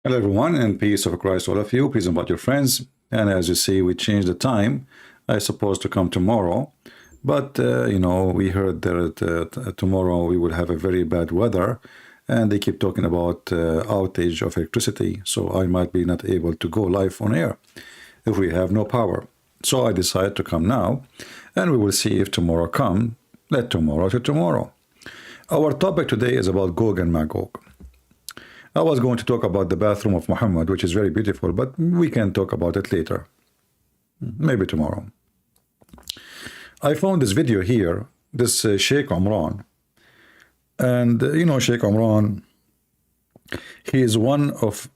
Hello everyone, and peace of Christ all of you. Please invite your friends. And as you see, we changed the time. I supposed to come tomorrow, but we heard that tomorrow we will have a very bad weather, and they keep talking about outage of electricity. So I might be not able to go live on air if we have no power. So I decided to come now, and we will see if tomorrow come. Let tomorrow to tomorrow. Our topic today is about GOG and MAGOG. I was going to talk about the bathroom of Muhammad, which is very beautiful, but we can talk about it later. Maybe tomorrow. I found this video here, this Sheikh Umran. And Sheikh Umran, he is one of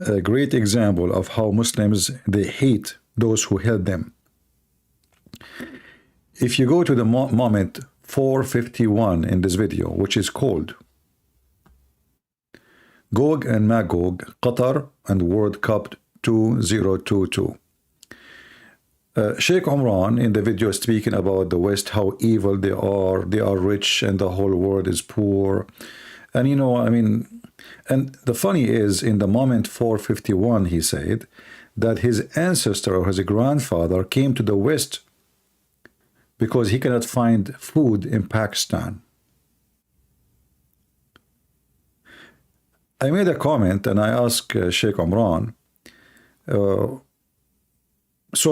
a great example of how Muslims, they hate those who help them. If you go to the moment 451 in this video, which is called GOG and MAGOG, Qatar and World Cup 2022. Sheikh Umran in the video is speaking about the West, how evil they are rich and the whole world is poor. And and the funny is, in the moment 451, he said that his ancestor or his grandfather came to the West because he cannot find food in Pakistan. I made a comment and I asked Sheikh Umran, so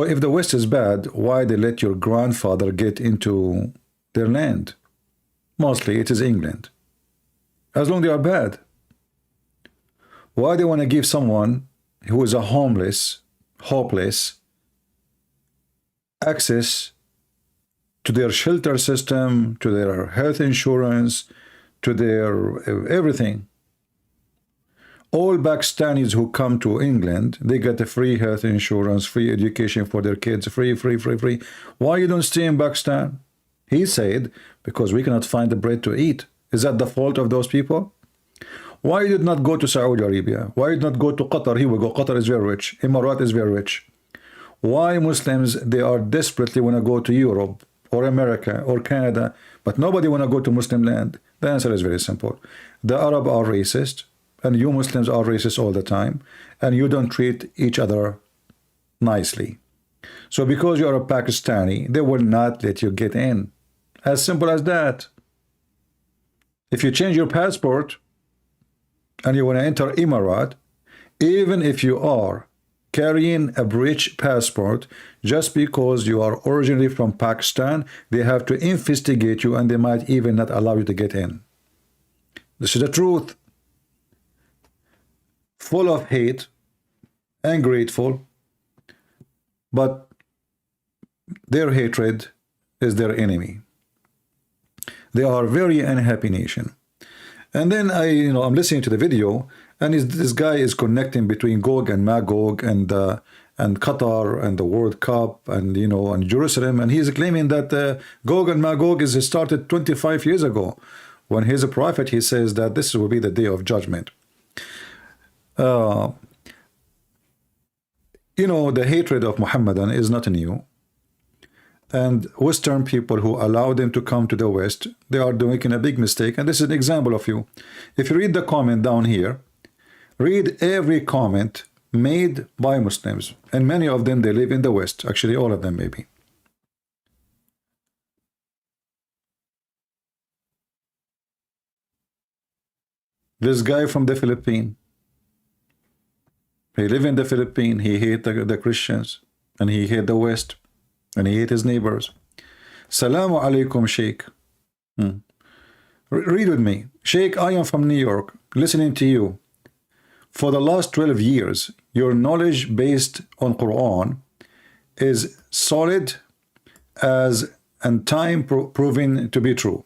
if the West is bad, why they let your grandfather get into their land? Mostly it is England. As long as they are bad. Why they want to give someone who is a hopeless, access to their shelter system, to their health insurance, to their everything? All Pakistanis who come to England, they get a free health insurance, free education for their kids, free. Why you don't stay in Pakistan? He said, because we cannot find the bread to eat. Is that the fault of those people? Why did not go to Saudi Arabia? Why did not go to Qatar? Here we go. Qatar is very rich. Emirat is very rich. Why Muslims, they are desperately want to go to Europe or America or Canada, but nobody want to go to Muslim land? The answer is very simple. The Arab are racist. And you Muslims are racist all the time, and you don't treat each other nicely. So because you are a Pakistani, they will not let you get in. As simple as that. If you change your passport and you want to enter Emirat, even if you are carrying a British passport, just because you are originally from Pakistan, they have to investigate you and they might even not allow you to get in. This is the truth. Full of hate, ungrateful, but their hatred is their enemy. They are a very unhappy nation. And then I'm listening to the video, and this guy is connecting between GOG and MAGOG and Qatar and the World Cup and and Jerusalem, and he's claiming that GOG and MAGOG is started 25 years ago. When he's a prophet, he says that this will be the day of judgment. The hatred of Muhammadan is not new, and Western people who allow them to come to the West, they are making a big mistake. And this is an example of you. If you read the comment down here, read every comment made by Muslims, and many of them, they live in the West. Actually, all of them maybe. This guy from the Philippines, he live in the Philippines, he hate the Christians, and he hate the West, and he hate his neighbors. Salamu alaikum, Sheikh. Read with me. Sheikh, I am from New York, listening to you. For the last 12 years, your knowledge based on Quran is solid and time proven to be true.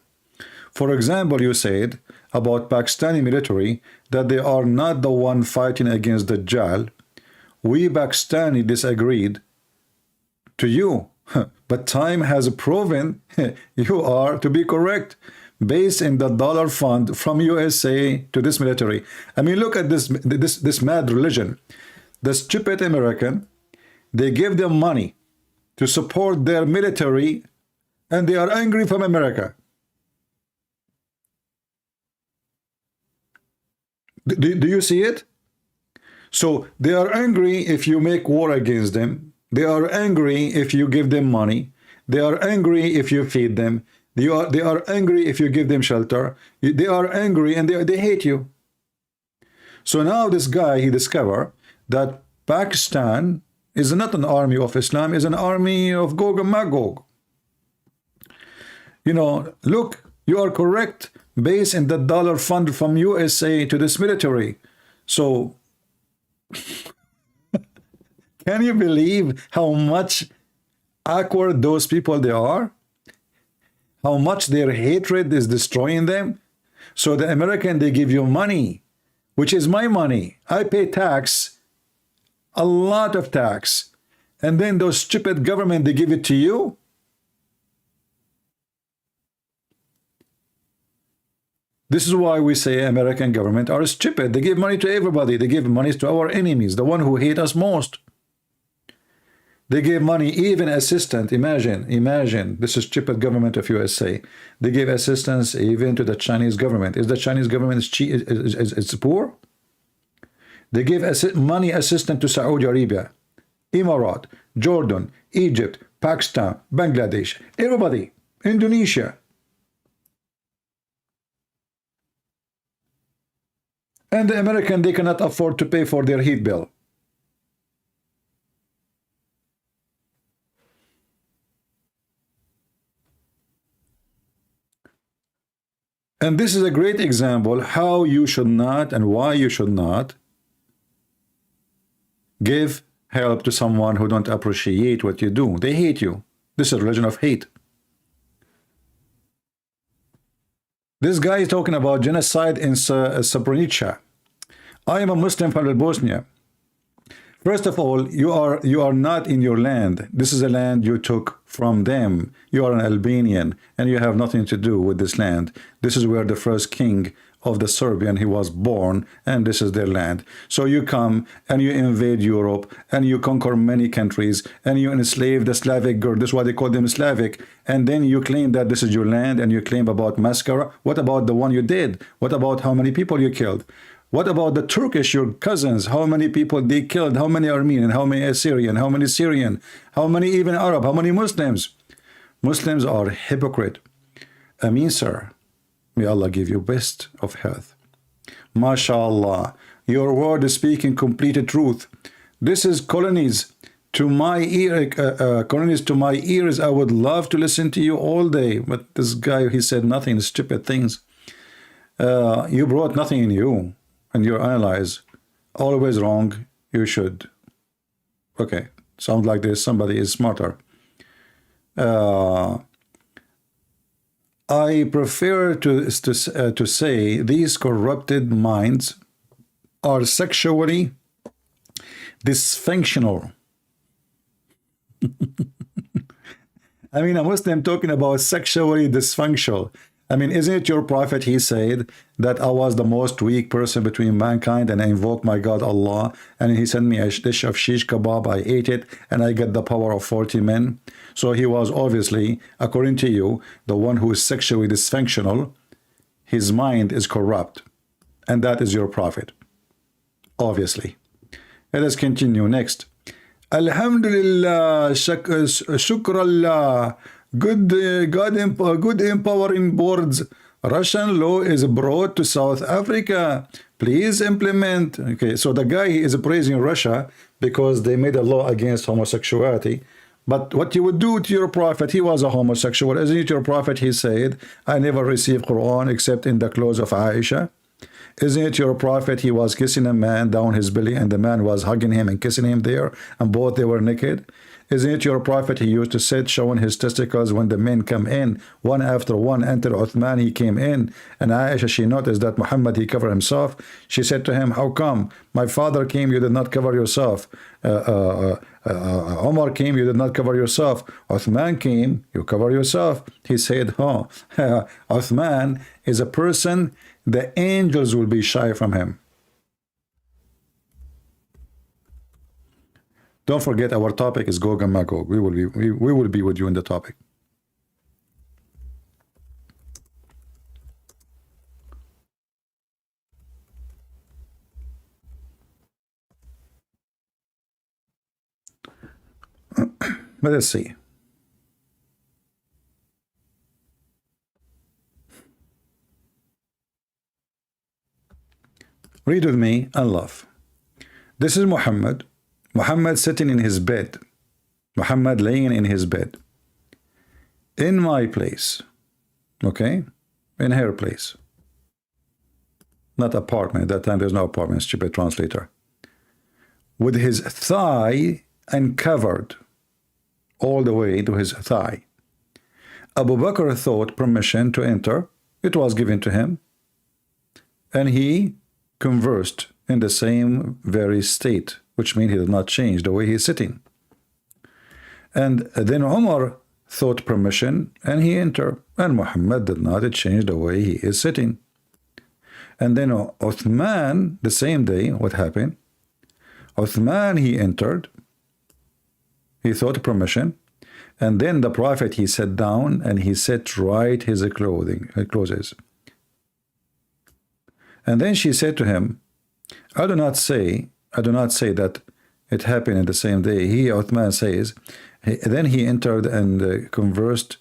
For example, you said about Pakistani military that they are not the one fighting against the Dajjal. We Pakistani disagreed to you, but time has proven you are to be correct based in the dollar fund from USA to this military. I mean, look at this mad religion. The stupid American, they give them money to support their military, and they are angry from America. Do you see it? So they are angry if you make war against them. They are angry if you give them money. They are angry if you feed them. They are angry if you give them shelter. They are angry and they hate you. So now this guy, he discovered that Pakistan is not an army of Islam, is an army of GOG and MAGOG. You know, look, you are correct based in the dollar fund from USA to this military. So can you believe how much awkward those people they are? How much their hatred is destroying them? So the American, they give you money, which is my money. I pay tax, a lot of tax. And then those stupid government, they give it to you? This is why we say American government are stupid. They give money to everybody. They give money to our enemies, the one who hate us most. They gave money, even assistance. Imagine, this is stupid government of USA. They gave assistance even to the Chinese government. Is the Chinese government is poor? They gave money assistance to Saudi Arabia, Emirat, Jordan, Egypt, Pakistan, Bangladesh, everybody, Indonesia. And the American, they cannot afford to pay for their heat bill. And this is a great example how you should not and why you should not give help to someone who don't appreciate what you do. They hate you. This is a religion of hate. This guy is talking about genocide in Srebrenica. I am a Muslim from Bosnia. First of all, you are not in your land. This is a land you took from them. You are an Albanian, and you have nothing to do with this land. This is where the first king of the Serbian, he was born, and this is their land. So you come and you invade Europe, and you conquer many countries, and you enslave the Slavic girl. This is why they call them Slavic. And then you claim that this is your land, and you claim about massacre. What about the one you did? What about how many people you killed? What about the Turkish, your cousins? How many people they killed? How many Armenian? How many Assyrian? How many Syrian? How many even Arab? How many Muslims? Muslims are hypocrite. Ameen, sir. May Allah give you best of health. MashaAllah. Your word is speaking complete truth. This is colonies to my ear. Colonies to my ears. I would love to listen to you all day. But this guy, he said nothing, stupid things. You brought nothing in you. And you analyze, always wrong, you should. Okay, sound like this, somebody is smarter. I prefer to say these corrupted minds are sexually dysfunctional. I mean, a Muslim talking about sexually dysfunctional. I mean, isn't it your prophet, he said that I was the most weak person between mankind and I invoked my God Allah and he sent me a dish of shish kebab, I ate it and I got the power of 40 men. So he was obviously, according to you, the one who is sexually dysfunctional. His mind is corrupt, and that is your prophet, obviously. Let us continue next. Alhamdulillah, shukrallah. Good empowering boards. Russian law is brought to South Africa. Please implement. Okay, so the guy is praising Russia because they made a law against homosexuality. But what you would do to your prophet, he was a homosexual. Isn't it your prophet? He said, I never received Quran except in the clothes of Aisha. Isn't it your prophet? He was kissing a man down his belly and the man was hugging him and kissing him there and both they were naked. Isn't it your prophet? He used to sit showing his testicles when the men come in, one after one. Enter Uthman, he came in, and Aisha, she noticed that Muhammad, he covered himself. She said to him, how come? My father came, you did not cover yourself. Omar came, you did not cover yourself. Uthman came, you cover yourself. He said, oh, Uthman is a person, the angels will be shy from him. Don't forget, our topic is GOG and MAGOG. We will be with you in the topic. Let us see. Read with me and laugh. This is Muhammad. Muhammad sitting in his bed. Muhammad laying in his bed. In my place. Okay? In her place. Not apartment. At that time there's no apartment. Stupid translator. With his thigh uncovered all the way to his thigh. Abu Bakr thought permission to enter. It was given to him. And he conversed in the same very state, which means he did not change the way he is sitting. And then Umar thought permission and he entered. And Muhammad did not change the way he is sitting. And then Uthman, the same day, what happened? Uthman, he entered. He thought permission. And then the Prophet, he sat down and he set right his clothes. And then she said to him, I do not say that it happened in the same day. He, Uthman, says, then he entered and conversed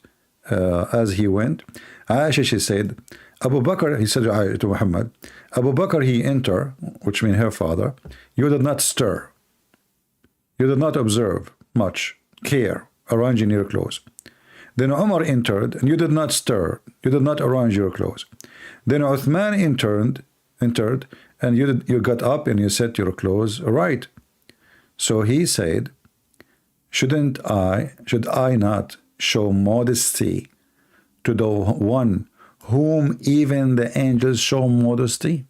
as he went. Aisha, she said, Abu Bakr, he said to Muhammad, Abu Bakr, he entered, which means her father, you did not stir. You did not observe much care, arranging your clothes. Then Umar entered, and you did not stir. You did not arrange your clothes. Then Uthman entered, and you got up and you set your clothes right. So he said, should I not show modesty to the one whom even the angels show modesty?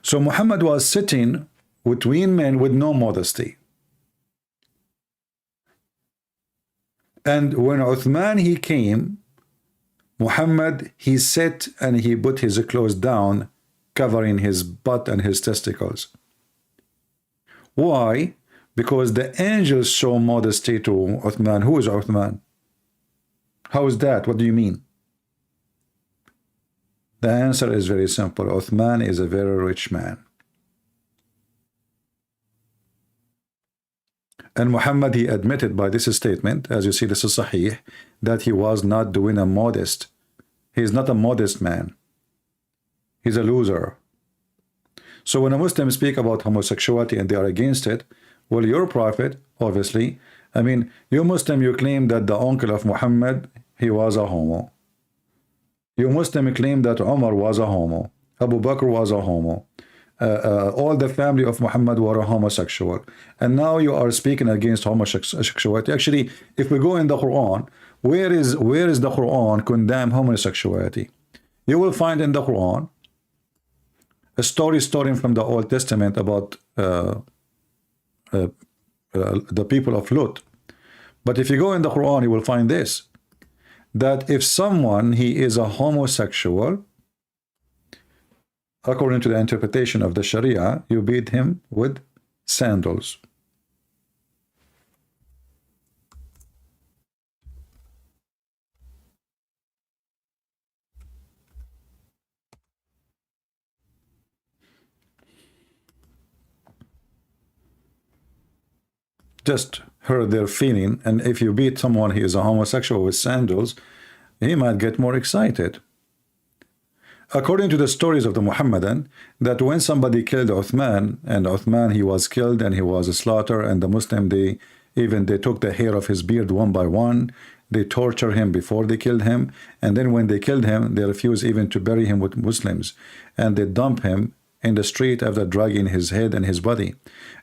So Muhammad was sitting between men with no modesty. And when Uthman he came, Muhammad, he sat and he put his clothes down, covering his butt and his testicles. Why? Because the angels show modesty to Uthman. Who is Uthman? How is that? What do you mean? The answer is very simple. Uthman is a very rich man. And Muhammad, he admitted by this statement, as you see, this is Sahih, that he was not doing a modest. He is not a modest man. He's a loser. So when a Muslim speak about homosexuality and they are against it, well, your prophet, obviously, I mean, you Muslim, you claim that the uncle of Muhammad, he was a homo. You Muslim claim that Umar was a homo. Abu Bakr was a homo. All the family of Muhammad were a homosexual, and now you are speaking against homosexuality. Actually, if we go in the Quran, where is the Quran condemn homosexuality? You will find in the Quran a story from the Old Testament about the people of Lut. But if you go in the Quran, you will find this, that if someone he is a homosexual, according to the interpretation of the Sharia, you beat him with sandals. Just hurt their feeling, and if you beat someone who is a homosexual with sandals, he might get more excited. According to the stories of the Muhammadan, that when somebody killed Uthman, and Uthman he was killed and he was slaughtered, and the Muslim they took the hair of his beard one by one, they tortured him before they killed him, and then when they killed him, they refused even to bury him with Muslims, and they dump him in the street after dragging his head and his body,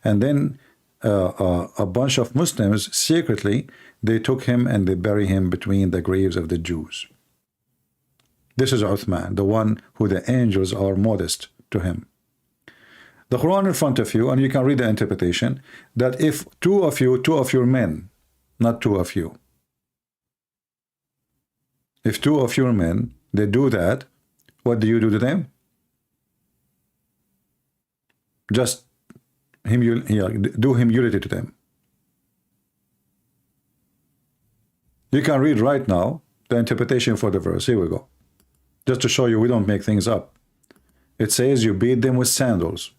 and then a bunch of Muslims secretly they took him and they bury him between the graves of the Jews. This is Uthman, the one who the angels are modest to him. The Quran in front of you, and you can read the interpretation, that if two of your men, not two of you, if two of your men, they do that, what do you do to them? Just do humility to them. You can read right now the interpretation for the verse. Here we go. Just to show you we don't make things up. It says you beat them with sandals.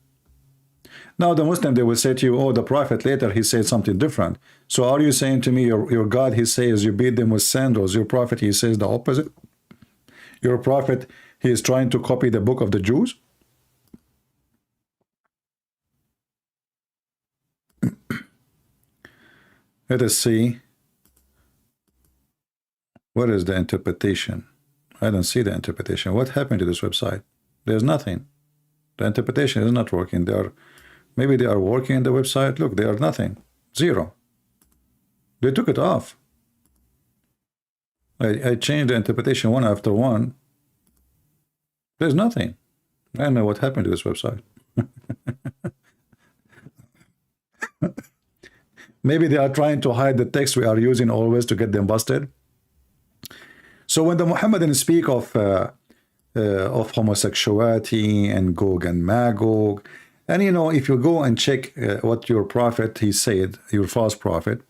Now the Muslim, they will say to you, oh, the Prophet later, he said something different. So are you saying to me, your God, he says you beat them with sandals. Your Prophet, he says the opposite. Your Prophet, he is trying to copy the book of the Jews. Let us see. What is the interpretation? I don't see the interpretation. What happened to this website? There's nothing. The interpretation is not working. Maybe they are working in the website. Look, they are nothing. Zero. They took it off. I changed the interpretation one after one. There's nothing. I don't know what happened to this website. Maybe they are trying to hide the text we are using always to get them busted. So when the Muhammadans speak of homosexuality and GOG and MAGOG, and you know, if you go and check what your prophet he said, your false prophet,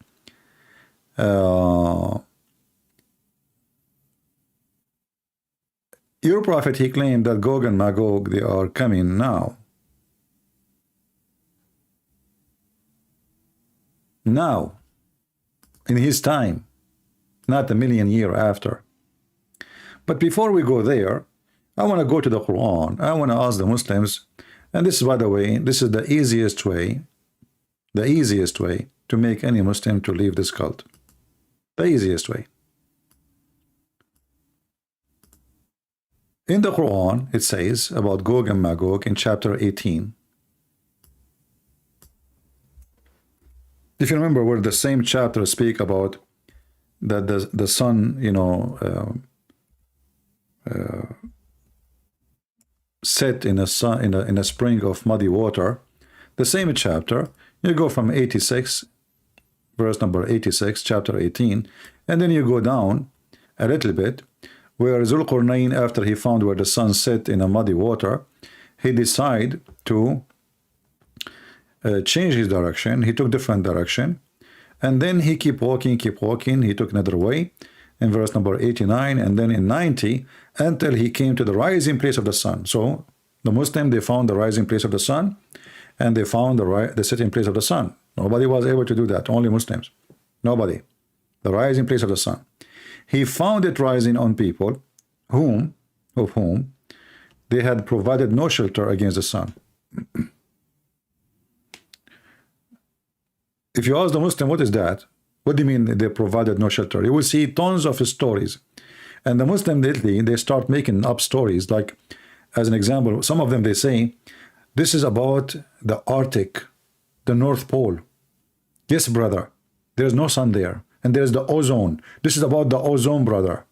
your prophet he claimed that GOG and MAGOG they are coming now. Now, in his time, not a million years after. But before we go there, I want to go to the Quran. I want to ask the Muslims, and this is, by the way, this is the easiest way to make any Muslim to leave this cult. The easiest way. In the Quran, it says about GOG and MAGOG in chapter 18. If you remember, where the same chapter speak about that the sun, you know, set in a spring of muddy water. The same chapter, you go from 86, verse number 86, chapter 18, and then you go down a little bit, where Zulqarnain, after he found where the sun set in a muddy water, he decided to change his direction. He took different direction, and then he keep walking. He took another way in verse number 89, and then in 90, until he came to the rising place of the sun. So the Muslim, they found the rising place of the sun, and they found the setting place of the sun. Nobody was able to do that, only Muslims. Nobody. The rising place of the sun. He found it rising on people of whom they had provided no shelter against the sun. If you ask the Muslim, what is that? What do you mean they provided no shelter? You will see tons of stories. And the Muslim lately, they start making up stories. Like, as an example, some of them, they say, this is about the Arctic, the North Pole. Yes, brother, there's no sun there. And there's the ozone. This is about the ozone, brother.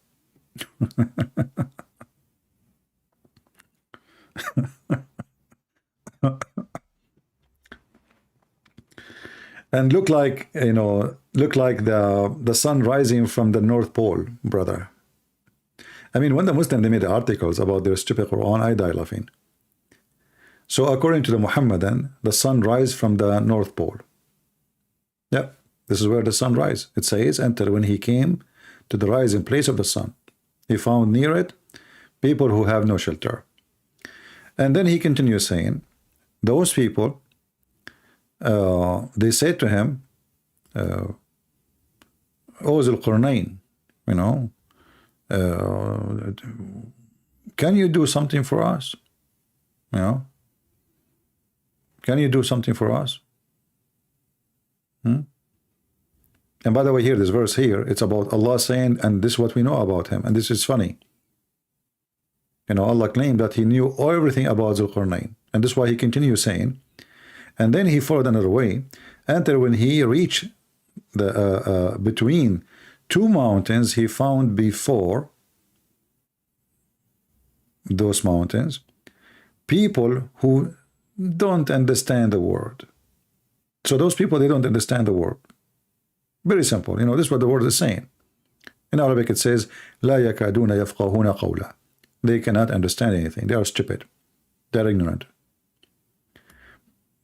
And look like, you know, the sun rising from the North Pole, brother. I mean, when the Muslim, they made articles about their stupid Quran, I die laughing. So according to the Muhammadan, the sun rise from the North Pole. Yep, this is where the sun rise. It says, enter when he came to the rising place of the sun. He found near it people who have no shelter. And then he continues saying, those people, they said to him, O Zulqarnain, you know, can you do something for us? You know, can you do something for us? And by the way, here, this verse here, it's about Allah saying, and this is what we know about him. And this is funny. You know, Allah claimed that he knew everything about Zulqarnain. And this is why he continues saying, and then he followed another way until when he reached the between two mountains, he found before those mountains people who don't understand the word. So those people, they don't understand the word. Very simple. You know, this is what the word is saying. In Arabic it says, لا يكادون يفقهون قولا. They cannot understand anything. They are stupid. They are ignorant.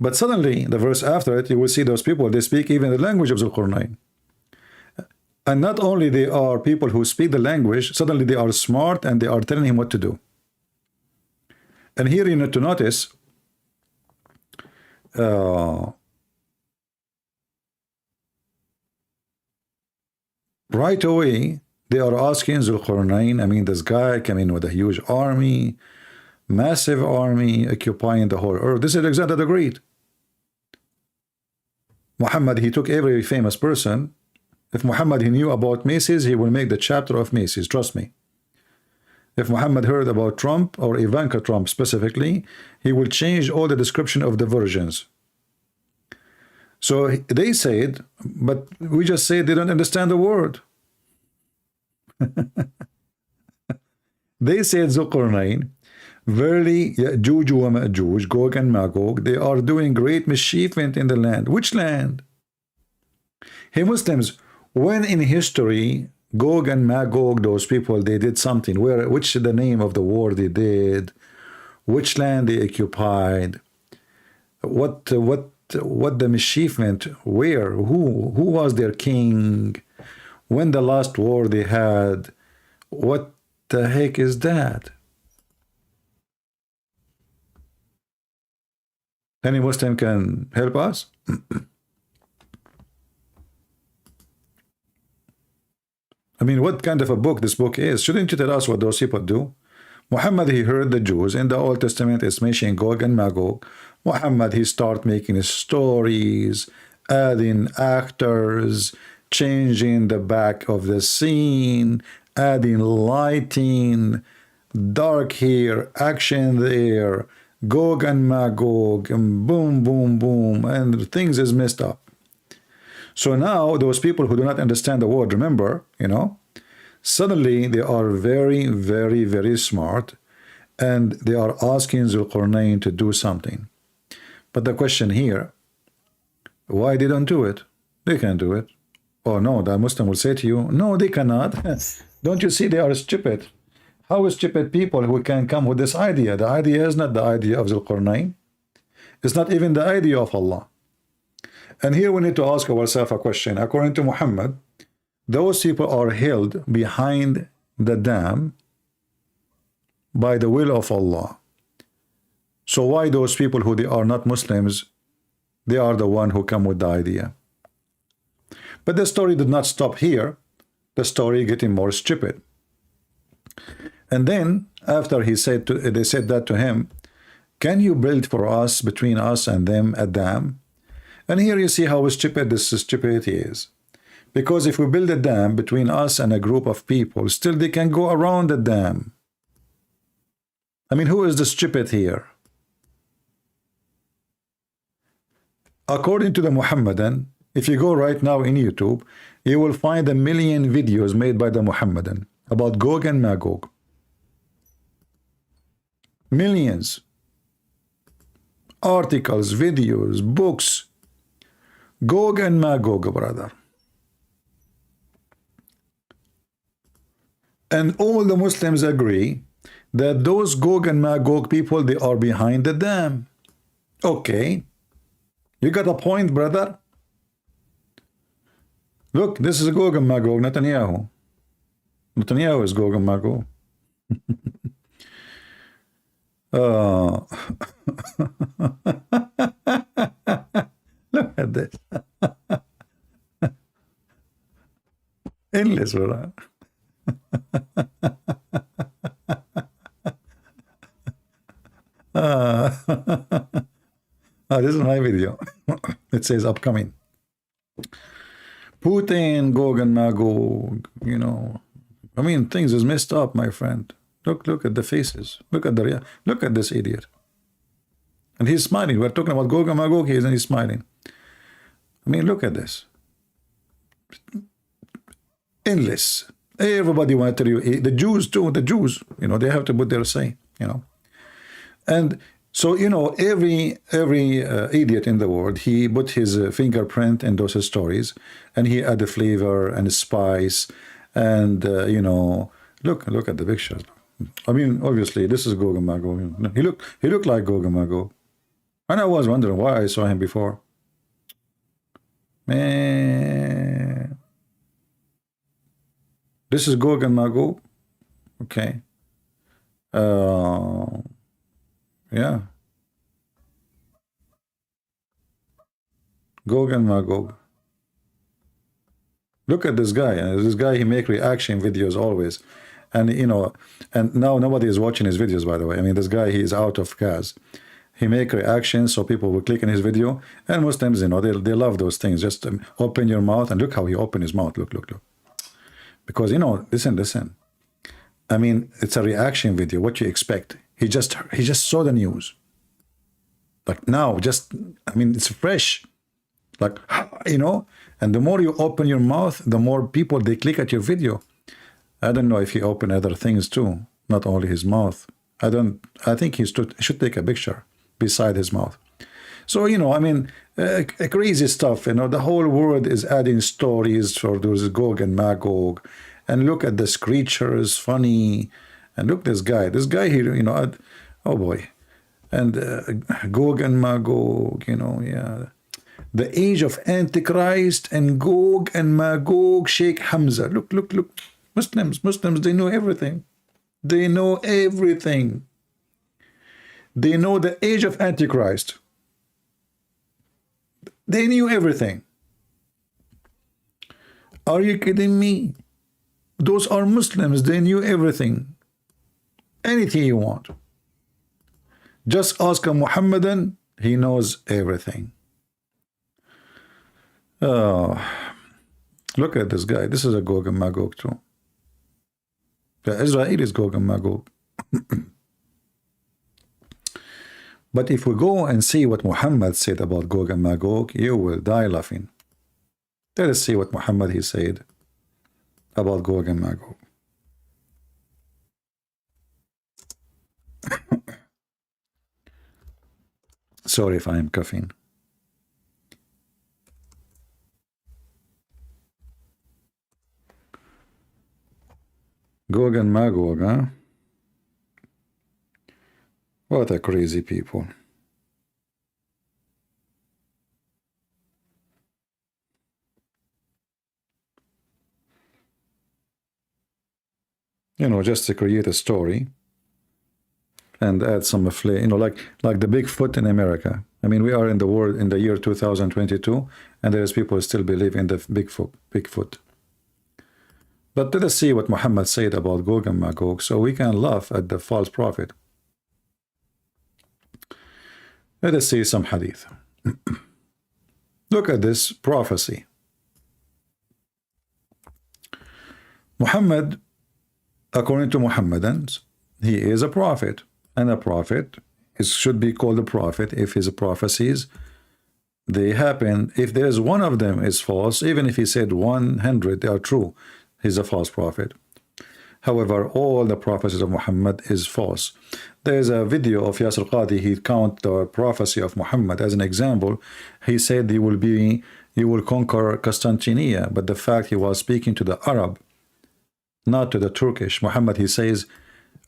But suddenly, the verse after it, you will see those people, they speak even the language of Zulqarnain. And not only they are people who speak the language, suddenly they are smart and they are telling him what to do. And here you need to notice Uh, right away, they are asking Zulqarnain, I mean, this guy came in with a huge army, massive army, occupying the whole earth. This is Alexander the Great. Muhammad, he took every famous person. If Muhammad he knew about Macy's, he will make the chapter of Macy's, trust me. If Muhammad heard about Trump or Ivanka Trump specifically, he will change all the description of the versions. So they said, but we just say they don't understand the word. They said, Zulqarnain, verily, Ya'juj wa Ma'juj, Gog and Magog, they are doing great mischievement in the land. Which land? Hey, Muslims, when in history Gog and Magog, those people, they did something, which the name of the war they did, which land they occupied, what the mischievement, where, who was their king, when the last war they had, what the heck is that? Any Muslim can help us? I mean, what kind of a book this book is? Shouldn't you tell us what those people do? Muhammad, he heard the Jews. In the Old Testament, it's mentioning Gog and Magog. Muhammad, he start making his stories, adding actors, changing the back of the scene, adding lighting, dark here, action there, Gog and Magog, and boom, boom, boom, and things is messed up. So now those people who do not understand the word, remember, you know, suddenly they are very, very, very smart, and they are asking Zulqarnain to do something. But the question here, why they don't do it? They can do it. Oh no, the Muslim will say to you, no, they cannot. Don't you see they are stupid? How is stupid people who can come with this idea? The idea is not the idea of Zulqarnain. It's not even the idea of Allah. And here we need to ask ourselves a question. According to Muhammad, those people are held behind the dam by the will of Allah. So why those people who they are not Muslims, they are the one who come with the idea? But the story did not stop here. The story getting more stupid. And then after they said that to him, can you build for us, between us and them, a dam? And here you see how stupid this stupidity is. Because if we build a dam between us and a group of people, still they can go around the dam. I mean, who is the stupid here? According to the Muhammadan, if you go right now in YouTube, you will find 1 million videos made by the Muhammadan about Gog and Magog. Millions. Articles, videos, books. Gog and Magog, brother. And all the Muslims agree that those Gog and Magog people, they are behind the dam. Okay. You got a point, brother? Look, this is Gog and Magog, Netanyahu. Netanyahu is Gog and Magog. Look at this. Endless, brother. This is my video. It says upcoming. Putin, Gog and Magog, you know. I mean, things is messed up, my friend. Look at the faces. Look at this idiot. And he's smiling. We're talking about Gog and Magog here, and he's smiling. I mean, look at this. Endless. Everybody want to tell you, the Jews too, the Jews, you know, they have to put their say, you know. And so, you know, every idiot in the world, he put his fingerprint in those stories, and he add the flavor and spice, and you know, look at the pictures. I mean, obviously, this is Gog and Magog. He looked like Gog and Magog, and I was wondering why I saw him before. Man, this is Gog and Magog. Okay. Yeah. GOG and MAGOG. Look at this guy. This guy, he make reaction videos always. And, you know, and now nobody is watching his videos, by the way. I mean, this guy, he is out of gas. He make reactions so people will click on his video. And Muslims, you know, they love those things. Just open your mouth, and look how he opened his mouth. Look, look, look. Because, you know, listen. I mean, it's a reaction video. What you expect? He just saw the news. Like now, I mean, it's fresh. Like, you know, and the more you open your mouth, the more people, they click at your video. I don't know if he opened other things too, not only his mouth. I think he should take a picture beside his mouth. So, you know, I mean, crazy stuff. You know, the whole world is adding stories for those GOG and MAGOG. And look at this creature, funny. And look, this guy here, you know, oh boy. And GOG and MAGOG, you know, yeah. The age of Antichrist and GOG and MAGOG, Sheikh Hamza. Look. Muslims, they know everything. They know everything. They know the age of Antichrist. They knew everything. Are you kidding me? Those are Muslims. They knew everything. Anything you want. Just ask a Muhammadan. He knows everything. Oh, look at this guy. This is a GOG and MAGOG too. The Israelis GOG and MAGOG. But if we go and see what Muhammad said about GOG and MAGOG, you will die laughing. Let us see what Muhammad he said about GOG and MAGOG. Sorry if I am coughing. GOG and MAGOG, huh? What a crazy people. You know, just to create a story and add some flair, you know, like the Bigfoot in America. I mean, we are in the world in the year 2022, and there's people who still believe in the Bigfoot. But let us see what Muhammad said about GOG and MAGOG, so we can laugh at the false prophet. Let us see some hadith. Look at this prophecy. Muhammad, according to Muhammadans, he is a prophet, and a prophet should be called a prophet if his prophecies, they happen. If there is one of them is false, even if he said 100 they are true, he's a false prophet. However, all the prophecies of Muhammad is false. There is a video of Yasir Qadi. He count the prophecy of Muhammad as an example. He said you will conquer Constantinople, but the fact he was speaking to the Arab, not to the Turkish. Muhammad, he says,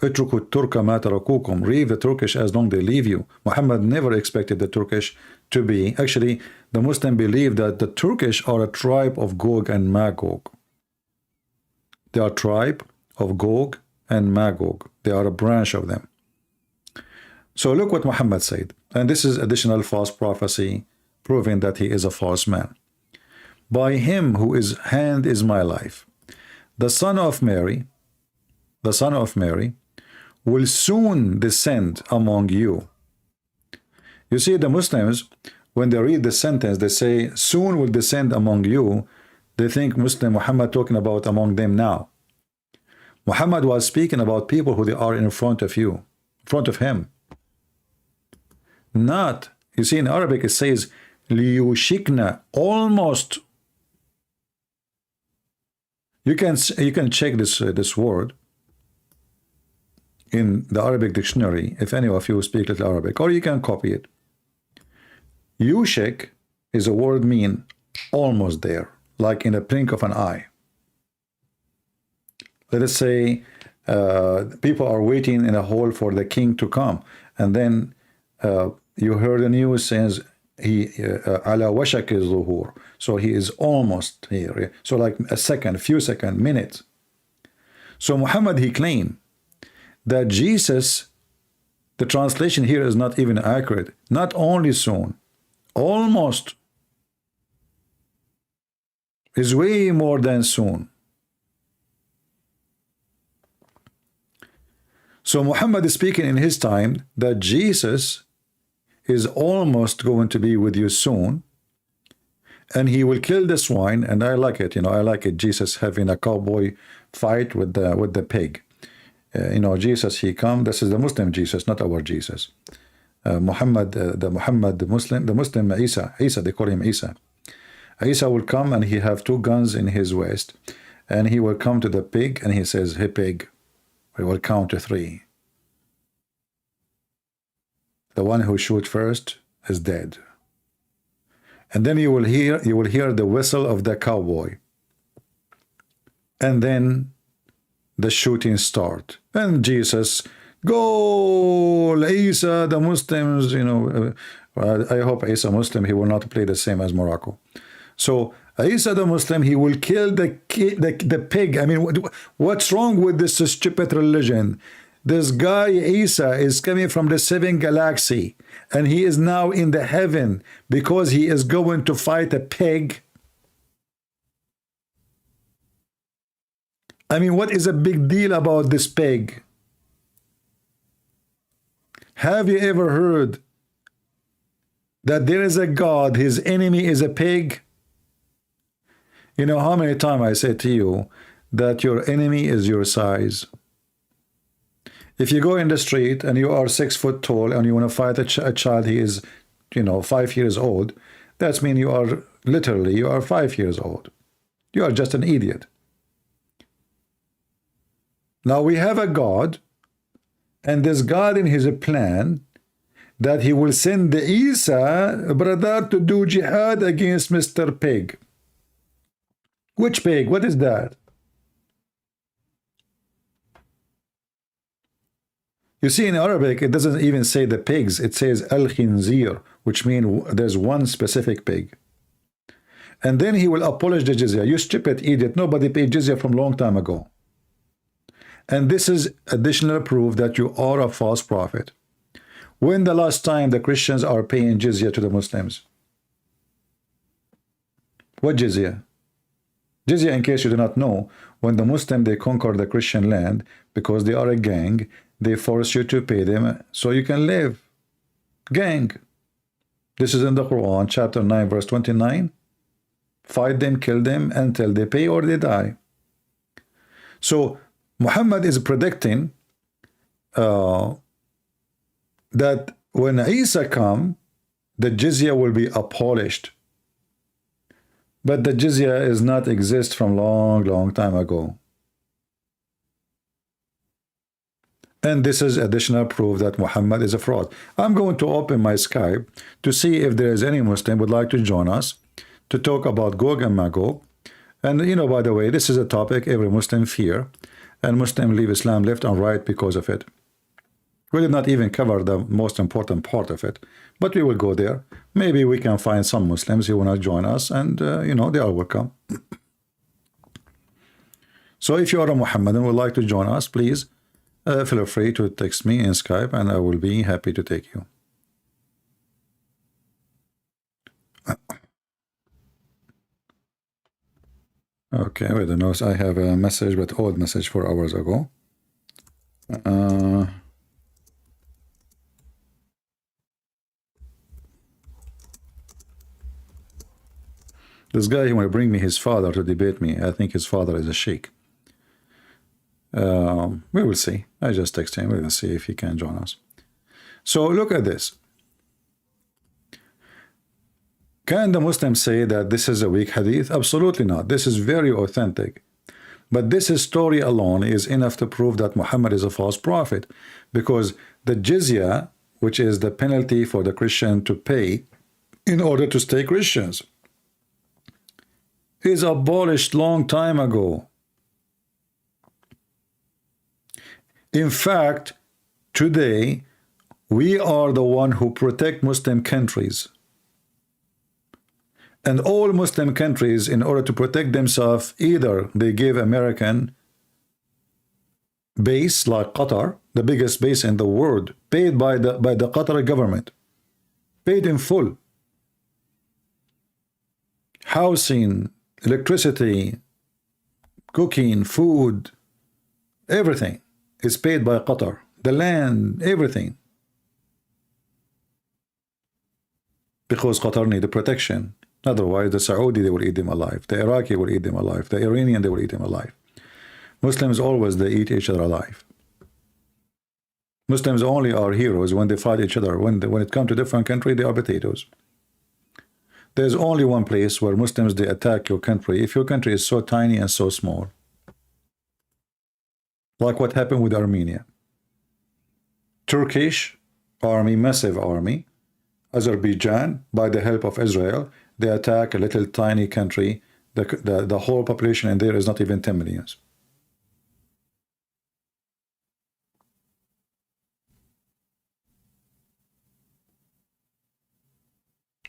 اتركوا الترك ما تركوكم. Leave the Turkish as long they leave you. Muhammad never expected the Turkish to be. Actually, the Muslim believe that the Turkish are a tribe of GOG and MAGOG. They are a tribe of GOG and MAGOG. They are a branch of them. So look what Muhammad said. And this is additional false prophecy proving that he is a false man. By him whose hand is my life, the son of Mary will soon descend among you. You see, the Muslims, when they read the sentence, they say, soon will descend among you. They think Muslim Muhammad talking about among them now. Muhammad was speaking about people who they are in front of you, in front of him. Not, you see, in Arabic it says, liyushikna, almost. You can check this word in the Arabic dictionary, if any of you speak little Arabic, or you can copy it. Yushik is a word mean almost there, like in a blink of an eye. Let us say people are waiting in a hall for the king to come, and then you heard the news says he ala washak zuhur, so he is almost here. So like a second, few seconds, minutes. So Muhammad, he claimed that Jesus, the translation here is not even accurate. Not only soon, almost. Is way more than soon. So Muhammad is speaking in his time that Jesus is almost going to be with you soon, and he will kill the swine. And I like it, I like it. Jesus having a cowboy fight with the pig. Jesus, he come. This is the Muslim Jesus, not our Jesus. Muhammad, the Muslim Isa, they call him Isa. Isa will come and he have two guns in his waist, and he will come to the pig and he says, "Hey pig," we will count to 3. The one who shoot first is dead. And then you will hear the whistle of the cowboy. And then the shooting start. And Jesus, go, Isa, the Muslims, I hope Isa Muslim, he will not play the same as Morocco. So Isa the Muslim, he will kill the pig. I mean, what's wrong with this stupid religion? This guy Isa is coming from the 7th galaxy, and he is now in the heaven because he is going to fight a pig. I mean, what is a big deal about this pig? Have you ever heard that there is a God, his enemy is a pig? You know how many times I say to you that your enemy is your size? If you go in the street and you are 6 foot tall and you want to fight a child, he is, 5 years old, that means you are 5 years old. You are just an idiot. Now we have a God, and this God in his plan that he will send the Isa brother to do jihad against Mr. Pig. Which pig? What is that? You see, in Arabic, it doesn't even say the pigs. It says al-khinzir, which means there's one specific pig. And then he will abolish the jizya. You stupid idiot. Nobody paid jizya from a long time ago. And this is additional proof that you are a false prophet. When the last time the Christians are paying jizya to the Muslims? What jizya? Jizya, in case you do not know, when the Muslim, they conquer the Christian land because they are a gang, they force you to pay them so you can live. Gang. This is in the Quran, chapter 9, verse 29. Fight them, kill them until they pay or they die. So Muhammad is predicting that when Isa come, the jizya will be abolished. But the jizya is not exist from long time ago. And this is additional proof that Muhammad is a fraud. I'm going to open my Skype to see if there is any Muslim would like to join us to talk about GOG and MAGOG. And by the way, this is a topic every Muslim fear, and Muslim leave Islam left and right because of it. We did not even cover the most important part of it, but we will go there. Maybe we can find some Muslims who want to join us, and they are welcome. So if you are a Muhammadan and would like to join us, please feel free to text me in Skype, and I will be happy to take you. Okay, wait a minute. I have a message, but old message 4 hours ago. This guy, he want to bring me his father to debate me. I think his father is a sheikh. We will see. I just text him. We will see if he can join us. So look at this. Can the Muslims say that this is a weak hadith? Absolutely not. This is very authentic. But this story alone is enough to prove that Muhammad is a false prophet, because the jizya, which is the penalty for the Christian to pay in order to stay Christians, is abolished long time ago. In fact, today we are the one who protect Muslim countries. And all Muslim countries, in order to protect themselves, either they give American base like Qatar, the biggest base in the world, paid by the Qatar government, paid in full, housing, electricity, cooking, food, everything is paid by Qatar. The land, everything. Because Qatar need the protection. Otherwise, the Saudi, they will eat them alive. The Iraqi will eat them alive. The Iranian, they will eat them alive. Muslims always, they eat each other alive. Muslims only are heroes when they fight each other. When it comes to different country, they are potatoes. There's only one place where Muslims, they attack your country if your country is so tiny and so small. Like what happened with Armenia. Turkish army, massive army. Azerbaijan, by the help of Israel, they attack a little tiny country. The whole population in there is not even 10 million.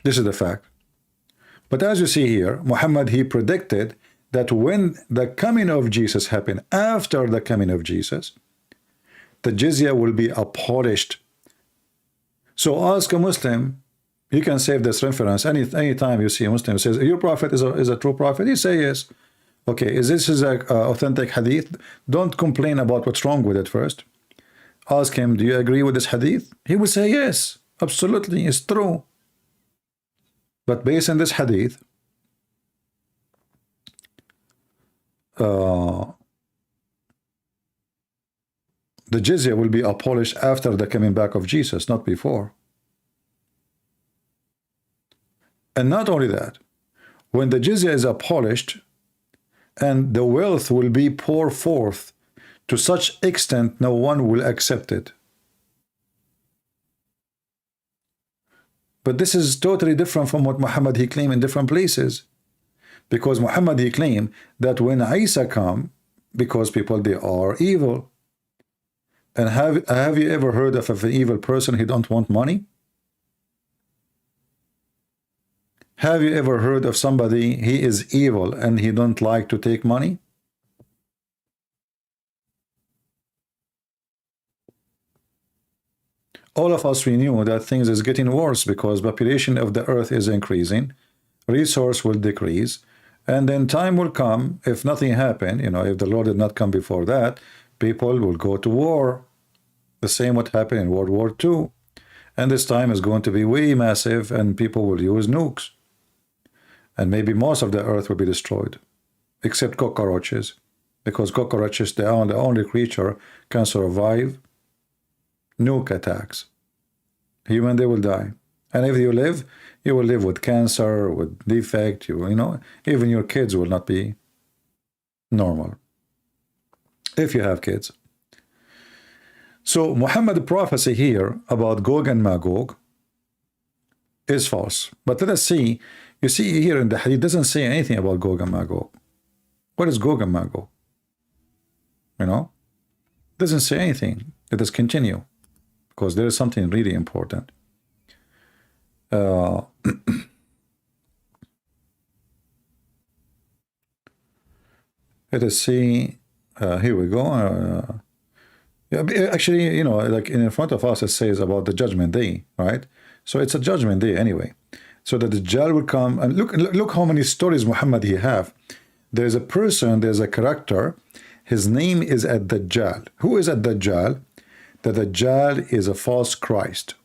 This is the fact. But as you see here, Muhammad, he predicted that when the coming of Jesus happened, after the coming of Jesus, the jizya will be abolished. So ask a Muslim, you can save this reference any time you see a Muslim says, your prophet is a true prophet, you say yes. Okay, is this an authentic hadith? Don't complain about what's wrong with it first. Ask him, do you agree with this hadith? He will say yes, absolutely, it's true. But based on this hadith, the jizya will be abolished after the coming back of Jesus, not before. And not only that, when the jizya is abolished and the wealth will be poured forth to such extent no one will accept it. But this is totally different from what Muhammad he claimed in different places. Because Muhammad he claimed that when Isa come, because people they are evil. And have you ever heard of an evil person he don't want money? Have you ever heard of somebody he is evil and he don't like to take money? All of us, we knew that things is getting worse because population of the earth is increasing, resource will decrease, and then time will come, if nothing happened, you know, if the Lord did not come before that, people will go to war. The same what happened in World War II. And this time is going to be way massive and people will use nukes. And maybe most of the earth will be destroyed, except cockroaches, because cockroaches, they are the only creature can survive nuke attacks. Human, they will die. And if you live, you will live with cancer, with defect, you know, even your kids will not be normal. If you have kids. So Muhammad's prophecy here about Gog and Magog is false. But let us see, you see here in the hadith, doesn't say anything about Gog and Magog. What is Gog and Magog? You know, doesn't say anything. Let us continue, because there is something really important. Let us see. Here we go. Yeah, actually, you know, like in front of us, it says about the judgment day, right? So it's a judgment day anyway. So that the Dajjal will come, and look how many stories Muhammad he have. There's a person, there's a character. His name is Ad-Dajjal. Who is Ad-Dajjal? The Dajjal is a false Christ.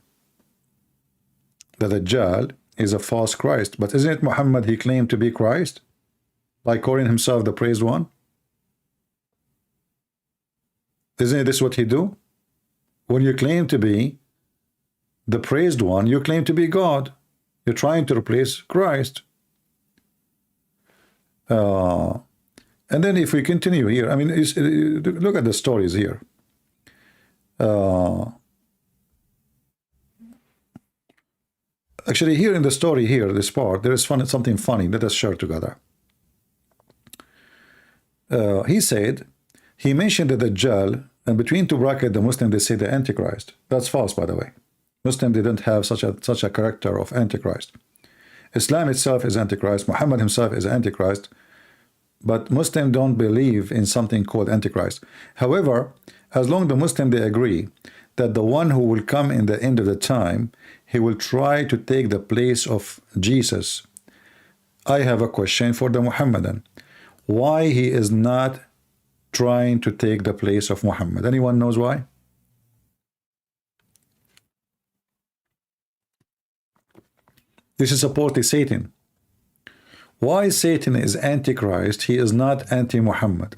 The Dajjal is a false Christ. But isn't it Muhammad he claimed to be Christ? By calling himself the praised one? Isn't this what he do? When you claim to be the praised one, you claim to be God. You're trying to replace Christ. And then if we continue here, I mean, look at the stories here. Actually, here in the story here, this part, there is something funny. Let us share together. He said, he mentioned the Dajjal, and between two brackets, the Muslim, they say the Antichrist. That's false, by the way. Muslim didn't have such a character of Antichrist. Islam itself is Antichrist. Muhammad himself is Antichrist. But Muslims don't believe in something called Antichrist. However, as long as the Muslim, they agree that the one who will come in the end of the time, he will try to take the place of Jesus. I have a question for the Muhammadan. Why he is not trying to take the place of Muhammad? Anyone knows why? This is supposedly Satan. Why Satan is Antichrist, he is not anti-Muhammad?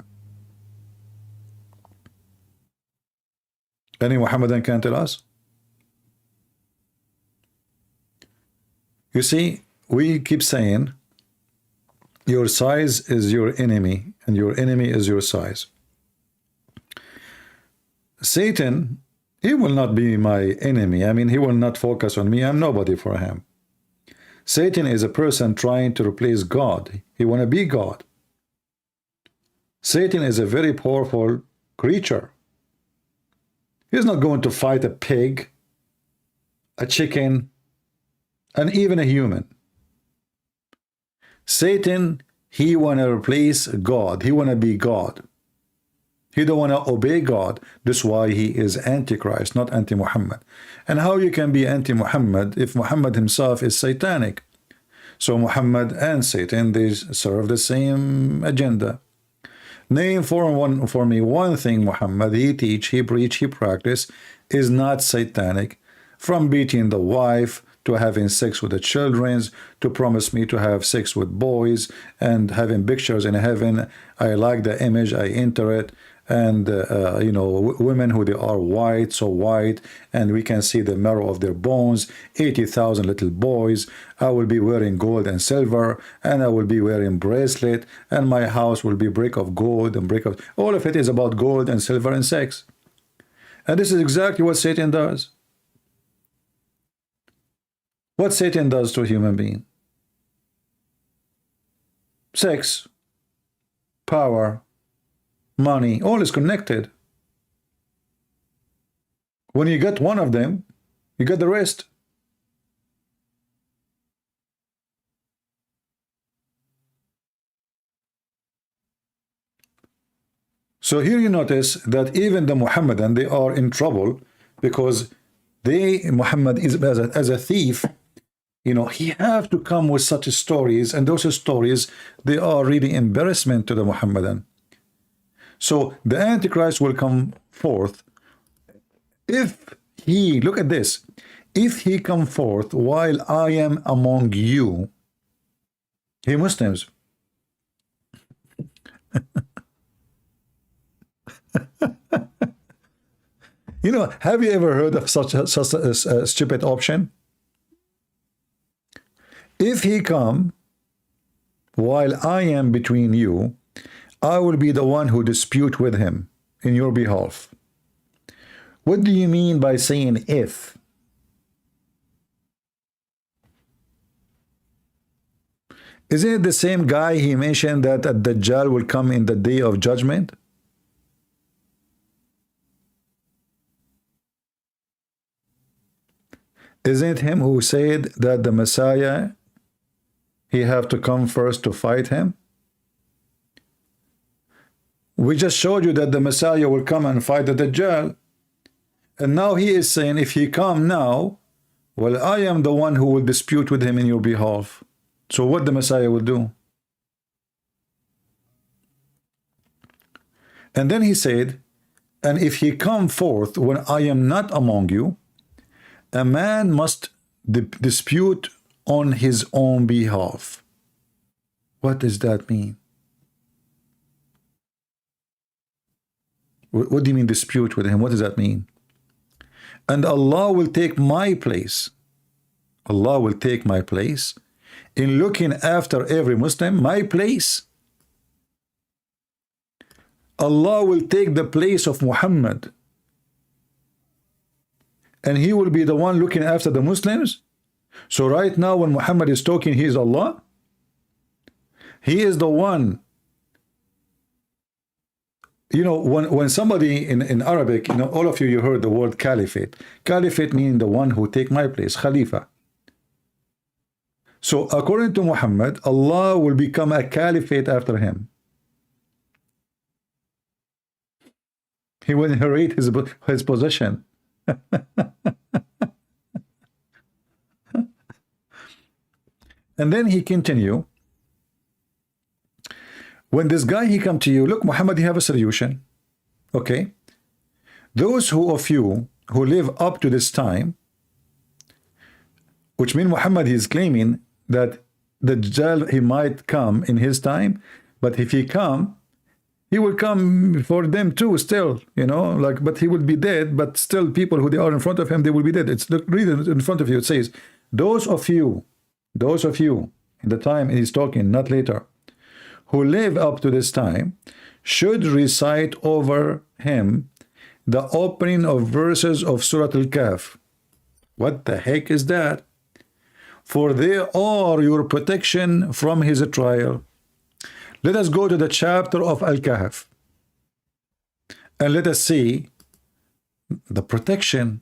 Any Muhammadan can tell us? You see, we keep saying your size is your enemy and your enemy is your size. Satan, he will not be my enemy. I mean, he will not focus on me. I'm nobody for him. Satan is a person trying to replace God. He want to be God. Satan is a very powerful creature. He's not going to fight a pig, a chicken, and even a human. Satan, he want to replace God. He want to be God. He don't want to obey God. That's why he is Antichrist, not anti-Muhammad. And how you can be anti-Muhammad if Muhammad himself is satanic? So Muhammad and Satan, they serve the same agenda. Name for me one thing Muhammad, he teach, he preach, he practice, is not satanic. From beating the wife, to having sex with the children, to promise me to have sex with boys, and having pictures in heaven. I like the image, I enter it. And you know, women who they are white, so white, and we can see the marrow of their bones. 80,000 little boys. I will be wearing gold and silver, and I will be wearing bracelet, and my house will be brick of gold and brick of, all of it is about gold and silver and sex. And this is exactly what Satan does. What Satan does to a human being: sex, power, money, all is connected. When you get one of them, you get the rest. So here you notice that even the Muhammadan, they are in trouble because Muhammad is as a thief. You know, he have to come with such stories, and those stories, they are really embarrassment to the Muhammadan. So the Antichrist will come forth if he, look at this, if he come forth while I am among you, hey Muslims, you know, have you ever heard of such a stupid option? If he come while I am between you, I will be the one who dispute with him in your behalf. What do you mean by saying if? Isn't it the same guy he mentioned that a Dajjal will come in the day of judgment? Isn't it him who said that the Messiah, he have to come first to fight him? We just showed you that the Messiah will come and fight the Dajjal. And now he is saying, if he come now, well, I am the one who will dispute with him in your behalf. So what the Messiah will do? And then he said, and if he come forth when I am not among you, a man must dispute on his own behalf. What does that mean? What do you mean dispute with him? What does that mean? And Allah will take my place. Allah will take my place in looking after every Muslim, my place. Allah will take the place of Muhammad, and he will be the one looking after the Muslims. So right now when Muhammad is talking, he is Allah. He is the one. You know, when somebody in Arabic, you know, all of you heard the word caliphate. Caliphate means the one who take my place, Khalifa. So according to Muhammad, Allah will become a caliphate after him. He will inherit his possession. And then he continue, When this guy, he come to you, look, Muhammad, he have a solution. Okay. Those who of you who live up to this time, which means Muhammad, he is claiming that the Dajjal, he might come in his time, but if he come, he will come for them too still, you know, like, but he will be dead, but still people who they are in front of him, they will be dead. It's, look, read it in front of you. It says, those of you in the time he's talking, not later, who live up to this time, should recite over him the opening of verses of Surah Al-Kahf. What the heck is that? For they are your protection from his trial. Let us go to the chapter of Al-Kahf and let us see the protection.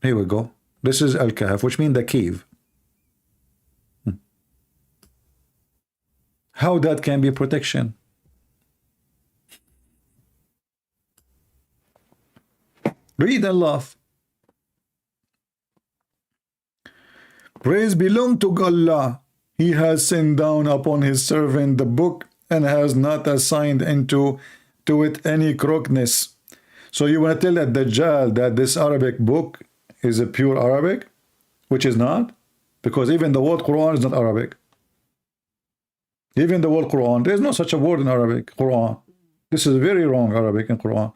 Here we go. This is Al-Kahf, which means the cave. How that can be protection? Read and laugh. Praise belong to Allah. He has sent down upon his servant the book and has not assigned to it any crookedness. So you want to tell that Dajjal that this Arabic book is a pure Arabic, which is not, because even the word Quran is not Arabic. Even the word Quran, there is no such a word in Arabic, Quran. This is very wrong Arabic in Quran.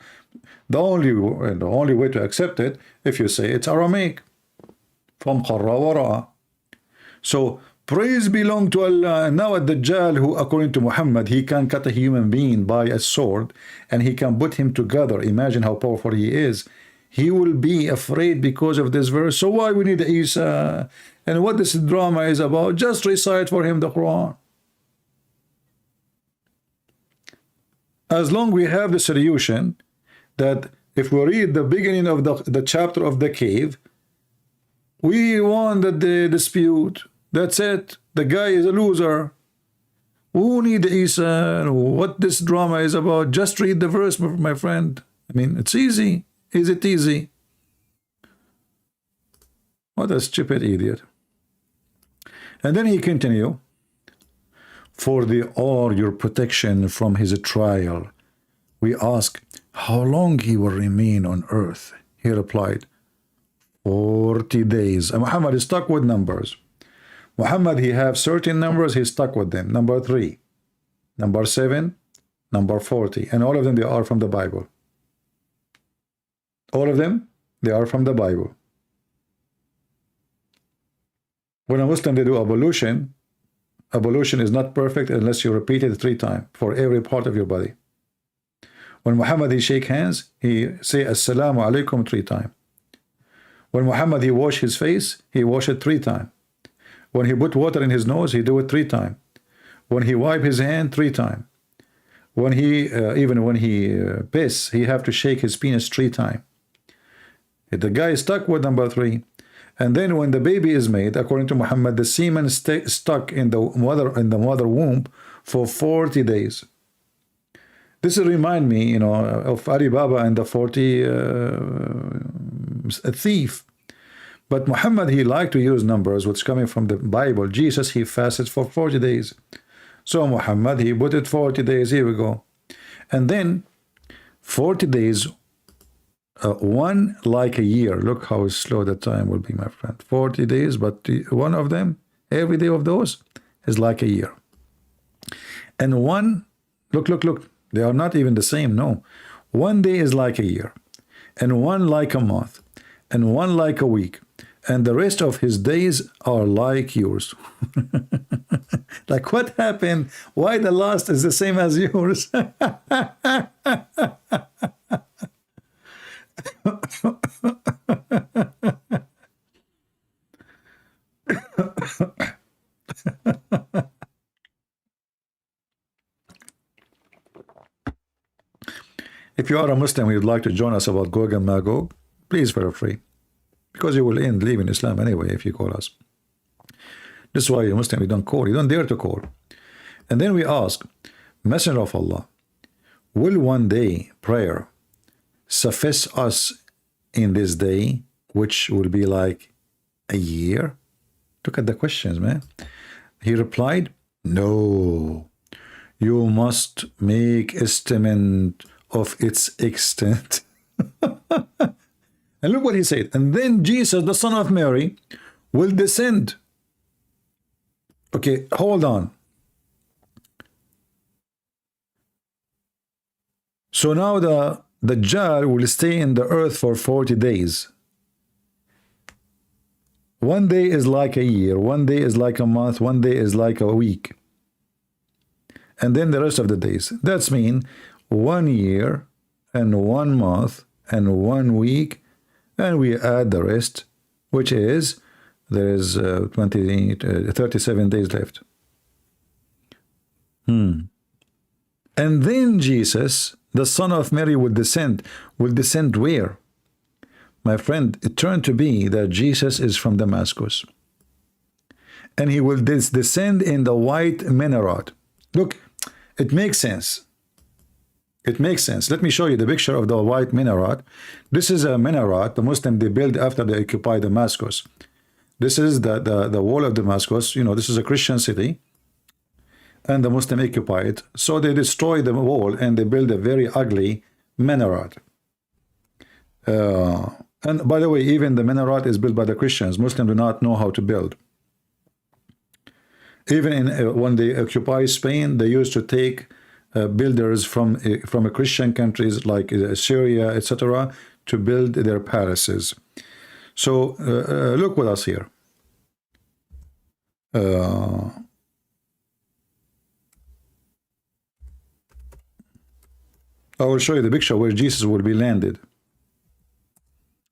The only way to accept it, if you say it's Aramaic, from Qarra wa Ra'a. So praise belong to Allah. And now a Dajjal, who according to Muhammad, he can cut a human being by a sword and he can put him together. Imagine how powerful he is. He will be afraid because of this verse. So why we need Isa? And what this drama is about, just recite for him the Quran. As long we have the solution that if we read the beginning of the chapter of the cave, we won the dispute. That's it. The guy is a loser. Who need Isa? What this drama is about? Just read the verse, my friend. I mean, it's easy. Is it easy? What a stupid idiot. And then he continue. For they are your protection from his trial. We ask, how long he will remain on earth? He replied, 40 days. And Muhammad is stuck with numbers. Muhammad, he have certain numbers, he's stuck with them. Number 3, number 7, number 40. And all of them, they are from the Bible. All of them, they are from the Bible. When a Muslim, they do ablution, ablution is not perfect unless you repeat it 3 times for every part of your body. When Muhammad, he shake hands, he say Assalamu alaikum 3 times. When Muhammad, he wash his face, he wash it 3 times. When he put water in his nose, he do it 3 times. When he wipe his hand, 3 times. When he, even when he piss, he have to shake his penis 3 times. The guy is stuck with number 3. And then when the baby is made, according to Muhammad, the semen stuck in the mother womb for 40 days. This will remind me, you know, of Ali Baba and the 40 thief. But Muhammad, he liked to use numbers, which coming from the Bible. Jesus, he fasted for 40 days. So Muhammad, he put it 40 days. Here we go. And then 40 days, one like a year. Look how slow the time will be, my friend. 40 days, but one of them, every day of those is like a year. And one, look, they are not even the same, no. One day is like a year, and one like a month, and one like a week, and the rest of his days are like yours. Like, what happened? Why the last is the same as yours? If you are a Muslim, you'd like to join us about GOG and MAGOG, please feel free, because you will end leaving Islam anyway if you call us. This is why you're Muslim, you don't call, you don't dare to call. And then we ask, Messenger of Allah, will one day prayer suffice us in this day, which will be like a year? Look at the questions, man. He replied, no, you must make estimate of its extent. And look what he said. And then Jesus, the son of Mary, will descend. Okay, hold on. So now the Dajjal will stay in the earth for 40 days. One day is like a year, one day is like a month, one day is like a week. And then the rest of the days. That's mean 1 year and 1 month and 1 week, and we add the rest, which is there is 37 days left. And then Jesus, the son of Mary, will descend. Will descend where? My friend, it turned to be that Jesus is from Damascus. And he will descend in the white minaret. Look, it makes sense. It makes sense. Let me show you the picture of the white minaret. This is a minaret the Muslim they built after they occupy Damascus. This is the wall of Damascus. You know, this is a Christian city. And the Muslim occupy it. So they destroy the wall and they build a very ugly minaret. And by the way, even the minaret is built by the Christians. Muslims do not know how to build. Even in when they occupy Spain, they used to take builders from Christian countries like Syria, etc., to build their palaces. So look with us here. I will show you the picture where Jesus will be landed.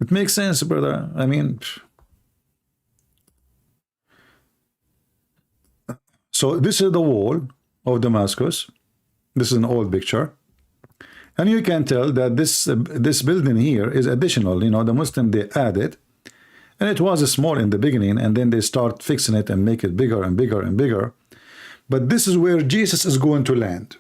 It makes sense, brother. I mean, so this is the wall of Damascus. This is an old picture, and you can tell that this building here is additional. You know, the Muslim they add it, and it was small in the beginning, and then they start fixing it and make it bigger and bigger and bigger. But this is where Jesus is going to land.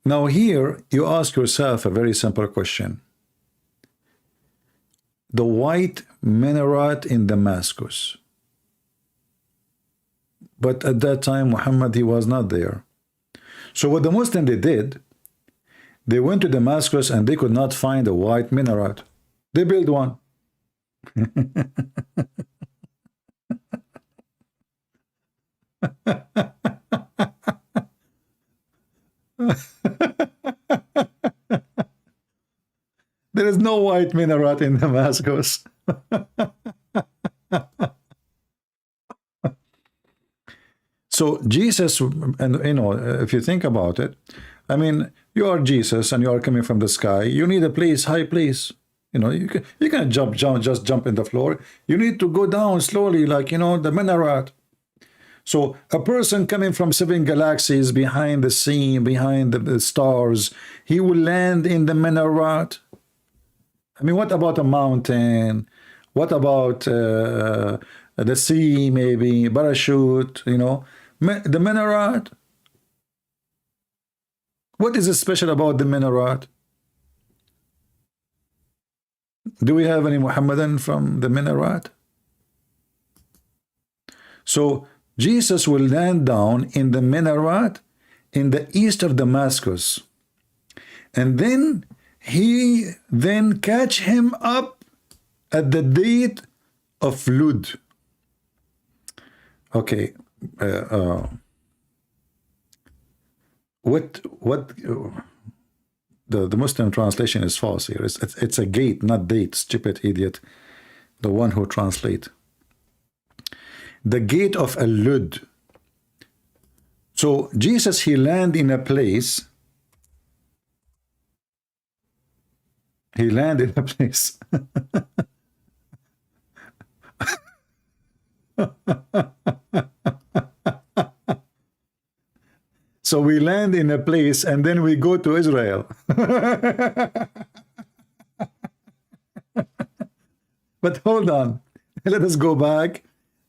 Now here you ask yourself a very simple question. The white minaret in Damascus. But at that time Muhammad, he was not there. So what the Muslims they did, they went to Damascus and they could not find a white minaret. They built one. There is no white minaret in Damascus. So Jesus, and you know, if you think about it, I mean, you are Jesus and you are coming from the sky. You need a place, high place. You know, you can just jump in the floor. You need to go down slowly, like, you know, the minaret. So a person coming from 7 galaxies behind the scene, behind the stars, he will land in the minaret. I mean, what about a mountain? What about the sea, maybe, parachute, you know? The minaret? What is special about the minaret? Do we have any Muhammadan from the minaret? So Jesus will land down in the minaret in the east of Damascus. And then he then catch him up at the date of Lud. Okay. What the Muslim translation is false here. It's a gate, not date, stupid idiot. The one who translate. The gate of Lud. So Jesus, he land in a place. He landed in a place. So we land in a place and then we go to Israel. But hold on. Let us go back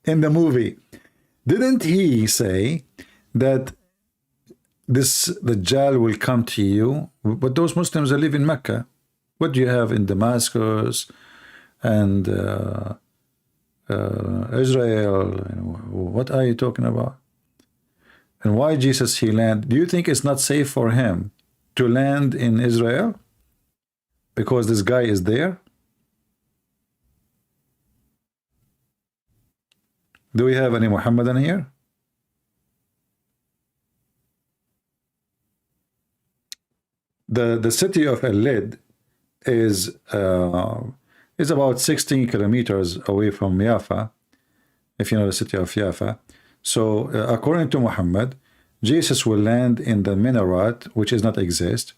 in the movie. Didn't he say that the Dajjal will come to you? But those Muslims that live in Mecca. What do you have in Damascus, and Israel. What are you talking about? And why Jesus he land? Do you think it's not safe for him to land in Israel because this guy is there? Do we have any Muhammadan here? The city of Al-Lid is about 16 kilometers away from Jaffa, if you know the city of Jaffa. So according to Muhammad, Jesus will land in the minaret, which does not exist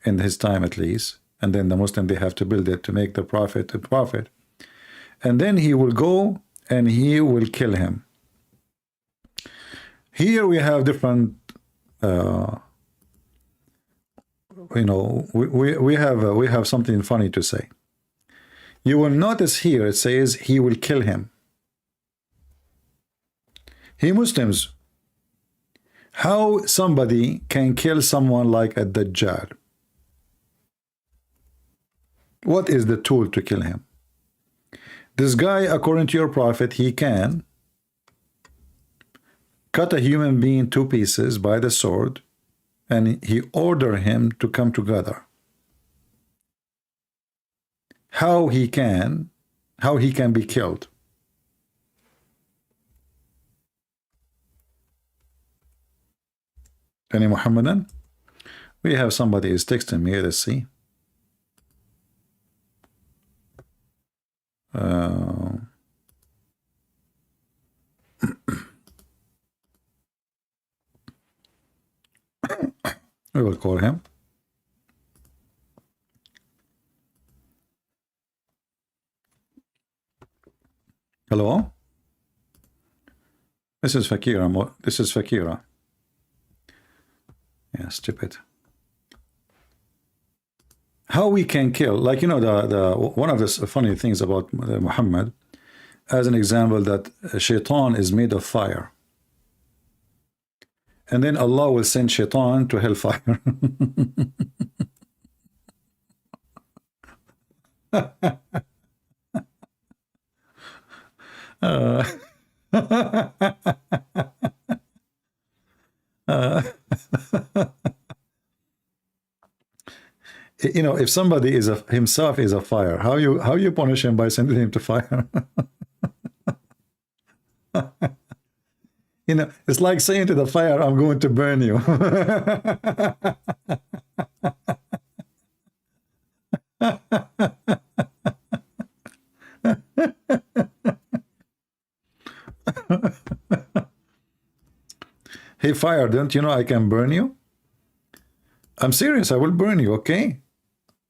in his time at least, and then the Muslim they have to build it to make the prophet a prophet, and then he will go and he will kill him. Here we have different we have something funny to say. You will notice here it says he will kill him. He Muslims, how somebody can kill someone like a Dajjal? What is the tool to kill him? This guy, according to your prophet, he can cut a human being to pieces by the sword, and he order him to come together. How he can be killed? Any Muhammadan? We have somebody is texting me. Let's see. We will call him. Hello? This is Fakira. This is Fakira. Yeah, stupid. How we can kill, like, you know, the one of the funny things about Muhammad, as an example, that shaitan is made of fire, and then Allah will send shaitan to hellfire. You know, if somebody is himself is a fire, how you punish him by sending him to fire? You know, it's like saying to the fire, I'm going to burn you. Hey fire, don't you know I can burn you? I'm serious, I will burn you, okay?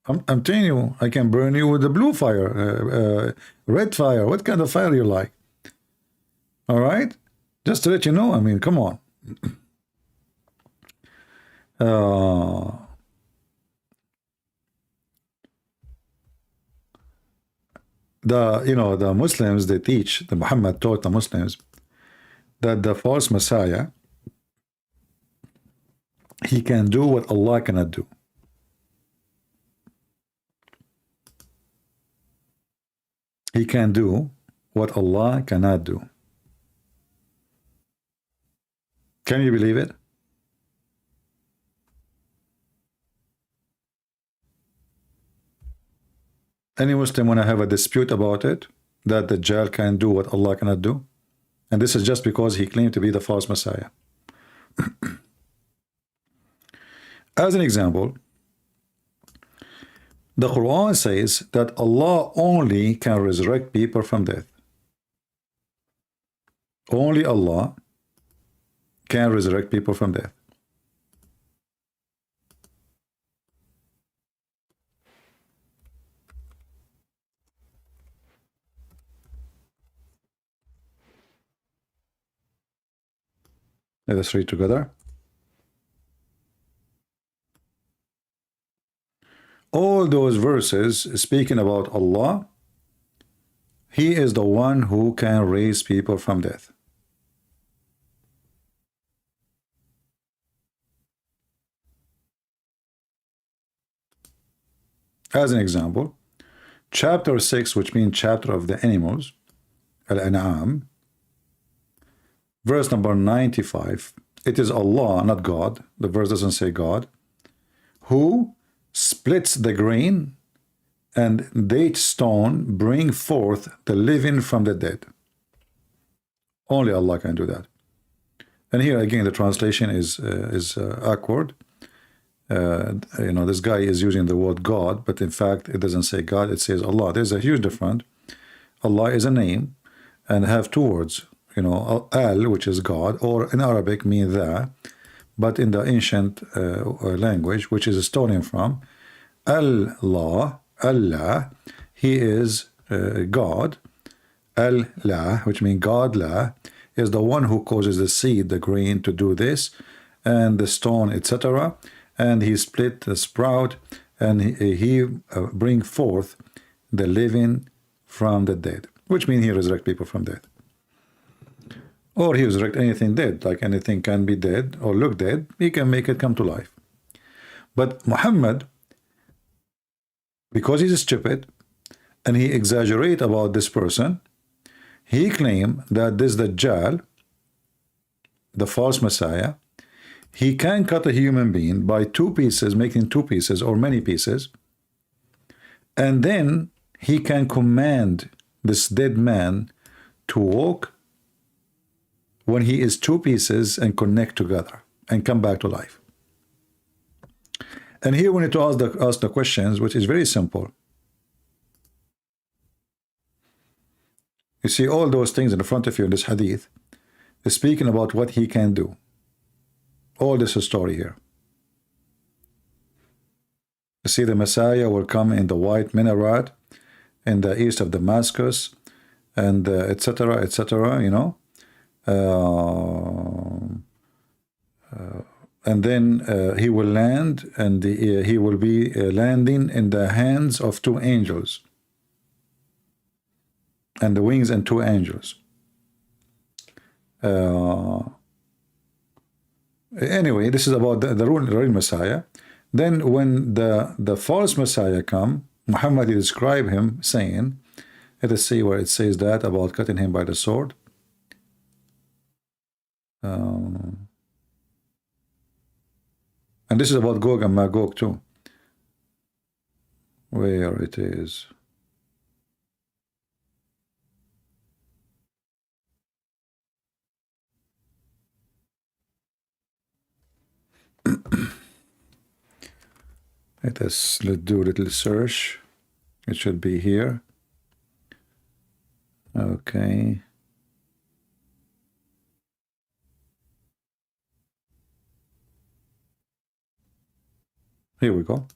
I'm telling you, I can burn you with the blue fire, red fire, what kind of fire you like? All right? Just to let you know, I mean, come on. The Muslims, they teach, the Muhammad taught the Muslims that the false Messiah, he can do what Allah cannot do. He can do what Allah cannot do. Can you believe it? Any Muslim want to have a dispute about it, that the Dajjal can do what Allah cannot do? And this is just because he claimed to be the false Messiah. As an example, the Quran says that Allah only can resurrect people from death. Only Allah can resurrect people from death. Let us read together. All those verses speaking about Allah, He is the one who can raise people from death. As an example, chapter 6, which means chapter of the animals, Al-An'am, verse number 95, it is Allah, not God, the verse doesn't say God, who splits the grain and date stone bring forth the living from the dead. Only Allah can do that. And here again the translation is awkward. You know, this guy is using the word God, but in fact it doesn't say God, it says Allah. There's a huge difference. Allah is a name and have two words, you know, Al, which is God, or in Arabic mean the, but in the ancient language, which is stolen from, Allah, Allah, he is God. Allah, which means God La, is the one who causes the seed, the grain, to do this, and the stone, etc. And he split the sprout, and he bring forth the living from the dead, which means he resurrect people from death. Or he resurrect anything dead, like anything can be dead or look dead, he can make it come to life. But Muhammad, because he's stupid and he exaggerate about this person, he claimed that this Dajjal, the false Messiah, he can cut a human being by two pieces, making two pieces or many pieces, and then he can command this dead man to walk when he is two pieces and connect together and come back to life. And here we need to ask the questions, which is very simple. You see all those things in front of you in this hadith is speaking about what he can do. All this is story here. You see the Messiah will come in the white minaret in the east of Damascus, and etc., etc., you know. And then he will land, and he will be landing in the hands of two angels, and the wings and two angels. Anyway, this is about the real Messiah. Then when the false Messiah come, Muhammad describe him saying, let us see where it says that about cutting him by the sword. And this is about GOG and MAGOG too. Where it is. Let's do a little search. It should be here. Okay. Here we go.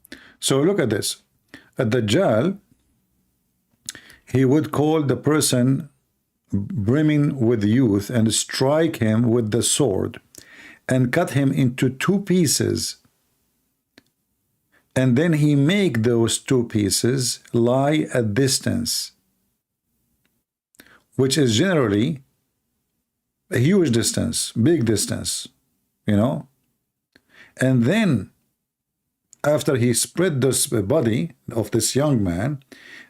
So look at this. At Dajjal, he would call the person brimming with youth and strike him with the sword and cut him into two pieces. And then he make those two pieces lie at distance, which is generally a huge distance, big distance, you know. And then after he spread this body of this young man,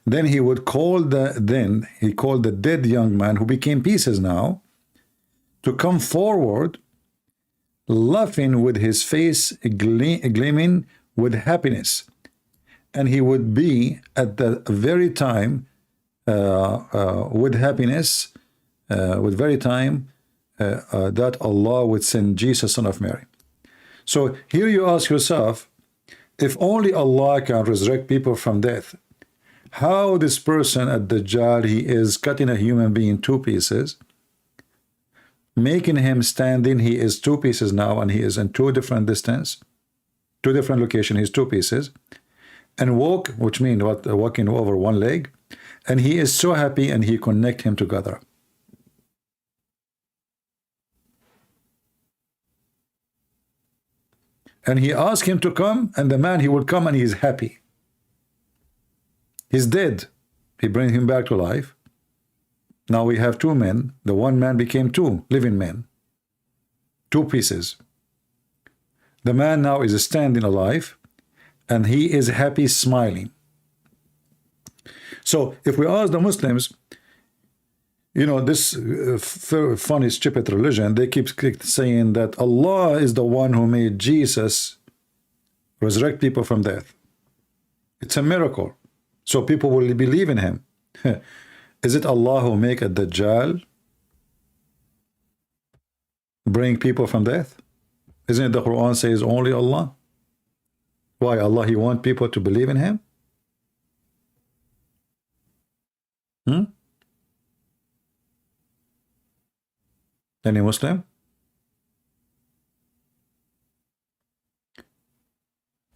then he would call he called the dead young man, who became pieces now, to come forward, laughing with his face gleaming with happiness. And he would be at the very time with happiness, with very time that Allah would send Jesus, son of Mary. So here you ask yourself, if only Allah can resurrect people from death, how this person at Dajjal, he is cutting a human being two pieces, making him standing, he is two pieces now, and he is in two different distance, two different locations, he's two pieces, and walk, which means what, walking over one leg, and he is so happy, and he connect him together. And he asked him to come, and the man, he will come, and he's happy. He's dead. He brings him back to life. Now we have two men. The one man became two living men. Two pieces. The man now is standing alive, and he is happy, smiling. So if we ask the Muslims, you know, this funny, stupid religion, they keep saying that Allah is the one who made Jesus resurrect people from death. It's a miracle. So people will believe in him. Is it Allah who make a Dajjal bring people from death? Isn't it the Quran says only Allah? Why Allah, he want people to believe in him? Any Muslim?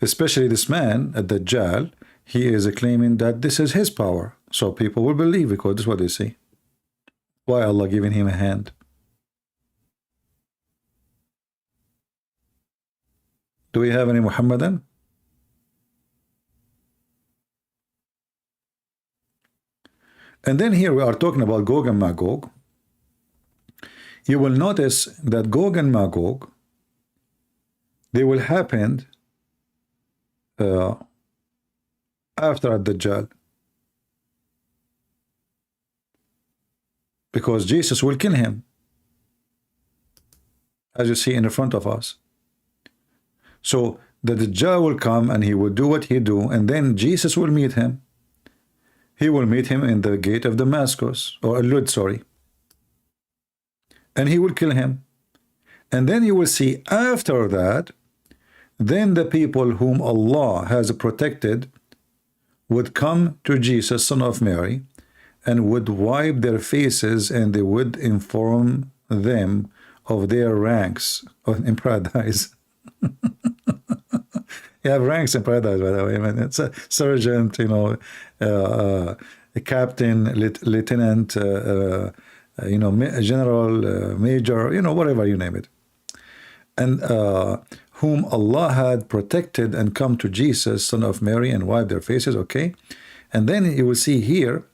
Especially this man at Dajjal, he is claiming that this is his power. So people will believe because this is what they see. Why Allah giving him a hand? Do we have any Muhammadan? And then here we are talking about Gog and Magog. You will notice that Gog and Magog, they will happen after Ad-Dajjal, because Jesus will kill him, as you see in the front of us. So the Dajjal will come and he will do what he do, and then Jesus will meet him. He will meet him in the gate of Damascus, or Lud, sorry, and he will kill him. And then you will see after that, then the people whom Allah has protected would come to Jesus, son of Mary, and would wipe their faces, and they would inform them of their ranks in paradise. You have ranks in paradise, by the way. I mean, it's a sergeant, you know, a captain, lieutenant, you know, general, major, you know, whatever you name it. And whom Allah had protected and come to Jesus, son of Mary, and wipe their faces, okay? And then you will see here,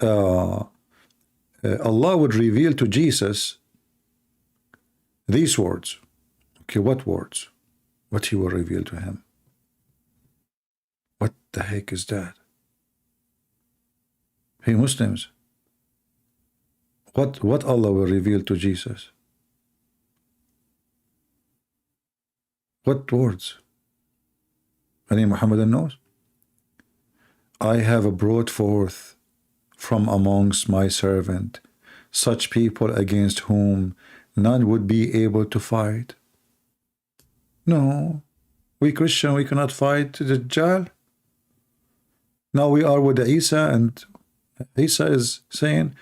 Allah would reveal to Jesus these words. Okay, what words? What he will reveal to him? What the heck is that? Hey Muslims, what Allah will reveal to Jesus? What words? Any Muhammadan knows? I have brought forth from amongst my servant such people against whom none would be able to fight. No, we Christian, we cannot fight the Dajjal. Now we are with Isa, and Isa is saying,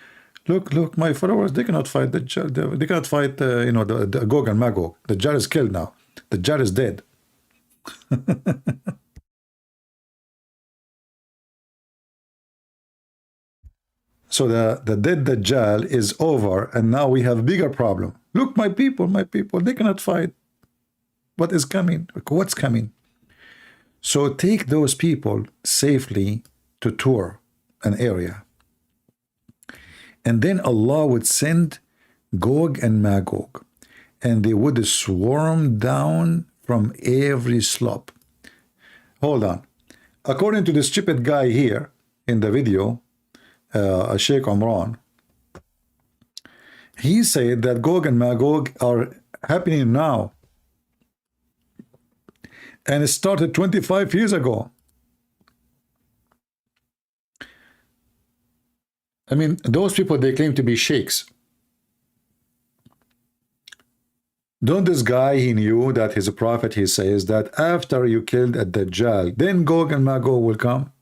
look, my followers, they cannot fight the Dajjal. They cannot fight, you know, the GOG and MAGOG. The Dajjal is killed now. The Dajjal is dead. So the dead Dajjal is over, and now we have a bigger problem. Look, my people, they cannot fight. What is coming? What's coming? So take those people safely to tour an area. And then Allah would send Gog and Magog, and they would swarm down from every slope. Hold on. According to the stupid guy here in the video, Sheikh Omran, he said that Gog and Magog are happening now. And it started 25 years ago. I mean, those people, they claim to be sheikhs. Don't this guy, he knew that he's a prophet, he says that after you killed a Dajjal, then Gog and Magog will come?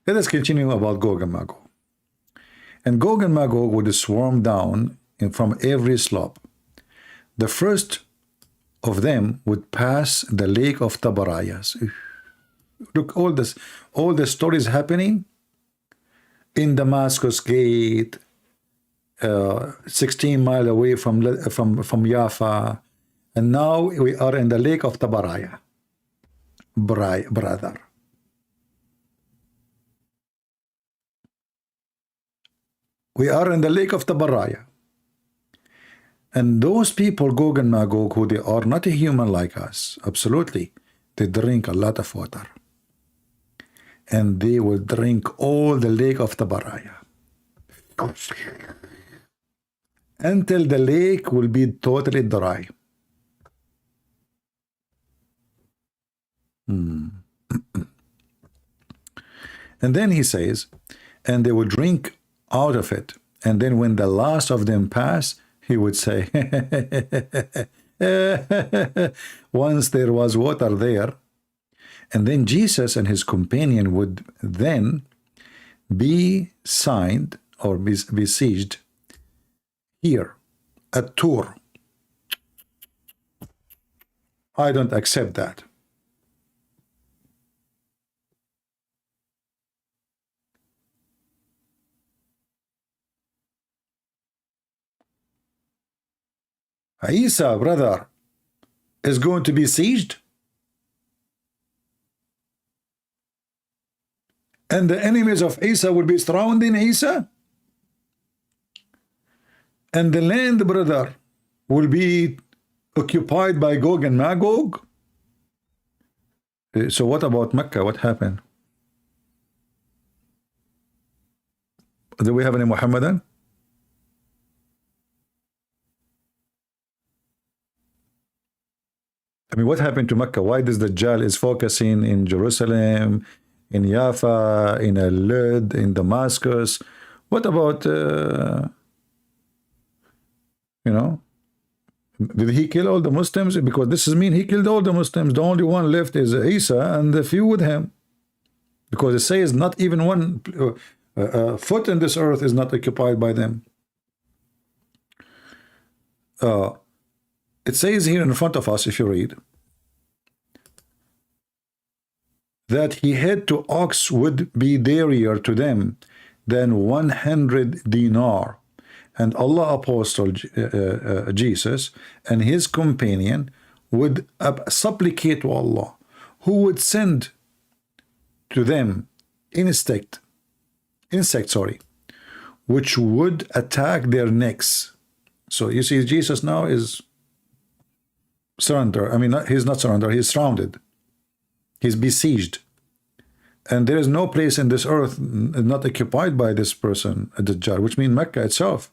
Let us continue about Gog and Magog. And Gog and Magog would swarm down from every slope. The first of them would pass the lake of Tabarayas. Look, all the stories happening in Damascus Gate, 16 miles away from Jaffa, and now we are in the lake of Tabaraya, brother. We are in the lake of Tabaraya. And those people, Gog and Magog, who they are not a human like us, absolutely, they drink a lot of water. And they will drink all the lake of Tabaraya. Until the lake will be totally dry. And then he says, and they will drink out of it. And then when the last of them pass, he would say, once there was water there. And then Jesus and his companion would then be signed or be besieged here at Tur. I don't accept that. Isa, brother, is going to be sieged, and the enemies of Isa will be surrounding Isa, and the land, brother, will be occupied by Gog and Magog. So what about Mecca? What happened? Do we have any Muhammadan? I mean, what happened to Mecca? Why does the Dajjal is focusing in Jerusalem, in Jaffa, in Al-Lud, in Damascus? What about, you know, did he kill all the Muslims? Because this is mean he killed all the Muslims. The only one left is Isa and a few with him. Because it says not even one foot in this earth is not occupied by them. It says here in front of us, if you read, that he had to ox would be dearer to them than 100 dinar. And Allah apostle Jesus and his companion would supplicate to Allah, who would send to them insect, which would attack their necks. So you see, Jesus now is surrender. I mean, he's not surrender, he's surrounded, he's besieged, and there is no place in this earth not occupied by this person, the Dajjal, which means Mecca itself,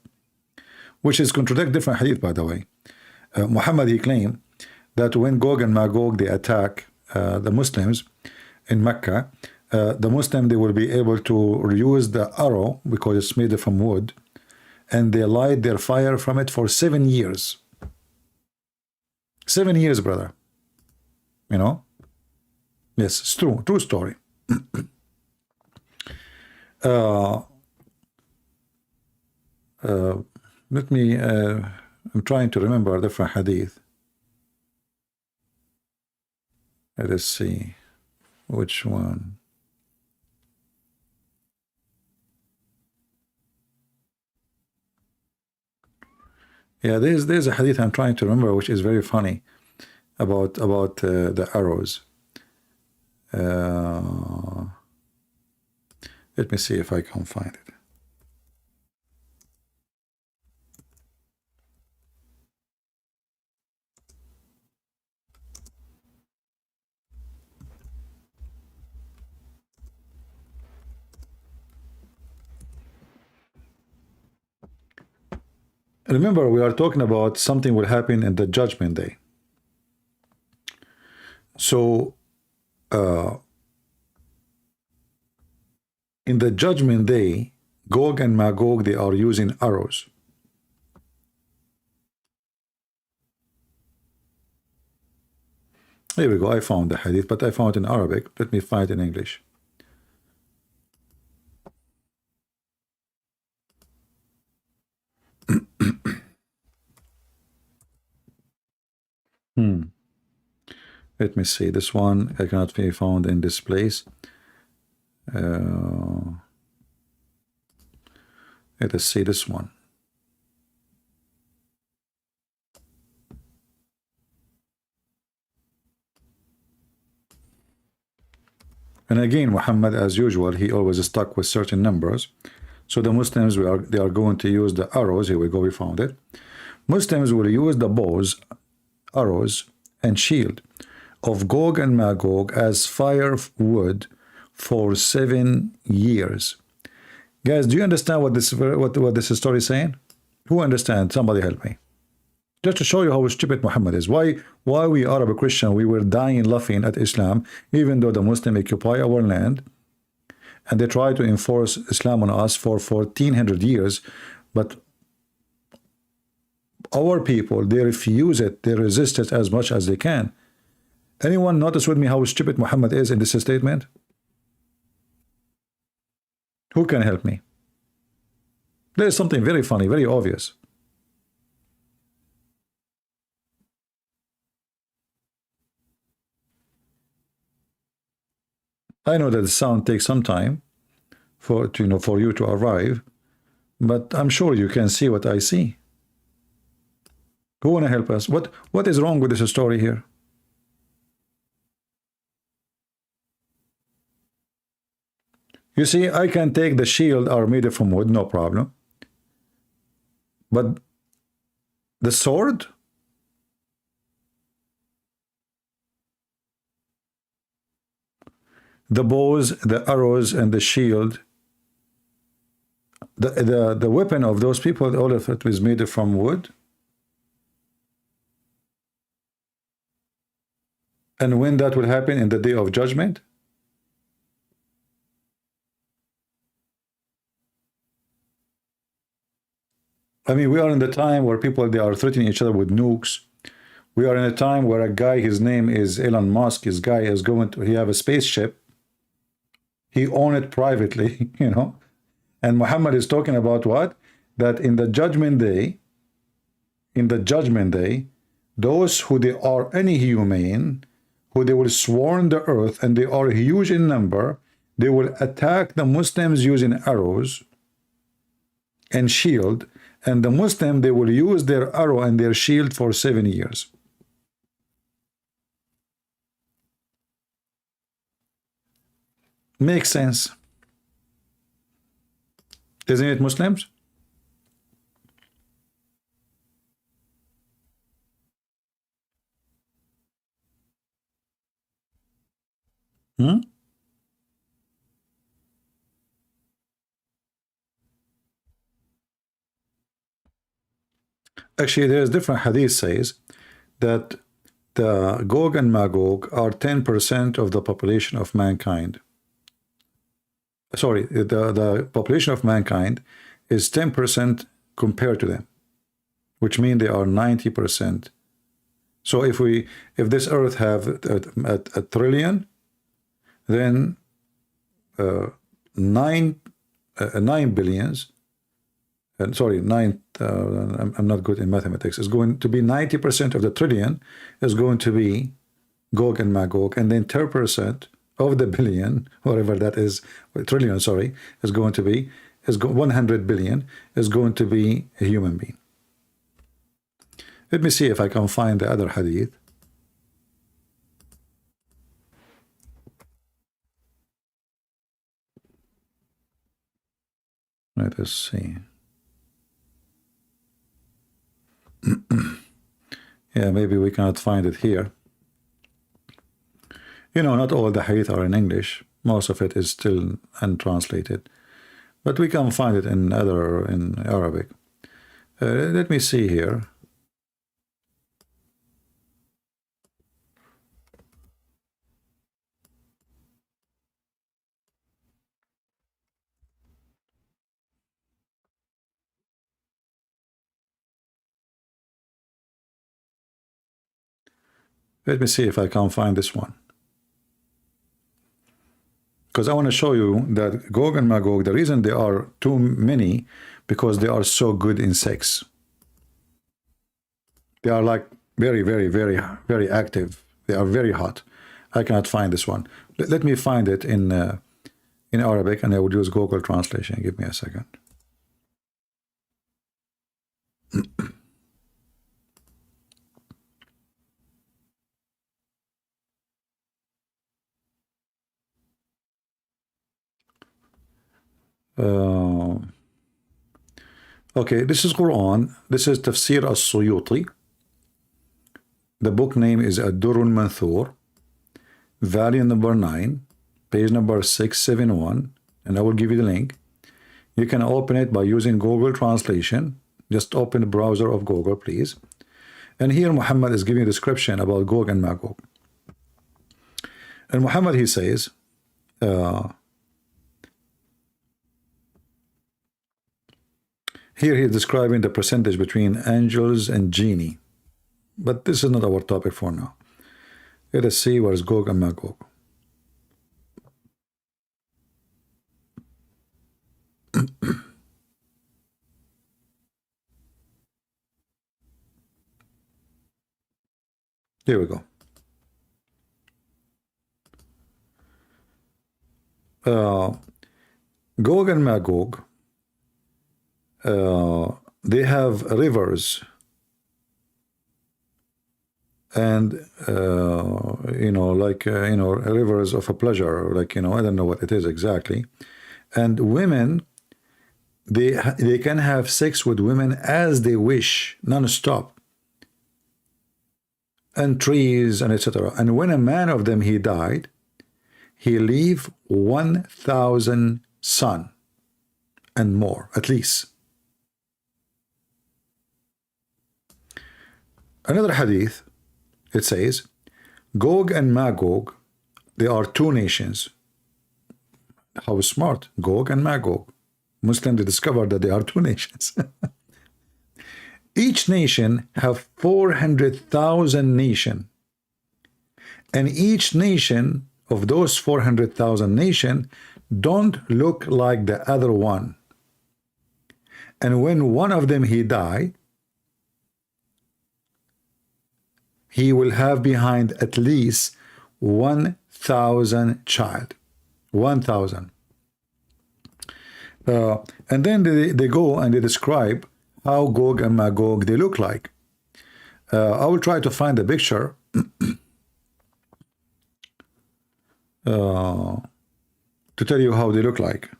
which is contradict different hadith, by the way. Muhammad, he claimed that when Gog and Magog they attack the Muslims in Mecca, the Muslim, they will be able to use the arrow because it's made from wood, and they light their fire from it for 7 years. 7 years, brother. You know? Yes, it's true. True story. Let me, I'm trying to remember a different hadith. Let us see. Which one? Yeah, there's a hadith I'm trying to remember, which is very funny about the arrows. Let me see if I can find it. Remember, we are talking about something will happen in the judgment day. So, in the judgment day, Gog and Magog, they are using arrows. Here we go. I found the hadith, but I found it in Arabic. Let me find it in English. Let me see. This one I cannot be found in this place. Let us see this one. And again, Muhammad, as usual, he always stuck with certain numbers. So the Muslims, they are going to use the arrows. Here we go, we found it. Muslims will use the bows, arrows, and shield of Gog and Magog as firewood for 7 years. Guys, do you understand what this story is saying? Who understands? Somebody help me. Just to show you how stupid Muhammad is. Why we Arab Christian, we were dying laughing at Islam, even though the Muslim occupy our land, and they try to enforce Islam on us for 1400 years, but our people, they refuse it, they resist it as much as they can. Anyone notice with me how stupid Muhammad is in this statement? Who can help me? There is something very funny, very obvious. I know that the sound takes some time for you to arrive, but I'm sure you can see what I see. Who want to help us? What is wrong with this story here? You see, I can take the shield are made from wood, no problem. But the sword? The bows, the arrows, and the shield, the weapon of those people, all of it was made from wood. And when that will happen? In the day of judgment? I mean, we are in the time where people, they are threatening each other with nukes. We are in a time where a guy, his name is Elon Musk, his guy is going to, he have a spaceship. He own it privately, you know. And Muhammad is talking about what? That in the judgment day, those who they are inhumane, who they will swarm the earth, and they are huge in number, they will attack the Muslims using arrows and shield, and the Muslim, they will use their arrow and their shield for 7 years. Makes sense. Isn't it, Muslims? Hmm? Actually, there's different hadith says that the Gog and Magog are 10% of the population of mankind. Sorry, the population of mankind is 10% compared to them, which means they are 90%. So if this earth have a trillion, then 9 billions, sorry, I'm not good in mathematics, is going to be 90% of the trillion is going to be Gog and Magog, and then 10% of the billion, whatever that is, trillion, sorry, is going to be, 100 billion is going to be a human being. Let me see if I can find the other hadith. Let us see. Yeah, maybe we cannot find it here. You know, not all the hadith are in English. Most of it is still untranslated. But we can find it in Arabic. Let me see here. Let me see if I can find this one. Because I want to show you that Gog and Magog, the reason they are too many, because they are so good in sex. They are like very, very, very, very active. They are very hot. I cannot find this one. Let me find it in Arabic, and I would use Google translation. Give me a second. Okay, this is Quran. This is Tafsir al-Suyuti. The book name is Ad-Durr al-Manthur, volume number 9, page number 671, and I will give you the link. You can open it by using Google Translation. Just open the browser of Google, please. And here Muhammad is giving a description about Gog and Magog. And Muhammad, he says, here he's describing the percentage between angels and genie. But this is not our topic for now. Let us see where's Gog and Magog. Here we go. Gog and Magog, they have rivers, and like rivers of a pleasure, like I don't know what it is exactly. And women, they can have sex with women as they wish, non-stop, and trees and etc. And when a man of them he died, he leave 1,000 son and more at least. Another hadith, it says, Gog and Magog, they are two nations. How smart, Gog and Magog. Muslims, they discovered that they are two nations. Each nation have 400,000 nation. And each nation of those 400,000 nation don't look like the other one. And when one of them he die, he will have behind at least 1,000 child. 1,000. And then they go and they describe how Gog and Magog they look like. I will try to find a picture to tell you how they look like.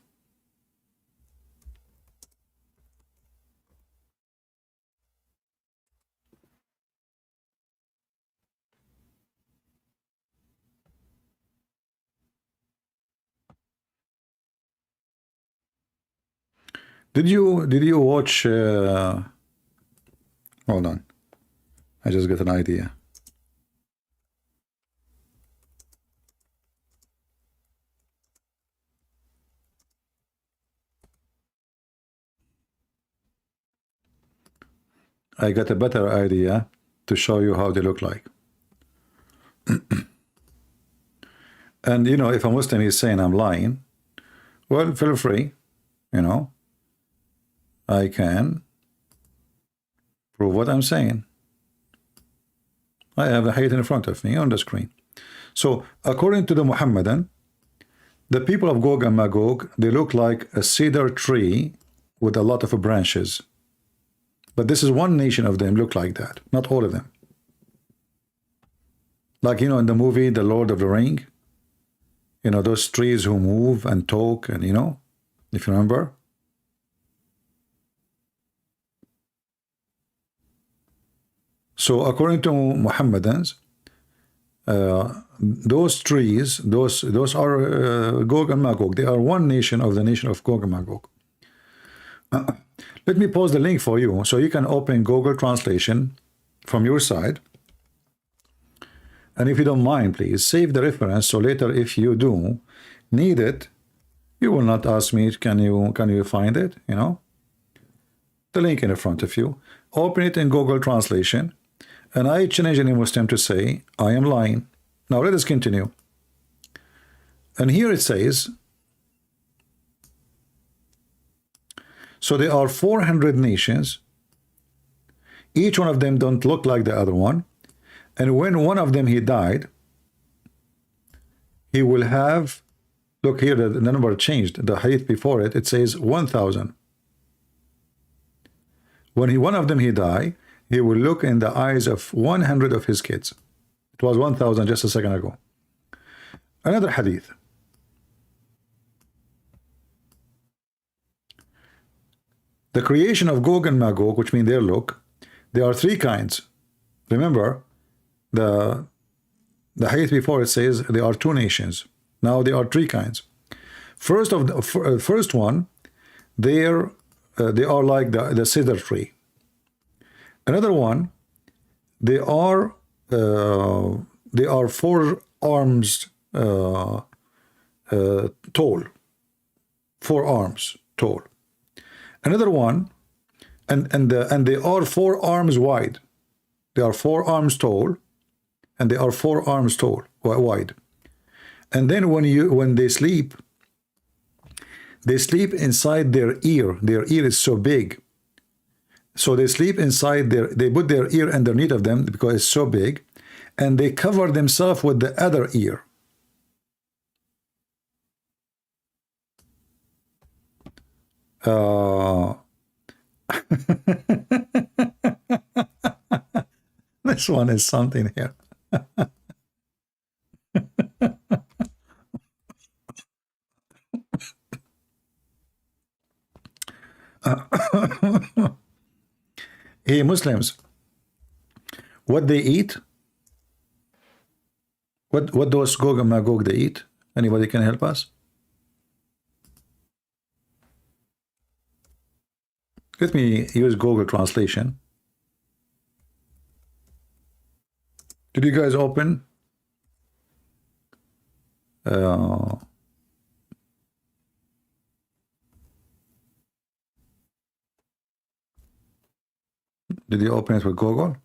Did you watch hold on, I just got an idea. I got a better idea to show you how they look like. And if a Muslim is saying I'm lying, well, feel free, I can prove what I'm saying. I have the height in front of me on the screen. So according to the Muhammadan, the people of Gog and Magog, they look like a cedar tree with a lot of branches. But this is one nation of them look like that, not all of them. Like, in the movie The Lord of the Ring, those trees who move and talk, and if you remember. So according to Muhammadans, those trees, those are Gog and Magog. They are one nation of the nation of Gog and Magog. Let me post the link for you so you can open Google Translation from your side. And if you don't mind, please save the reference so later if you do need it, you will not ask me, can you find it? The link in front of you. Open it in Google Translation. And I challenge any Muslim to say, I am lying. Now let us continue. And here it says, so there are 400 nations. Each one of them don't look like the other one. And when one of them he died, he will have, look here, the number changed. The hadith before it, it says 1,000. When one of them he died, he will look in the eyes of 100 of his kids. It was 1,000 just a second ago. Another hadith. The creation of Gog and Magog, which mean their look, there are three kinds. Remember, the hadith before it says there are two nations. Now there are three kinds. First one, they are like the cedar tree. Another one, they are 4 arms tall. 4 arms tall. Another one, and they are 4 arms wide. They are 4 arms tall, and they are 4 arms tall wide. And then when they sleep inside their ear. Their ear is so big, so they sleep inside they put their ear underneath of them because it's so big, and they cover themselves with the other ear. This one is something here. Hey Muslims, what they eat? What those Gog and Magog they eat? Anybody can help us? Let me use Google translation. Did you guys open? Did you open it with Google?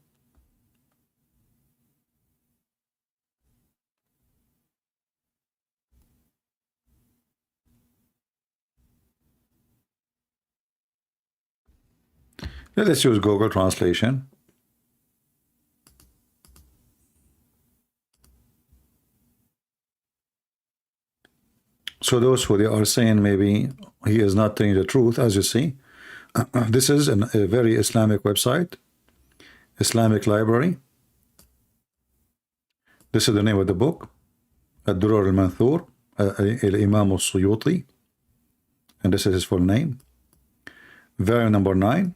Let's use Google translation. So those who they are saying maybe he is not telling the truth, as you see, this is a very Islamic website, Islamic library. This is the name of the book, Ad-Durar al-Manthur, Al-Imam al-Suyuti, and this is his full name. Volume number 9,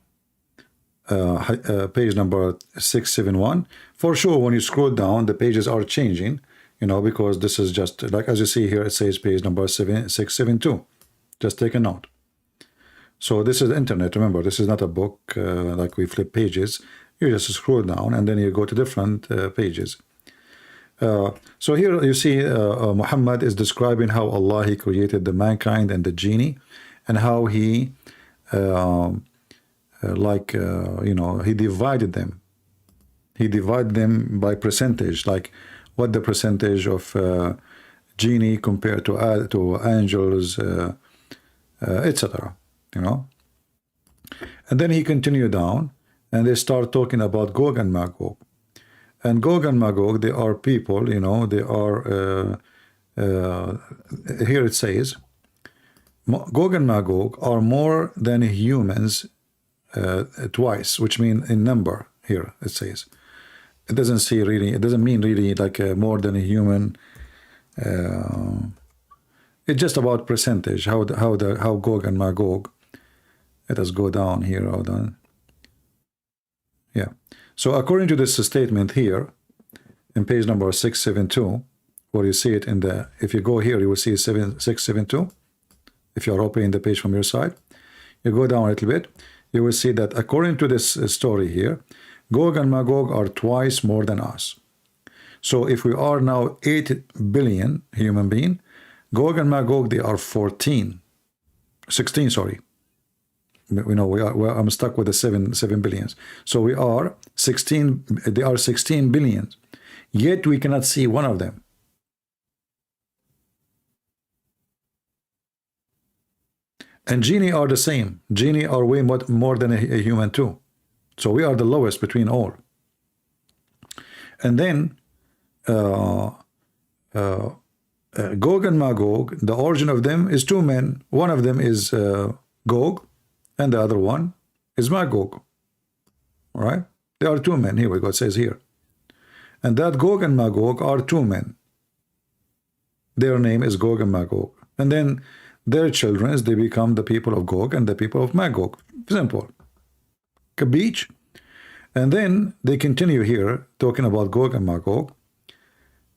page number 671. For sure, when you scroll down, the pages are changing, you know, because this is just like, as you see here, it says page number 672. Just take a note. So this is the internet. Remember, this is not a book like we flip pages. You just scroll down and then you go to different pages. So here you see Muhammad is describing how Allah, he created the mankind and the genie, and how he you know, he divided them. He divided them by percentage, like what the percentage of genie compared to angels, etc. You know. And then he continued down, and they start talking about Gog and Magog. And Gog and Magog, they are people, you know, they are, here it says, Gog and Magog are more than humans twice, which means in number, here it says. It doesn't say really, it doesn't mean really like more than a human. It's just about percentage, how Gog and Magog. Let us go down here, hold on. Yeah. So according to this statement here, in page number 672, where you see it in the, if you go here, you will see 672. If you're opening the page from your side, you go down a little bit, you will see that according to this story here, Gog and Magog are twice more than us. So if we are now 8 billion human being, Gog and Magog, they are 16, sorry. We know I'm stuck with the 7 billions. So we are 16, they are 16 billion. Yet we cannot see one of them. And genie are the same. Genie are way more than a human too. So we are the lowest between all. And then Gog and Magog, the origin of them is 2 men. One of them is Gog, and the other one is Magog. All right? There are 2 men. Here we go. It says here. And that Gog and Magog are 2 men. Their name is Gog and Magog. And then their children, they become the people of Gog and the people of Magog. Simple. A beach. And then they continue here talking about Gog and Magog.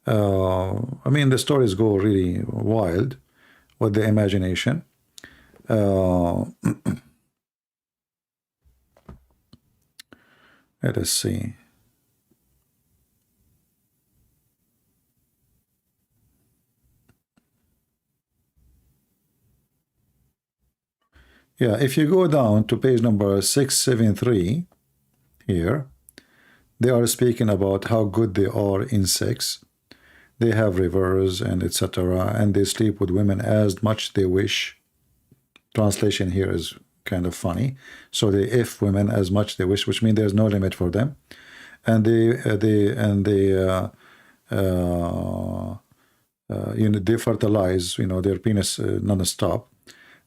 I mean, the stories go really wild with the imagination. Let us see. Yeah, if you go down to page number 673 here, they are speaking about how good they are in sex. They have rivers and etc. And they sleep with women as much they wish. Translation here is kind of funny. So they if women as much they wish, which means there's no limit for them. And they fertilize, their penis non-stop,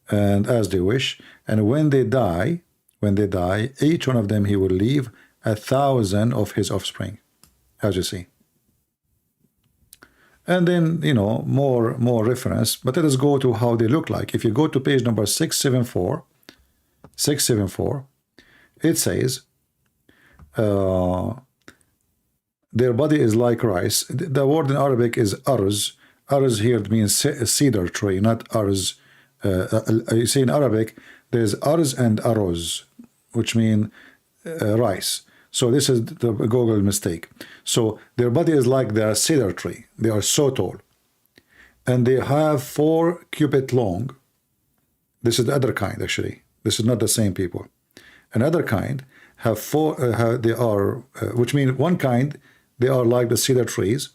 and as they wish. And when they die, each one of them he will leave 1,000 of his offspring, as you see. And then more reference, but let us go to how they look like. If you go to page number 674, it says their body is like rice. The word in Arabic is arz. Arz here means cedar tree, not arz. You see in Arabic there's arz and aroz, which mean rice. So this is the Google mistake. So their body is like the cedar tree. They are so tall. And they have 4 cubits long. This is the other kind, actually. This is not the same people. Another kind have 4, they are, which means one kind, they are like the cedar trees.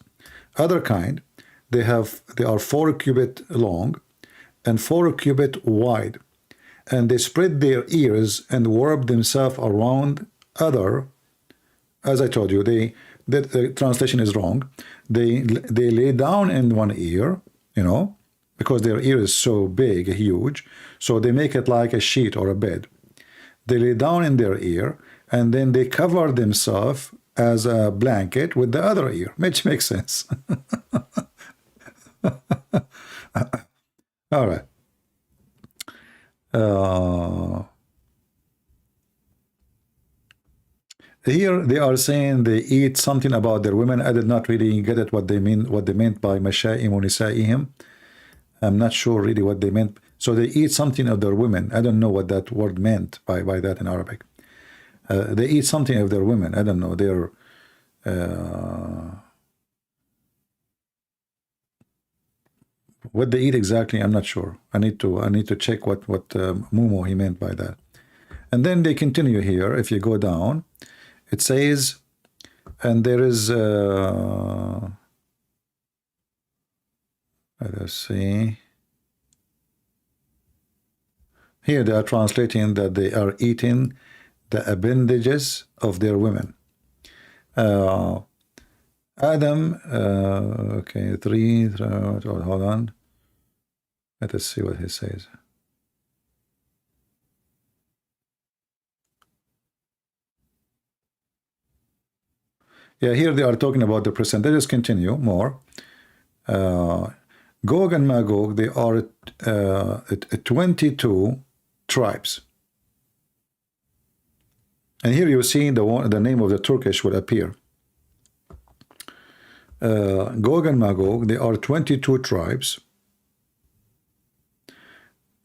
Other kind, they are 4 cubits long and 4 cubits wide. And they spread their ears and warp themselves around other. As I told you, the translation is wrong. They lay down in one ear, because their ear is so big, huge. So they make it like a sheet or a bed. They lay down in their ear, and then they cover themselves as a blanket with the other ear, which makes sense. All right. Here they are saying they eat something about their women. I did not really get it what they meant by masha'im or nisa'ihim. I'm not sure really what they meant. So they eat something of their women. I don't know what that word meant by that in Arabic. They eat something of their women. I don't know. They're what they eat exactly, I'm not sure. I need to check what Mumo he meant by that. And then they continue here. If you go down, it says, and there is let us see. Here they are translating that they are eating the appendages of their women. Adam, okay, 3, hold on. Let us see what he says. Yeah, here they are talking about the percentages. Continue more. Gog and Magog, they are 22 tribes. And here you see the name of the Turkish will appear. Gog and Magog, they are 22 tribes.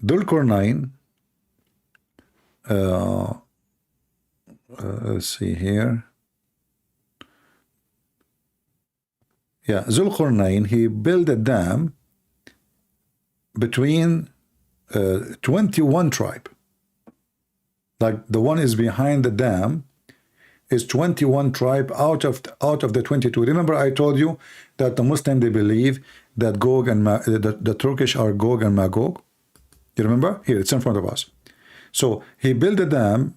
Dhul-Qarnayn, let's see here. Yeah, Dhul-Qarnayn, he built a dam between 21 tribe. Like the one is behind the dam is 21 tribe out of the 22. Remember I told you that the Muslim, they believe that Gog and the Turkish are Gog and Magog. You remember? Here, it's in front of us. So he built a dam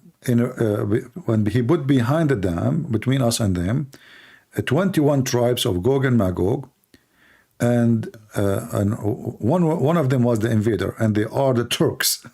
when he put behind the dam between us and them 21 tribes of Gog and Magog, and one of them was the invader, and they are the Turks.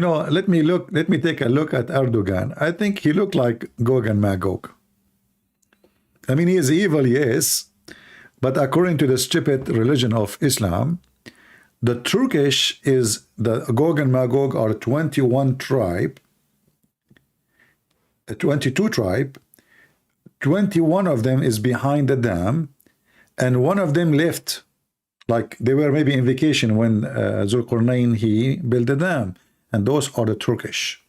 let me take a look at Erdogan. I think he looked like Gog and Magog. I mean, he is evil, yes, but according to the stupid religion of Islam, the Turkish is the Gog and Magog are 21 tribe, 22 tribe, 21 of them is behind the dam, and one of them left, like they were maybe in vacation when Zulqarnain, he built the dam, and those are the Turkish.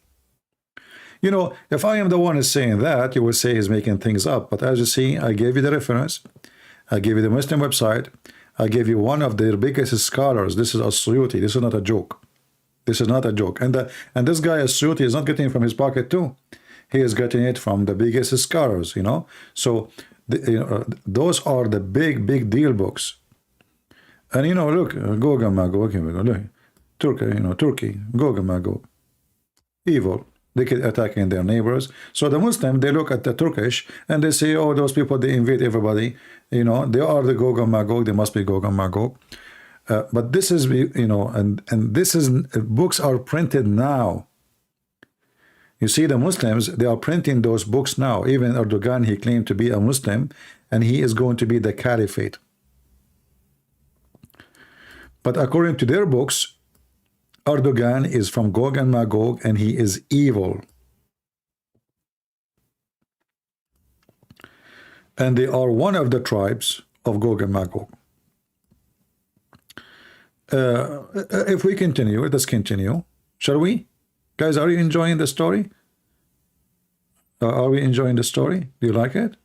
If I am the one who's saying that, you will say he's making things up, but as you see, I gave you the reference, I gave you the Muslim website, I gave you one of their biggest scholars. This is As-Suyuti. This is not a joke. This is not a joke. And this guy As-Suyuti is not getting it from his pocket too. He is getting it from the biggest scholars, So those are the big deal books. And look, Gog and Magog, here we go. Look, Turkey, Gog and Magog, evil. They keep attacking their neighbors. So the Muslim, they look at the Turkish and they say, oh, those people, they invade everybody. They are the Gog and Magog. They must be Gog and Magog. But this is, and this is, books are printed now. You see, the Muslims, they are printing those books now. Even Erdogan, he claimed to be a Muslim, and he is going to be the caliphate. But according to their books, Erdogan is from Gog and Magog, and he is evil. And they are one of the tribes of Gog and Magog. If we continue, let us continue. Shall we? Guys, are you enjoying the story? Are we enjoying the story? Do you like it?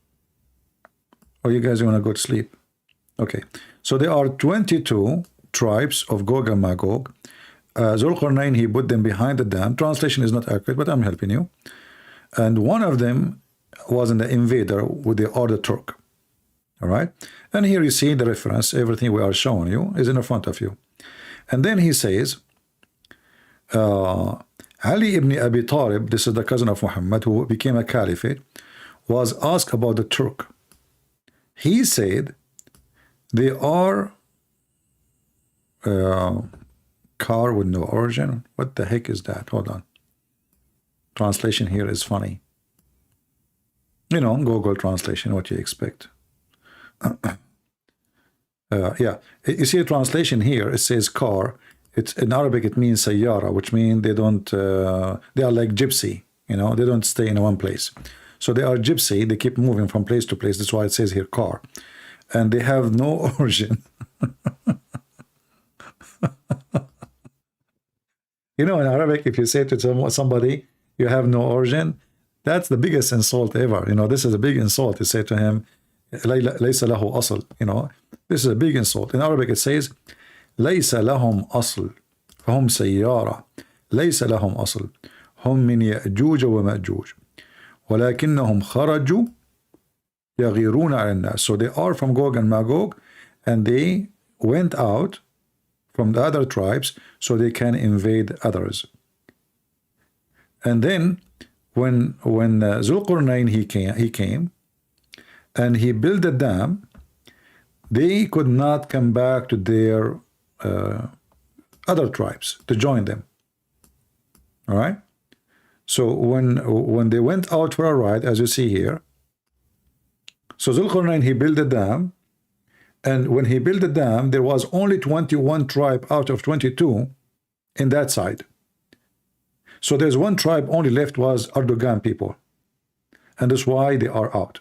Or you guys want to go to sleep? Okay. So there are 22 tribes of Gog and Magog. Zulqarnain, he put them behind the dam. Translation is not accurate, but I'm helping you. And one of them was an invader with the other Turk. All right? And here you see the reference. Everything we are showing you is in front of you. And then he says, Ali ibn Abi Talib, this is the cousin of Muhammad, who became a caliphate, was asked about the Turk. He said, they are car with no origin. What the heck is that? Hold on. Translation here is funny. Google translation, what you expect. Yeah, you see a translation here, it says car. It's in Arabic, it means sayyara, which means they don't, they are like gypsy, they don't stay in one place. So they are gypsy, they keep moving from place to place. That's why it says here car. And they have no origin. In Arabic, if you say to somebody, you have no origin, that's the biggest insult ever. This is a big insult. You say to him, ليس له أصل. This is a big insult. In Arabic, it says, ليس لهم أصل فهم سيارة ليس لهم أصل هم من يأجوج ومأجوج ولكنهم خرجوا يغيرون على الناس. So they are from Gog and Magog, and they went out from the other tribes so they can invade others. And then when Zulqarnain he came and he built a dam, they could not come back to their other tribes to join them. All right. So when they went out for a ride, as you see here, so Zulqarnain, he built a dam, and when he built the dam, there was only 21 tribe out of 22 in that side. So there's one tribe only left, was Erdogan people, and that's why they are out.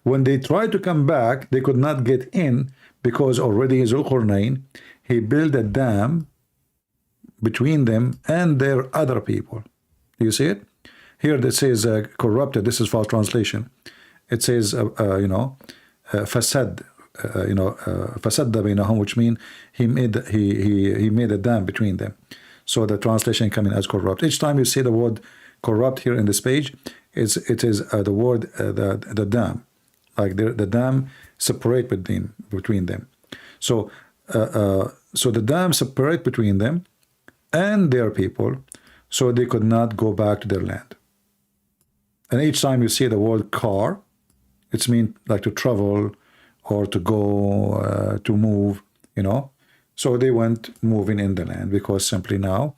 When they tried to come back, they could not get in because already Zulqarnain, he built a dam between them and their other people. You see it? Here it says corrupted. This is false translation. It says, fasad, fasad bainahum, which means he made a dam between them. So the translation coming as corrupt. Each time you see the word corrupt here in this page, it is the word the dam, like the dam separate between them. So so the dam separate between them and their people, so they could not go back to their land. And each time you see the word car, it's mean like to travel or to go, to move, So they went moving in the land because simply now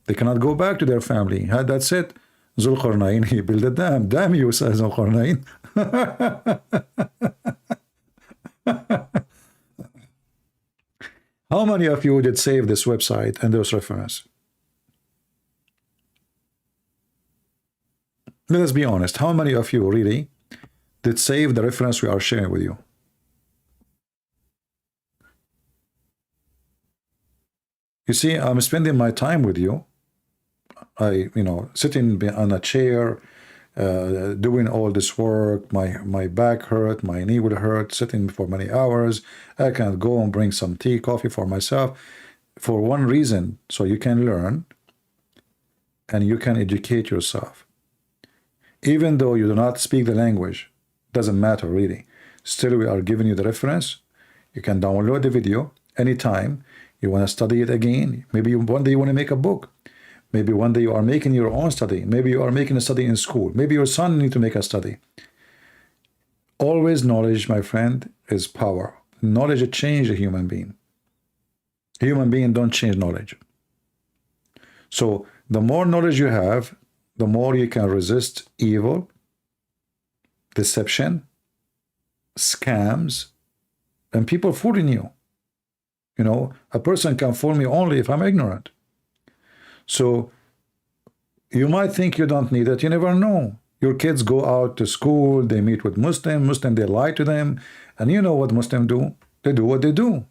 They cannot go back to their family. That's it. Zulqarnain, he built a dam. Damn you, says Zulqarnain. How many of you did save this website and those references? Let us be honest. How many of you really did save the reference we are sharing with you? You see, I'm spending my time with you. Sitting on a chair, doing all this work. My back hurt, my knee will hurt, sitting for many hours. I can't go and bring some tea, coffee for myself for one reason, so you can learn and you can educate yourself. Even though you do not speak the language, doesn't matter really. Still, we are giving you the reference. You can download the video anytime you want to study it again. Maybe one day you want to make a book. Maybe one day you are making your own study. Maybe you are making a study in school. Maybe your son needs to make a study. Always knowledge, my friend, is power. Knowledge changes a human being. Human beings don't change knowledge. So the more knowledge you have, the more you can resist evil, deception, scams, and people fooling you. A person can fool me only if I'm ignorant. So you might think you don't need it. You never know. Your kids go out to school, they meet with Muslims, they lie to them. And you know what Muslims do? They do what they do.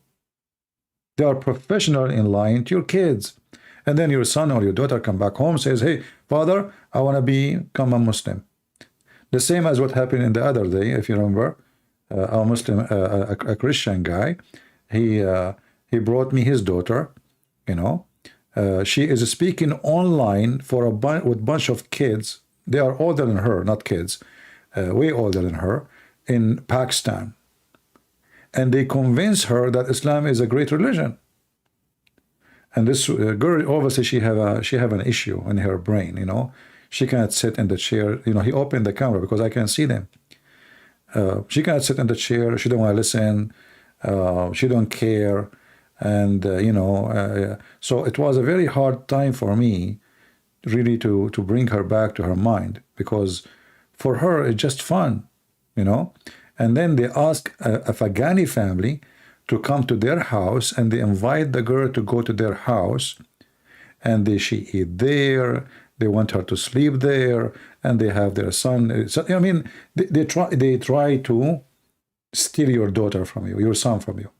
They are professional in lying to your kids. And then your son or your daughter come back home, says, hey, father, I want to become a Muslim. The same as what happened in the other day, if you remember, a Muslim, a Christian guy, he brought me his daughter, she is speaking online for with a bunch of kids. They are older than her, not kids, way older than her, in Pakistan. And they convince her that Islam is a great religion. And this girl, obviously, she have an issue in her brain, She cannot sit in the chair. He opened the camera because I can't see them. She cannot sit in the chair. She don't want to listen. She don't care. And, so it was a very hard time for me, really, to bring her back to her mind, because for her, it's just fun, And then they ask a Afghani family to come to their house, and they invite the girl to go to their house, and she eat there. They want her to sleep there, and they have their son. So, they try to steal your daughter from you, your son from you.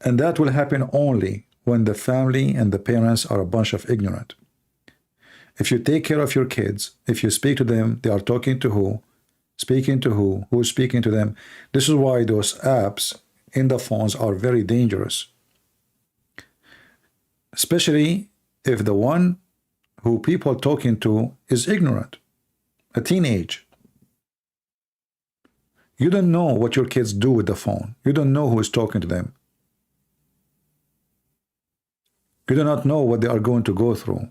And that will happen only when the family and the parents are a bunch of ignorant. If you take care of your kids, if you speak to them, they are talking to who? Speaking to who? Who's speaking to them? This is why those apps in the phones are very dangerous. Especially if the one who people talking to is ignorant, a teenage. You don't know what your kids do with the phone. You don't know who is talking to them. You do not know what they are going to go through.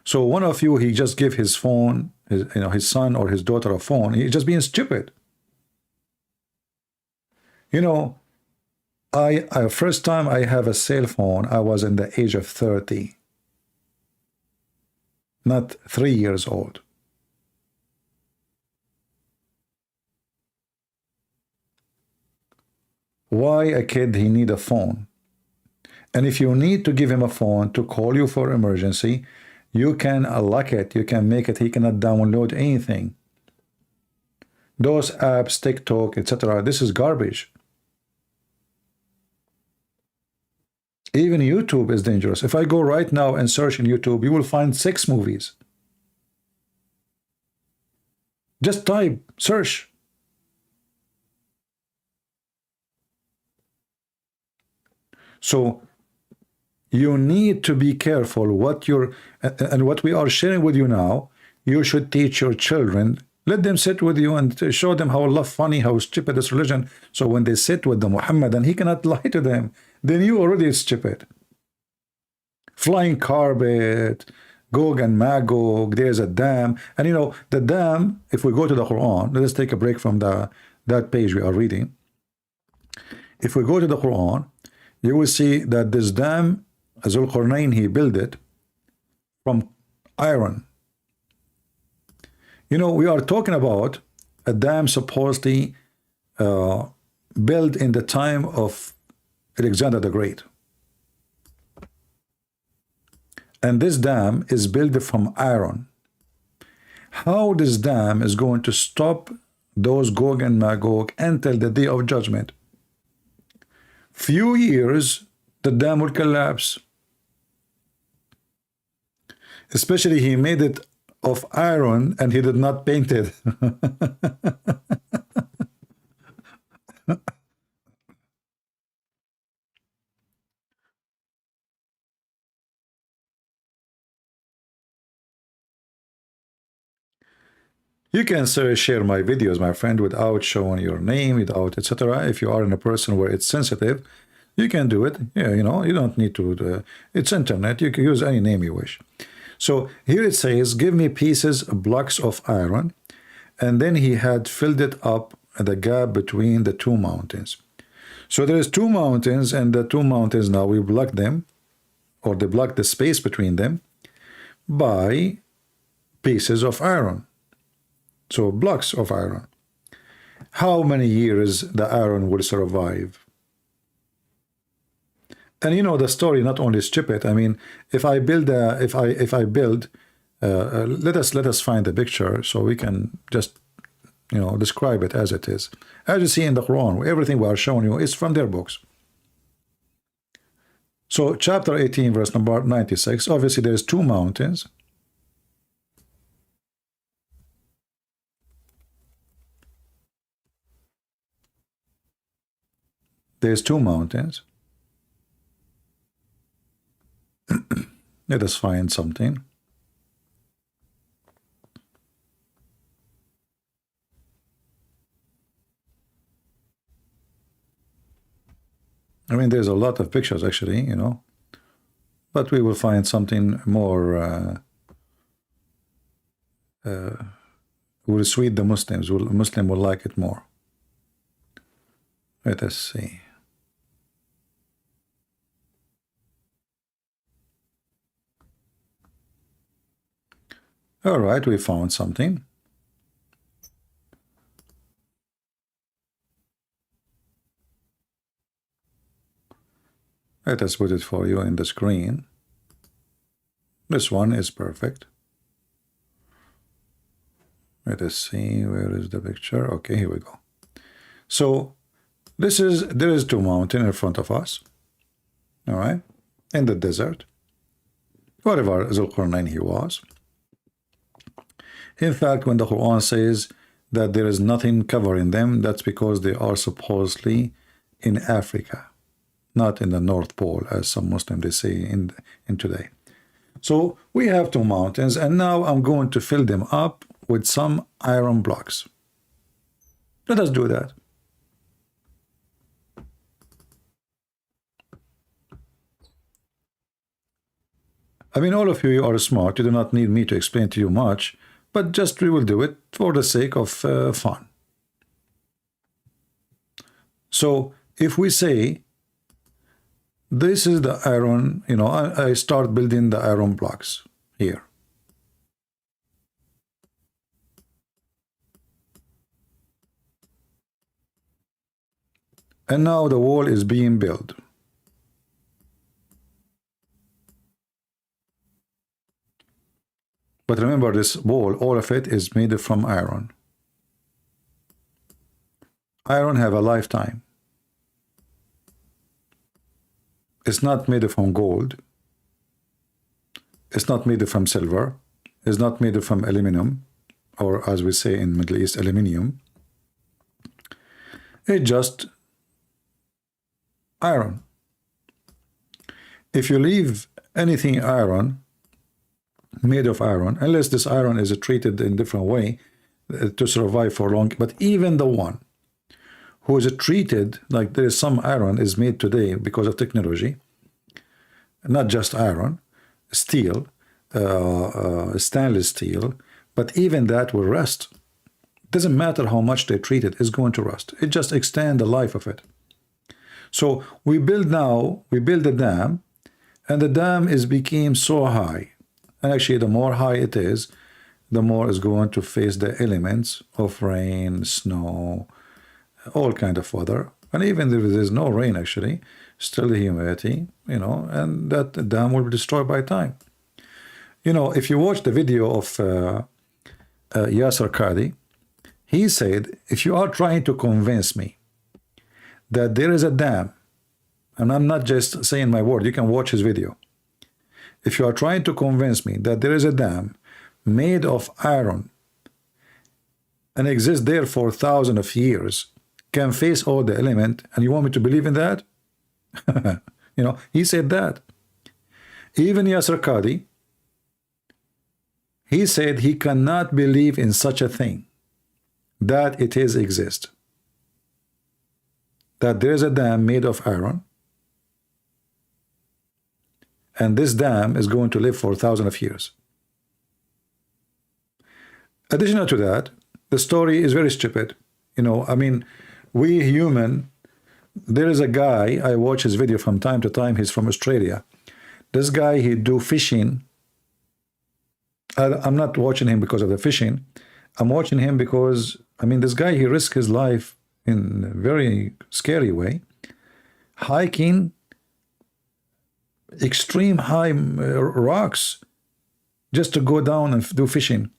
So one of you, he just give his phone, his son or his daughter a phone. He's just being stupid. First time I have a cell phone, I was in the age of 30. Not 3 years old. Why a kid, he need a phone? And if you need to give him a phone to call you for emergency, you can lock it, you can make it, he cannot download anything. Those apps, TikTok, etc., this is garbage. Even YouTube is dangerous. If I go right now and search in YouTube, you will find 6 movies. Just type, search. So you need to be careful what we are sharing with you now. You should teach your children. Let them sit with you and show them how Allah funny, how stupid this religion. So when they sit with the Muhammad and he cannot lie to them, then you already stupid. Flying carpet, GOG and MAGOG, there's a dam. And the dam, if we go to the Quran, let us take a break from that page we are reading. If we go to the Quran, you will see that this dam Zulqarnain, he built it from iron. You know, we are talking about a dam supposedly built in the time of Alexander the Great. And this dam is built from iron. How this dam is going to stop those Gog and Magog until the day of judgment? Few years, the dam will collapse. Especially he made it of iron and he did not paint it. You can share my videos, my friend, without showing your name, without etc. If you are in a person where it's sensitive, you can do it. Yeah, you know, you don't need to. It's internet. You can use any name you wish. So here it says, give me pieces, blocks of iron. And then he had filled it up at the gap between the two mountains. So there is two mountains, and the two mountains now we block them, or they block the space between them by pieces of iron. So blocks of iron. How many years the iron will survive? And you know the story not only stupid. I mean, if I build let us find the picture so we can just, you know, describe it as it is. As you see in the Quran, everything we are showing you is from their books. So chapter 18, verse number 96. Obviously, there's two mountains. There's two mountains. Let us find something. I mean, there's a lot of pictures actually, you know, but we will find something more will suit the Muslims. Muslim will like it more. Let us see. All right, we found something. Let us put it for you in the screen. This one is perfect. Let us see, where is the picture? Okay, here we go. So there is two mountains in front of us. All right, in the desert, wherever Zulqarnain he was. In fact, when the Quran says that there is nothing covering them, that's because they are supposedly in Africa, not in the North Pole, as some Muslims they say in today. So we have two mountains, and now I'm going to fill them up with some iron blocks. Let us do that. I mean, all of you are smart. You do not need me to explain to you much, but just we will do it for the sake of fun. So if we say this is the iron, you know, I start building the iron blocks here. And now the wall is being built. But remember, this wall, all of it is made from iron. Iron have a lifetime. It's not made from gold. It's not made from silver. It's not made from aluminum, or as we say in Middle East, aluminium. It's just iron. If you leave anything iron, made of iron, unless this iron is treated in different way to survive for long, but even the one who is treated like there is some iron is made today because of technology, not just iron, steel, stainless steel, but even that will rust. Doesn't matter how much they treat it, it's going to rust. It just extends the life of it. So we build a dam and the dam is became so high. And actually, the more high it is, the more is going to face the elements of rain, snow, all kind of weather. And even if there's no rain, actually, still the humidity, you know, and that dam will be destroyed by time. You know, if you watch the video of Yasser Qadi, he said, if you are trying to convince me that there is a dam, and I'm not just saying my word, you can watch his video. If you are trying to convince me that there is a dam made of iron and exists there for thousands of years, can face all the element, and you want me to believe in that? You know, he said that. Even Yasser Qadi, he said he cannot believe in such a thing, that it is exist. That there is a dam made of iron, and this dam is going to live for thousands of years. Additional to that, the story is very stupid. You know, I mean, we human, there is a guy, I watch his video from time to time, he's from Australia. This guy, he do fishing. I'm not watching him because of the fishing. I'm watching him because, I mean, this guy, he risked his life in a very scary way, hiking extreme high rocks just to go down and do fishing.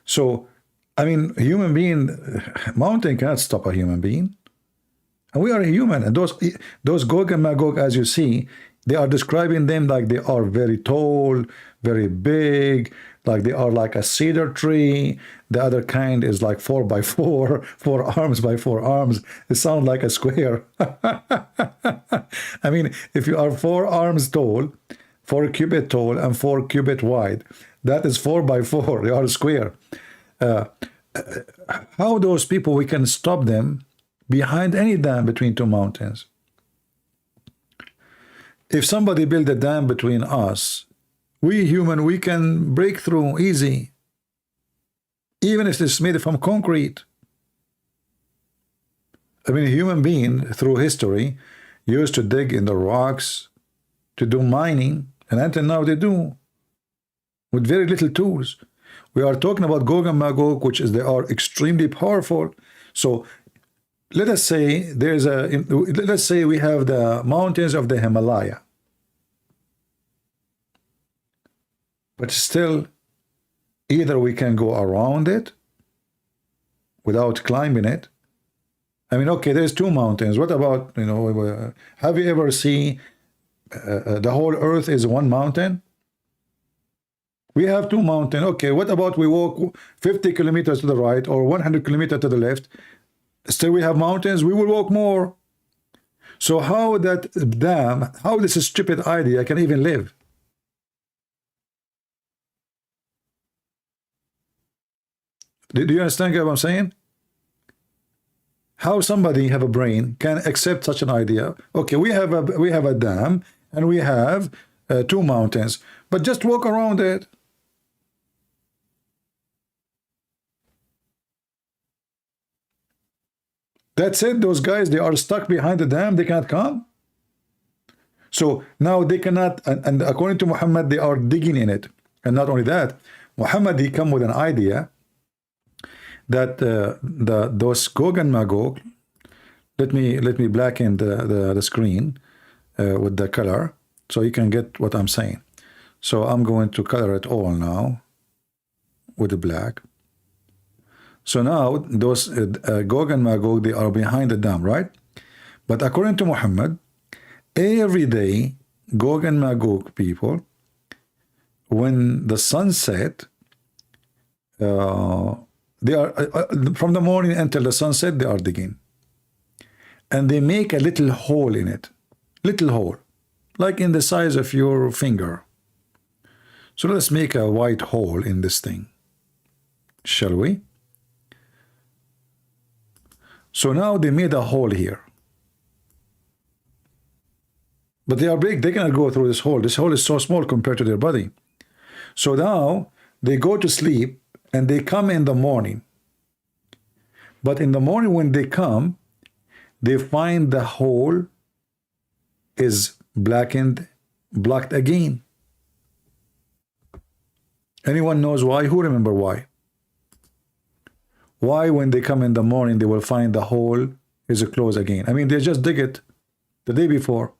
So, I mean, a human being, mountain cannot stop a human being. And we are a human. And those GOG and MAGOG, as you see, they are describing them like they are very tall, very big, like they are like a cedar tree. The other kind is like 4 by 4, 4 arms by 4 arms. It sounds like a square. I mean, if you are 4 arms tall, 4 cubit tall, and 4 cubit wide, that is 4 by 4. They are square. How those people, we can stop them behind any dam between two mountains? If somebody build a dam between us, we human, we can break through easy, even if it's made from concrete. I mean, a human being through history used to dig in the rocks to do mining, and until now they do with very little tools. We are talking about GOG and MAGOG, which is they are extremely powerful. So let us say let's say we have the mountains of the Himalaya, but still either we can go around it without climbing it. I mean, okay, there's 2 mountains. What about, you know, have you ever seen the whole earth is 1 mountain? We have 2 mountains. Okay, what about we walk 50 kilometers to the right or 100 kilometers to the left? Still we have mountains. We will walk more. So how that dam, how this stupid idea can even live? Do you understand what I'm saying? How somebody have a brain can accept such an idea? Okay, we have a dam and we have 2 mountains, but just walk around it. That's it. Those guys, they are stuck behind the dam. They can't come. So now they cannot, and according to Muhammad, they are digging in it. And not only that, Muhammad, he come with an idea that those GOG and MAGOG, let me blacken the screen with the color so you can get what I'm saying. So I'm going to color it all now with the black. So now those GOG and MAGOG, they are behind the dam, right? But according to Muhammad, every day GOG and MAGOG people, when the sun set, they are from the morning until the sunset, they are digging, and they make a little hole in it, little hole, like in the size of your finger. So let's make a white hole in this thing, shall we? So now they made a hole here, but they are big. They cannot go through this hole. This hole is so small compared to their body. So now they go to sleep and they come in the morning. But in the morning when they come, they find the hole is blackened blocked again. Anyone knows why? Who remember why? Why when they come in the morning they will find the hole is closed again? I mean, they just dig it the day before.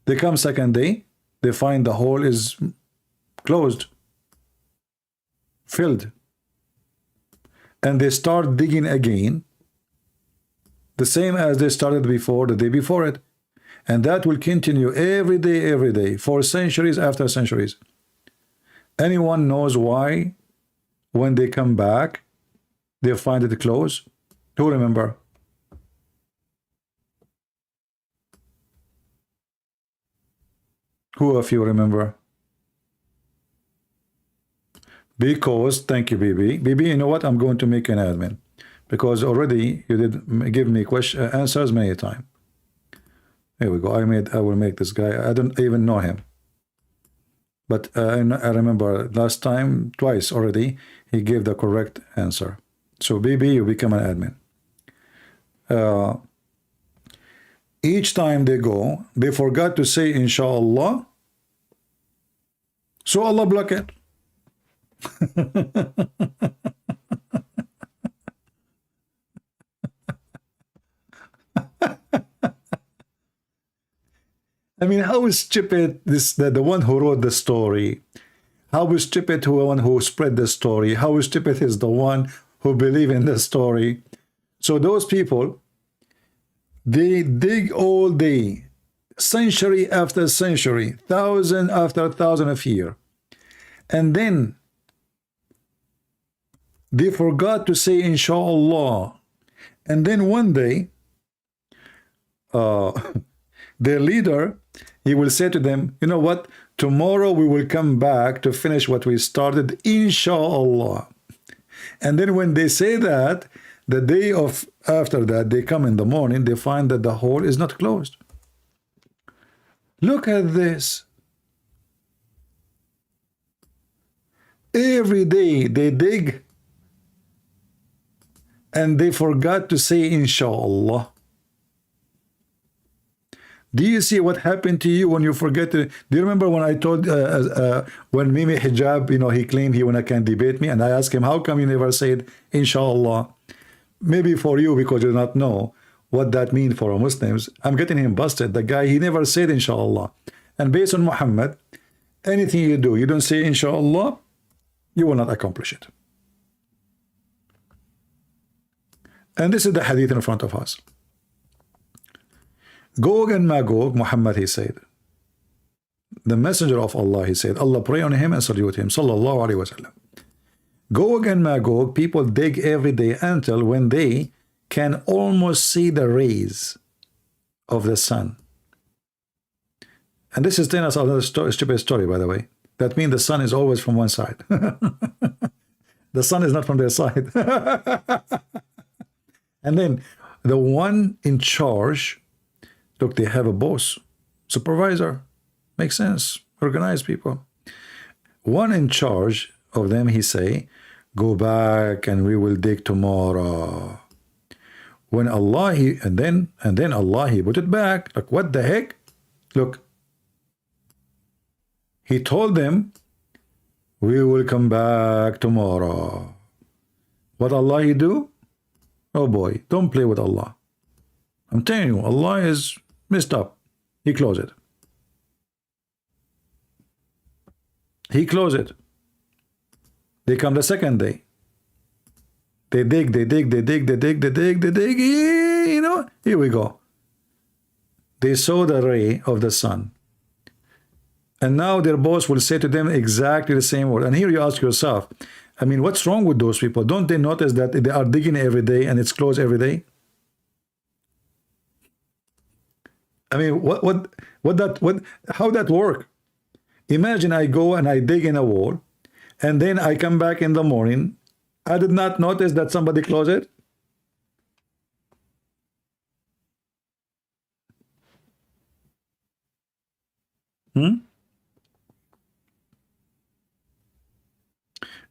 They come second day, they find the hole is closed, filled, and they start digging again, the same as they started before, the day before it. And that will continue every day, for centuries after centuries. Anyone knows why when they come back, they find it closed? Who remember? Who of you remember? Because, thank you, BB. BB, you know what? I'm going to make an admin. Because already you did give me answers many times. Here we go. I will make this guy. I don't even know him. But I remember last time, twice already, he gave the correct answer. So BB, you become an admin. Each time they go, they forgot to say inshallah. So Allah block it. I mean, how is stupid the one who wrote the story? How is stupid the one who spread the story? How is stupid is the one who believe in the story? So those people, they dig all day, century after century, thousand after thousand of years, and then they forgot to say inshallah. And then one day, their leader, he will say to them, you know what, tomorrow we will come back to finish what we started, inshallah. And then when they say that, the day of after that, they come in the morning, they find that the hole is not closed. Look at this. Every day they dig and they forgot to say inshallah. Do you see what happened to you when you forget to? Do you remember when I told when Mimi Hijab, you know, he claimed he wanna can debate me, and I asked him, how come you never said inshallah? Maybe for you because you do not know what that means for Muslims. I'm getting him busted. The guy, he never said inshallah. And based on Muhammad, anything you do, you don't say inshallah, you will not accomplish it. And this is the hadith in front of us. GOG and MAGOG, Muhammad, he said, the messenger of Allah, he said, Allah pray on him and salute him, sallallahu alaihi wasallam. GOG and MAGOG, people dig every day until when they can almost see the rays of the sun. And this is telling us another stupid story, by the way. That means the sun is always from one side. The sun is not from their side. And then the one in charge, look, they have a boss, supervisor, makes sense, organized people. One in charge of them, he say, go back and we will dig tomorrow. When Allah, and then Allah, he put it back. Like, what the heck? Look, he told them, we will come back tomorrow. What Allah he do? Oh boy, don't play with Allah. I'm telling you, Allah is messed up. He closed it. He closed it. They come the second day. They dig, you know, here we go. They saw the ray of the sun. And now their boss will say to them exactly the same word. And here you ask yourself, I mean, what's wrong with those people? Don't they notice that they are digging every day and it's closed every day? I mean, how that work? Imagine I go and I dig in a wall, and then I come back in the morning. I did not notice that somebody closed it.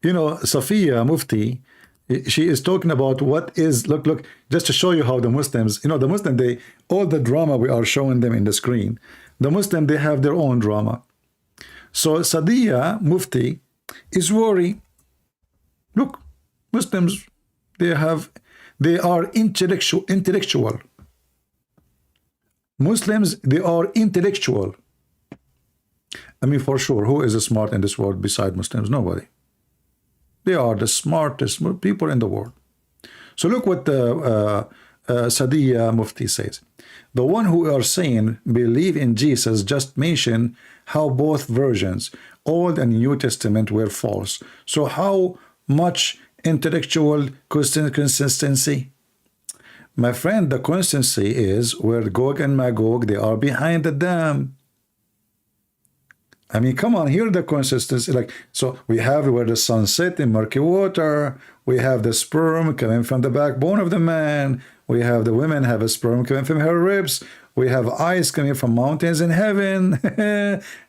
You know, Safiya Mufti, she is talking about what is, look, just to show you how the Muslims, you know, the Muslim, all the drama we are showing them in the screen, The Muslim, they have their own drama. So Sadia Mufti is worried. Look, Muslims, they are intellectual. Muslims, they are intellectual. I mean, for sure, who is smart in this world beside Muslims? Nobody. They are the smartest people in the world. So look what Sadia Mufti says. The one who are saying believe in Jesus just mentioned how both versions, Old and New Testament, were false. So how much intellectual consistency? My friend, the consistency is where GOG and MAGOG, they are behind the dam. I mean, come on, here the consistency. Like, so we have where the sun set in murky water. We have the sperm coming from the backbone of the man. We have the women have a sperm coming from her ribs. We have ice coming from mountains in heaven.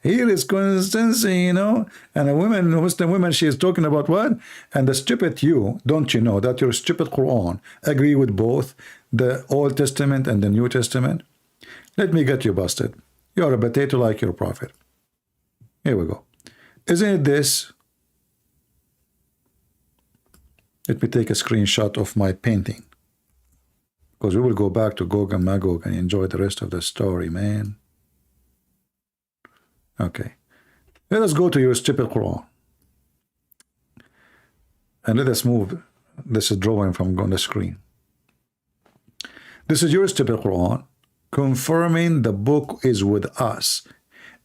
Here is consistency, you know. And a woman, Muslim woman, she is talking about what? And the stupid you, don't you know that your stupid Quran agree with both the Old Testament and the New Testament? Let me get you busted. You're a potato like your prophet. Here we go. Isn't it this? Let me take a screenshot of my painting, because we will go back to GOG and MAGOG and enjoy the rest of the story, man. Okay. Let us go to your stupid Quran. And let us move. This is drawing from on the screen. This is your stupid Quran, confirming the book is with us.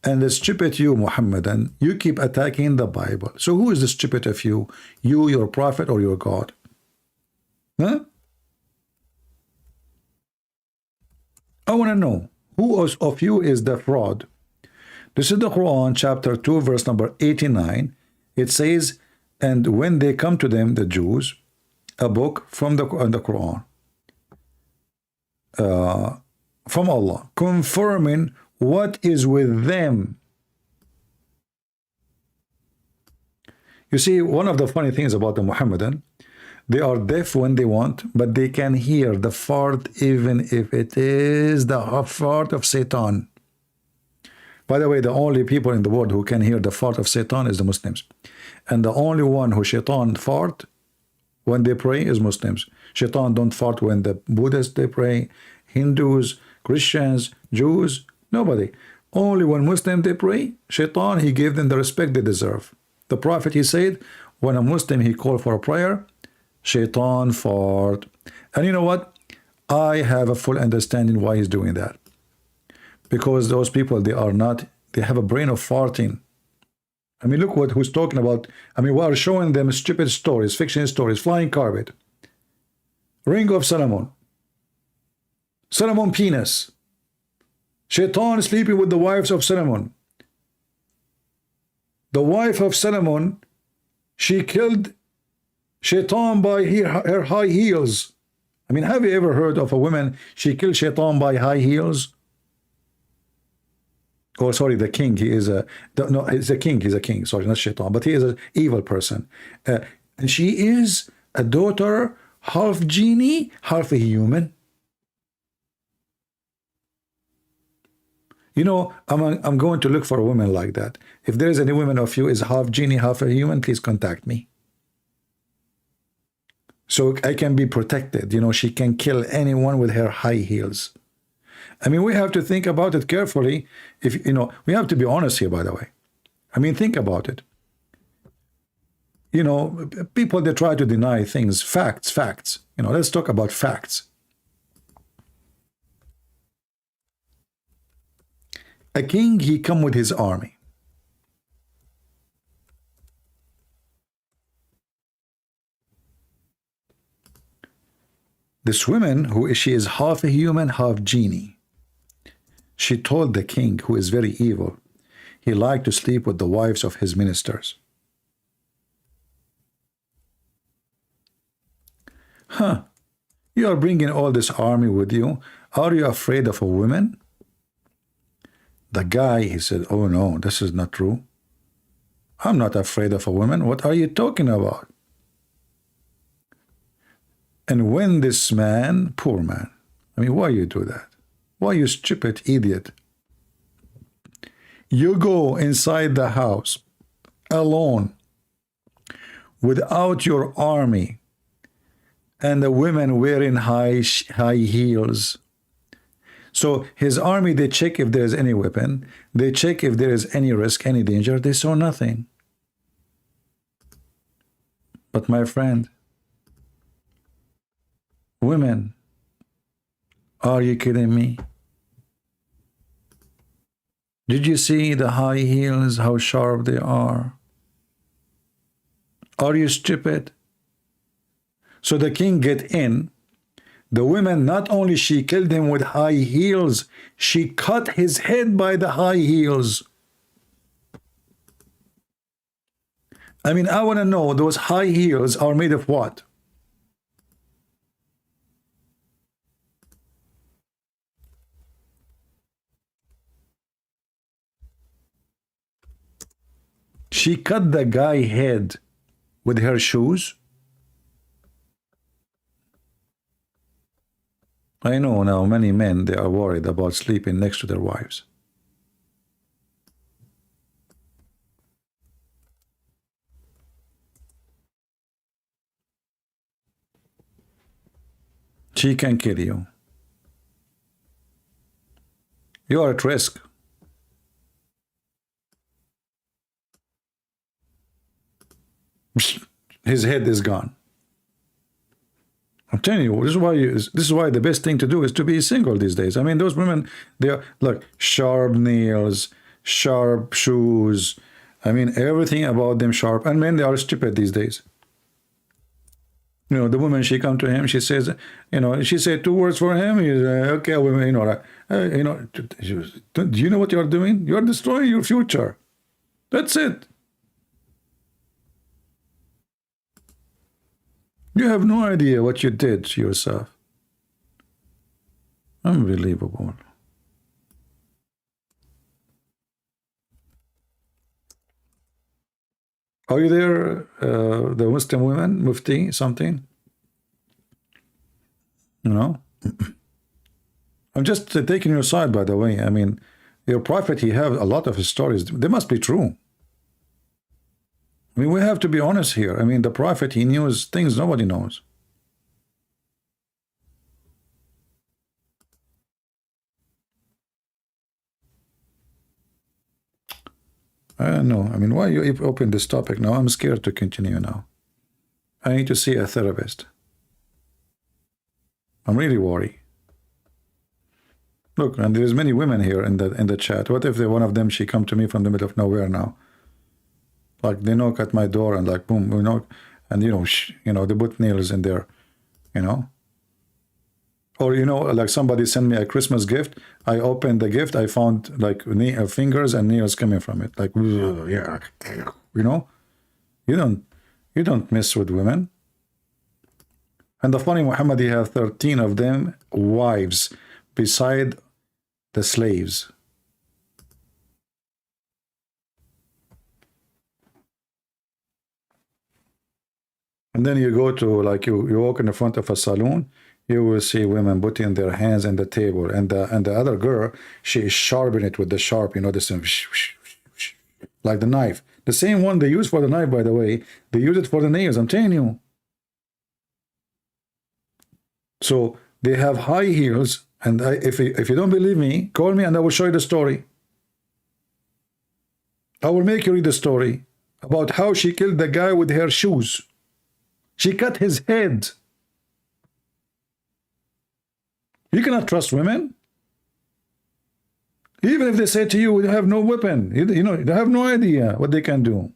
And the stupid you, Muhammadan, you keep attacking the Bible. So who is the stupid of you? You, your prophet, or your God? Huh? I want to know, who of you is the fraud? This is the Quran, chapter 2, verse number 89. It says, and when they come to them, the Jews, a book from the Quran, from Allah, confirming what is with them. You see, one of the funny things about the Muhammadan, they are deaf when they want, but they can hear the fart even if it is the fart of Satan. By the way, the only people in the world who can hear the fart of Satan is the Muslims. And the only one who Shaitan fart when they pray is Muslims. Shaitan don't fart when the Buddhists they pray, Hindus, Christians, Jews, nobody. Only when Muslims they pray, Shaitan, he gave them the respect they deserve. The Prophet, he said, when a Muslim, he called for a prayer, Shaitan fart. And you know what? I have a full understanding why he's doing that. Because those people, they have a brain of farting. I mean, look who's talking about. I mean, we are showing them stupid stories, fiction stories, flying carpet, Ring of Solomon, Solomon penis, Shaitan sleeping with the wives of Solomon. The wife of Solomon, she killed Shaitan by her high heels. I mean, have you ever heard of a woman, she killed Shaitan by high heels? Oh, sorry, the king, he is no, he's a king, sorry, not Shaitan, but he is an evil person. And she is a daughter, half genie, half a human. You know, I'm going to look for a woman like that. If there is any woman of you is half genie, half a human, please contact me. So I can be protected. You know, she can kill anyone with her high heels. I mean, we have to think about it carefully. If you know, we have to be honest here, by the way. I mean, think about it. You know, people, they try to deny things, facts. You know, let's talk about facts. A king, he come with his army. This woman, she is half a human, half genie. She told the king, who is very evil, he liked to sleep with the wives of his ministers. Huh, you are bringing all this army with you. Are you afraid of a woman? The guy, he said, oh no, this is not true. I'm not afraid of a woman. What are you talking about? And when this man, poor man, I mean, why you do that? Why, you stupid idiot? You go inside the house alone without your army and the women wearing high heels. So his army, they check if there's any weapon, they check if there is any risk, any danger. They saw nothing. But my friend, women, are you kidding me? Did you see the high heels, how sharp they are? Are you stupid? So the king get in. The women, not only she killed him with high heels, she cut his head by the high heels. I mean, I want to know, those high heels are made of what? She cut the guy's head with her shoes. I know now many men, they are worried about sleeping next to their wives. She can kill you. You are at risk. His head is gone. I'm telling you, this is why the best thing to do is to be single these days. I mean, those women, they are like sharp nails, sharp shoes. I mean, everything about them sharp. And men, they are stupid these days. You know, the woman, she come to him, she says, you know, she said 2 words for him. He's okay, women, you know, do you know what you are doing? You are destroying your future. That's it. You have no idea what you did to yourself. Unbelievable. Are you there, the Muslim women, Mufti, something? You know? I'm just taking your side, by the way. I mean, your prophet, he have a lot of his stories. They must be true. I mean, we have to be honest here. I mean, the prophet, he knew things nobody knows. I don't know. I mean, why you open this topic now? I'm scared to continue now. I need to see a therapist. I'm really worried. Look, and there's many women here in the chat. What if one of them, she come to me from the middle of nowhere now? Like they knock at my door and like boom, you know, and you know, they put nails in there, you know. Or you know, like somebody sent me a Christmas gift. I opened the gift, I found like fingers and nails coming from it. Like yeah, you know, you don't mess with women. And the funny, Muhammad, he have 13 of them wives beside the slaves. And then you go to, like, you walk in the front of a saloon, you will see women putting their hands on the table, and the other girl, she is sharpening it with the sharp, you know, this like the knife. The same one they use for the knife, by the way, they use it for the nails, I'm telling you. So they have high heels, and if you don't believe me, call me and I will show you the story. I will make you read the story about how she killed the guy with her shoes. She cut his head. You cannot trust women. Even if they say to you, you have no weapon. You know, they have no idea what they can do.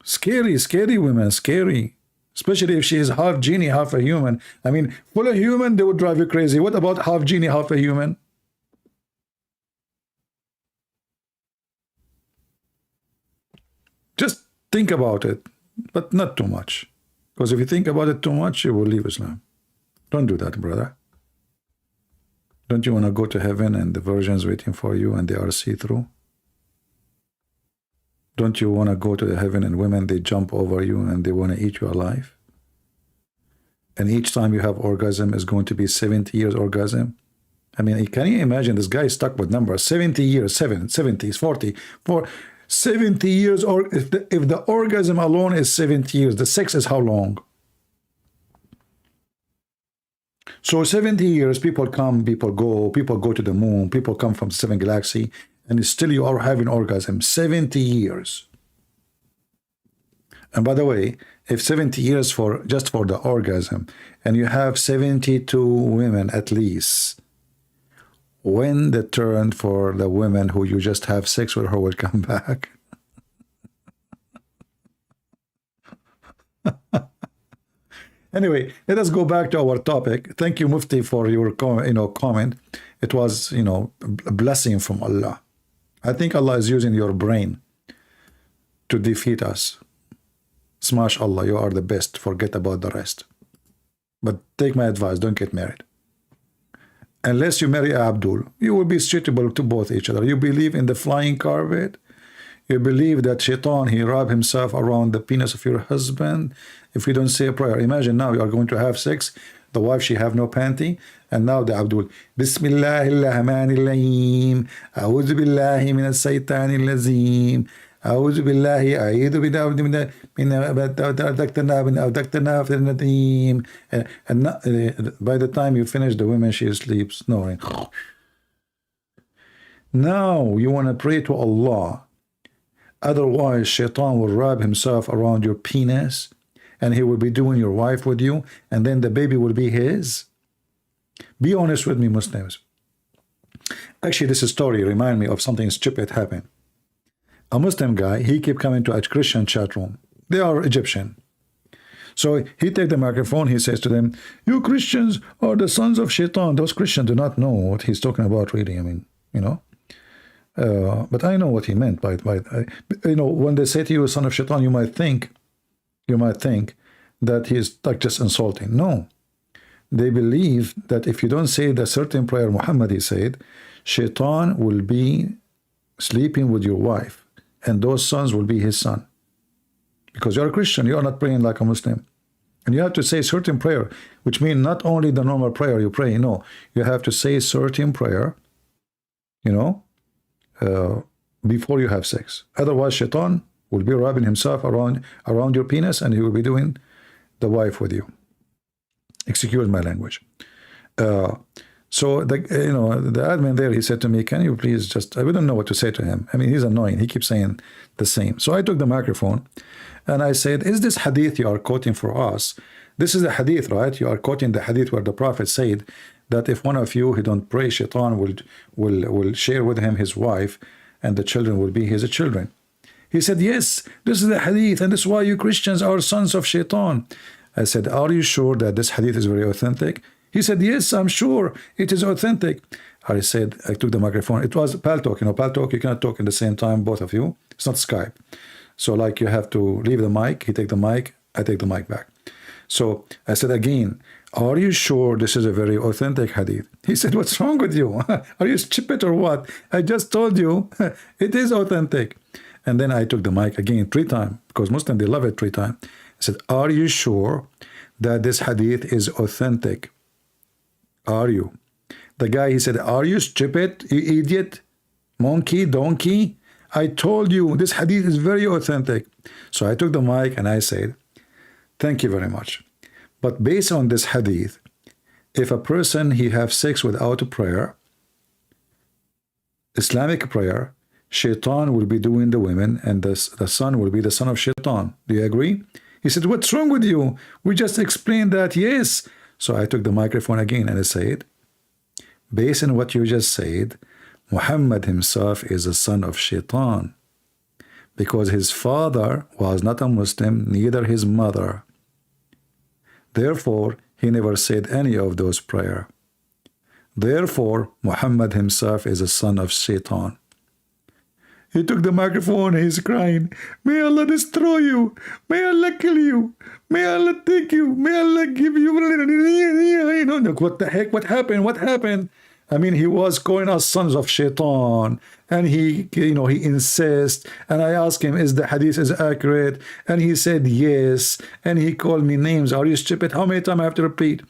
Scary, scary women, scary. Especially if she is half genie, half a human. I mean, full of human, they would drive you crazy. What about half genie, half a human? Just think about it, but not too much. Because if you think about it too much, you will leave Islam. Don't do that, brother. Don't you want to go to heaven and the virgin's waiting for you and they are see-through? Don't you want to go to the heaven and women, they jump over you and they want to eat you alive? And each time you have orgasm is going to be 70 years orgasm. I mean, can you imagine this guy is stuck with numbers? 70 years, 70s, 40, 70 years, or if the orgasm alone is 70 years, the sex is how long? So 70 years, people come, people go to the moon, people come from 7 galaxy, and still you are having orgasm. 70 years. And by the way, if 70 years for just for the orgasm, and you have 72 women at least, when the turn for the women who you just have sex with her will come back? Anyway, let us go back to our topic. Thank you, Mufti, for your comment. It was a blessing from Allah. I think Allah is using your brain to defeat us. Smash Allah, you are the best. Forget about the rest. But take my advice, don't get married. Unless you marry Abdul, you will be suitable to both each other. You believe in the flying carpet? You believe that Shaitan, he wrapped himself around the penis of your husband? If you don't say a prayer, imagine now you are going to have sex, the wife, she have no panty, and now the Abdul, Bismillahirrahmanirrahim, A'udhu billahi min as-saytanir lazim, A'udhu billahi, A'udhu billahi, and by the time you finish, the woman, she sleeps, snoring. Now you want to pray to Allah. Otherwise, Shaitan will wrap himself around your penis, and he will be doing your wife with you, and then the baby will be his. Be honest with me, Muslims. Actually, this story reminds me of something stupid happened. A Muslim guy, he kept coming to a Christian chat room. They are Egyptian. So he take the microphone, he says to them, you Christians are the sons of Shaitan. Those Christians do not know what he's talking about, really. I mean, but I know what he meant by when they say to you, son of Shaitan, you might think that he is like just insulting. No, they believe that if you don't say the certain prayer Muhammad, he said, Shaitan will be sleeping with your wife, and those sons will be his son. Because you're a Christian, you are not praying like a Muslim. And you have to say certain prayer, which means not only the normal prayer you pray, no, you have to say certain prayer, before you have sex. Otherwise, Shaitan will be wrapping himself around your penis, and he will be doing the wife with you. Excuse my language. So the admin there, he said to me, can you please just, I wouldn't know what to say to him. I mean, he's annoying. He keeps saying the same. So I took the microphone and I said, is this hadith you are quoting for us? This is the hadith, right? You are quoting the hadith where the Prophet said that if one of you who don't pray, Shaitan will share with him his wife, and the children will be his children. He said, yes, this is the hadith, and this is why you Christians are sons of Shaitan. I said, are you sure that this hadith is very authentic? He said, yes, I'm sure it is authentic. I said, I took the microphone. It was Paltalk. Paltalk, you cannot talk at the same time, both of you. It's not Skype. So like you have to leave the mic. He take the mic. I take the mic back. So I said again, are you sure this is a very authentic hadith? He said, what's wrong with you? Are you stupid or what? I just told you it is authentic. And then I took the mic again 3 times, because Muslims, they love it 3 times. I said, are you sure that this hadith is authentic? Are you? The guy, he said, are you stupid, you idiot, monkey, donkey? I told you this hadith is very authentic. So I took the mic and I said, thank you very much. But based on this hadith, if a person, he have sex without a prayer, Islamic prayer, Shaitan will be doing the women, and the son will be the son of Shaitan. Do you agree? He said, what's wrong with you? We just explained that. Yes. So I took the microphone again and I said, based on what you just said, Muhammad himself is a son of Shaitan, because his father was not a Muslim, neither his mother. Therefore, he never said any of those prayers. Therefore, Muhammad himself is a son of Shaitan. He took the microphone, he's crying, may Allah destroy you, may Allah kill you, may Allah take you, may Allah give you, what the heck, what happened, what happened? I mean, he was calling us sons of Shaitan, and he insists, and I asked him, is the hadith is accurate? And he said yes, and he called me names. Are you stupid? How many times I have to repeat?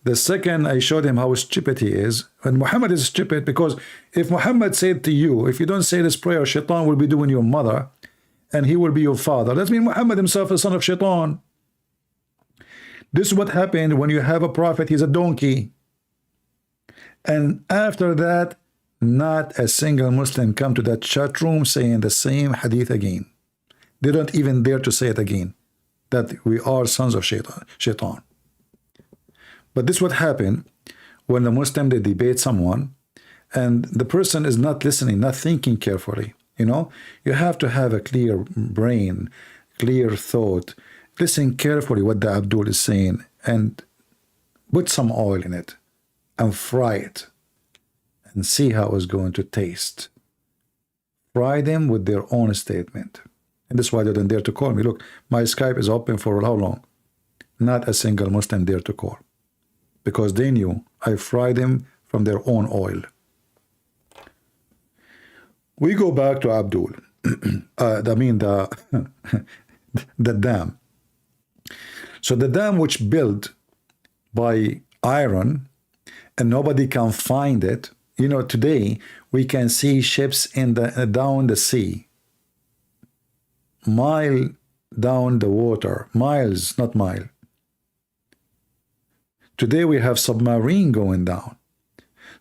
The second, I showed him how stupid he is. And Muhammad is stupid because if Muhammad said to you, if you don't say this prayer, Shaitan will be doing your mother and he will be your father. That means Muhammad himself is son of Shaitan. This is what happened when you have a prophet, he's a donkey. And after that, not a single Muslim come to that chat room saying the same hadith again. They don't even dare to say it again, that we are sons of Shaitan. But this is what happened when the Muslim, they debate someone and the person is not listening, not thinking carefully. You know, you have to have a clear brain, clear thought. Listen carefully what the Abdul is saying and put some oil in it and fry it and see how it's going to taste. Fry them with their own statement. And that's why they don't dare to call me. Look, my Skype is open for how long? Not a single Muslim dare to call. Because they knew I fried them from their own oil. We go back to Abdul. I mean the dam. So the dam which built by iron and nobody can find it. You know, today we can see ships in the down the sea, mile down the water, miles, not mile. Today we have submarine going down.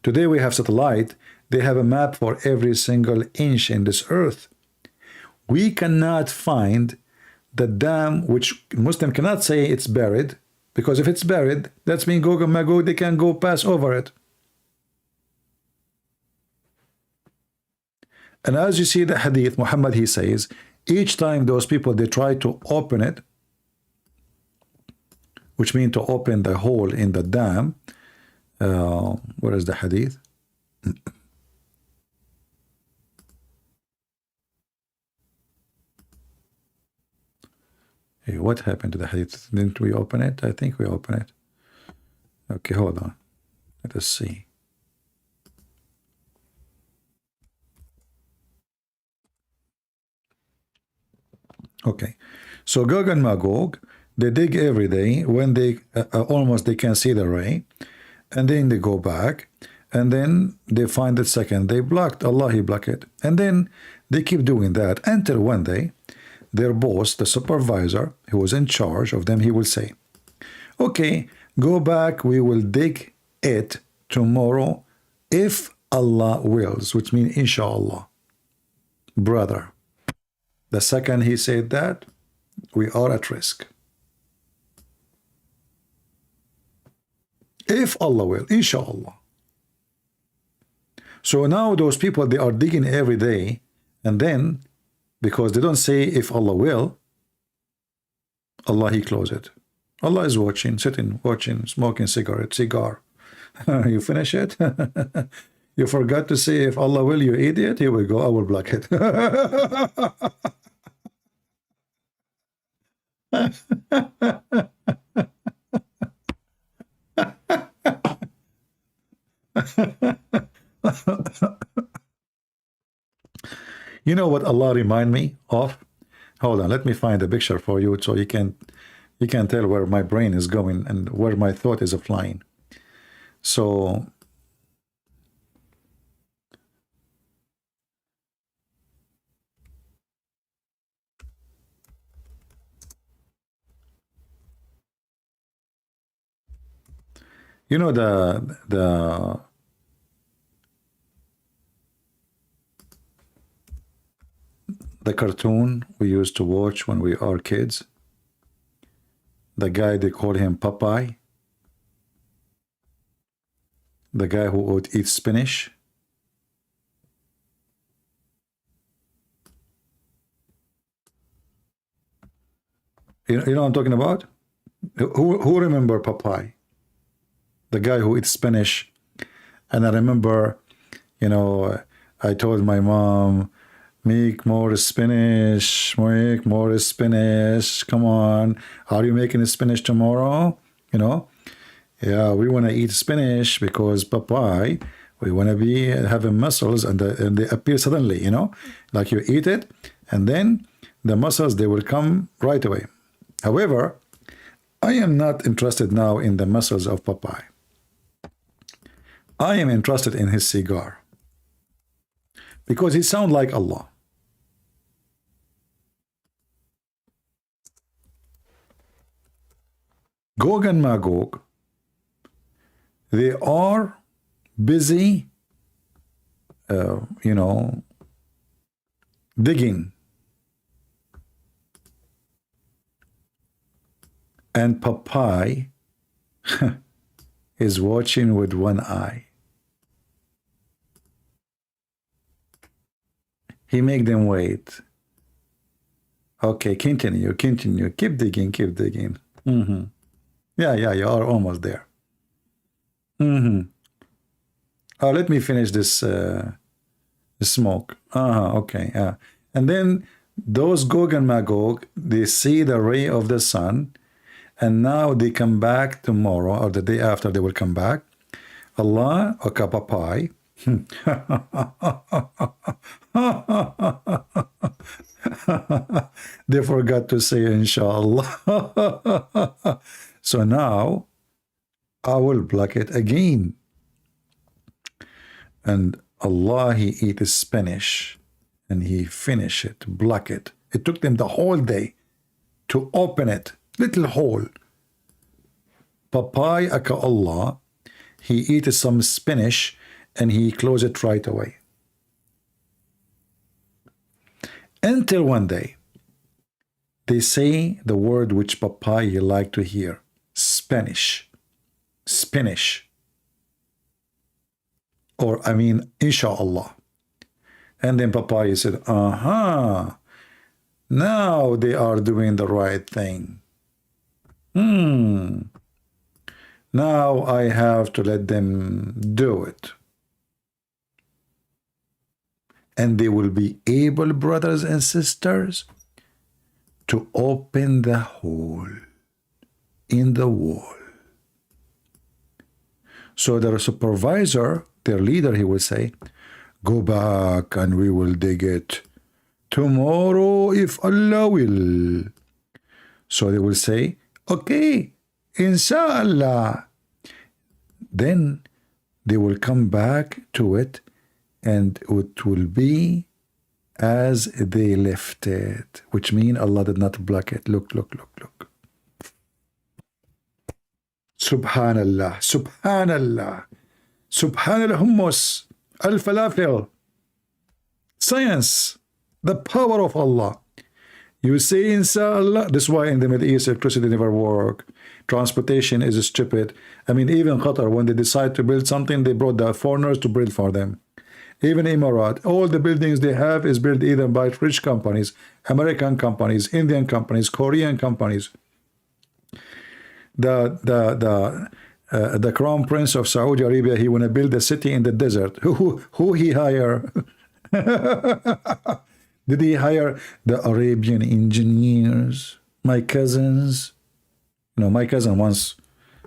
Today we have satellite. They have a map for every single inch in this earth. We cannot find the dam, which Muslim cannot say it's buried, because if it's buried, that's mean GOG and MAGOG, they can go pass over it. And as you see the hadith, Muhammad, he says, each time those people, they try to open it, which means to open the hole in the dam. Where is the hadith? Hey, what happened to the hadith? Didn't we open it? I think we open it. Okay, hold on. Let us see. Okay, so GOG and MAGOG, they dig every day when they almost they can see the ray, and then they go back, and then they find it second. They blocked, Allah, he blocked it. And then they keep doing that until one day, their boss, the supervisor, who was in charge of them, he will say, okay, go back, we will dig it tomorrow if Allah wills, which means inshallah. Brother, the second he said that, we are at risk. If Allah will, inshallah. So now those people, they are digging every day, and then, because they don't say if Allah will, Allah, he close it. Allah is watching, sitting, watching, smoking cigar. You finish it? You forgot to say if Allah will, you idiot. Here we go, I will block it. You know what Allah remind me of? Hold on, let me find a picture for you so you can tell where my brain is going and where my thought is flying. So you know the cartoon we used to watch when we are kids, the guy they call him Popeye, the guy who would eat spinach. You know what I'm talking about? Who remember Popeye? The guy who eats spinach. And I remember, you know, I told my mom, make more spinach, make more spinach. Come on, are you making spinach tomorrow? You know, yeah, we want to eat spinach because Popeye, we want to be having muscles, and they appear suddenly. You know, like you eat it, and then the muscles, they will come right away. However, I am not interested now in the muscles of Popeye. I am interested in his cigar because he sounds like Allah. Gog and Magog, they are busy, you know, digging. And Popeye is watching with one eye. He make them wait. Okay, continue, continue. Keep digging, keep digging. Yeah, you are almost there. Let me finish this smoke. Okay. And then those Gog and Magog, they see the ray of the sun, and now they come back tomorrow, or the day after they will come back. Allah, okay, Popeye. They forgot to say inshallah. So now I will block it again. And Allah, he eat his Spanish and he finish it, block it. It took them the whole day to open it, little hole. Popeye, aka Allah, he eat some spinach and he close it right away. Until one day, they say the word which Popeye like to hear, Spanish, spinach, or I mean, inshallah. And then Popeye said, now they are doing the right thing. Now I have to let them do it. And they will be able, brothers and sisters, to open the hole in the wall. So their supervisor, their leader, he will say, go back and we will dig it tomorrow if Allah will. So they will say, okay, inshallah. Then they will come back to it and it will be as they left it, which means Allah did not block it. Look. Subhanallah, Subhanallah, Subhanallah hummus, al-falafel. Science, the power of Allah. You say inshallah. This is why in the Middle East electricity never work. Transportation is stupid. I mean, even Qatar, when they decide to build something, they brought the foreigners to build for them. Even Emirat, all the buildings they have is built either by rich companies, American companies, Indian companies, Korean companies. The Crown Prince of Saudi Arabia, he want to build a city in the desert. Who he hire? Did he hire the Arabian engineers? My cousins? No, my cousin once,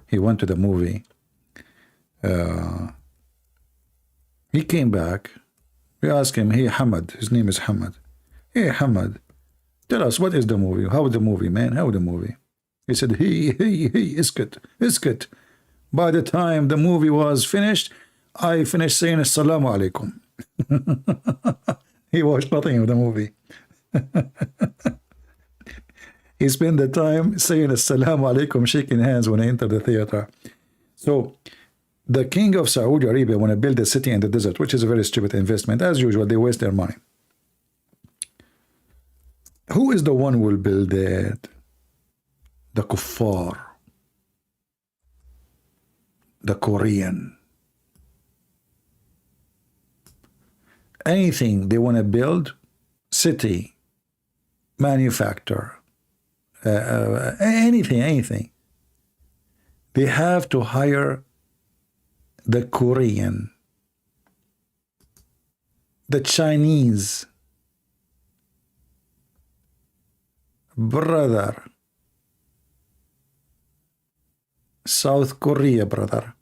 he went to the movie. He came back. We asked him, hey, Hamad, his name is Hamad. Hey, Hamad, tell us, what is the movie? How is the movie, man? How is the movie? He said, hey, iskut. By the time the movie was finished, I finished saying, Assalamu alaikum. He watched nothing of the movie. He spent the time saying, Assalamu alaikum, shaking hands when he entered the theater. So, the king of Saudi Arabia want to build a city in the desert, which is a very stupid investment. As usual, they waste their money. Who is the one who will build it? The kuffar. The Korean. Anything they want to build, city, manufacture, anything. They have to hire the Korean, the Chinese, brother, South Korea, brother.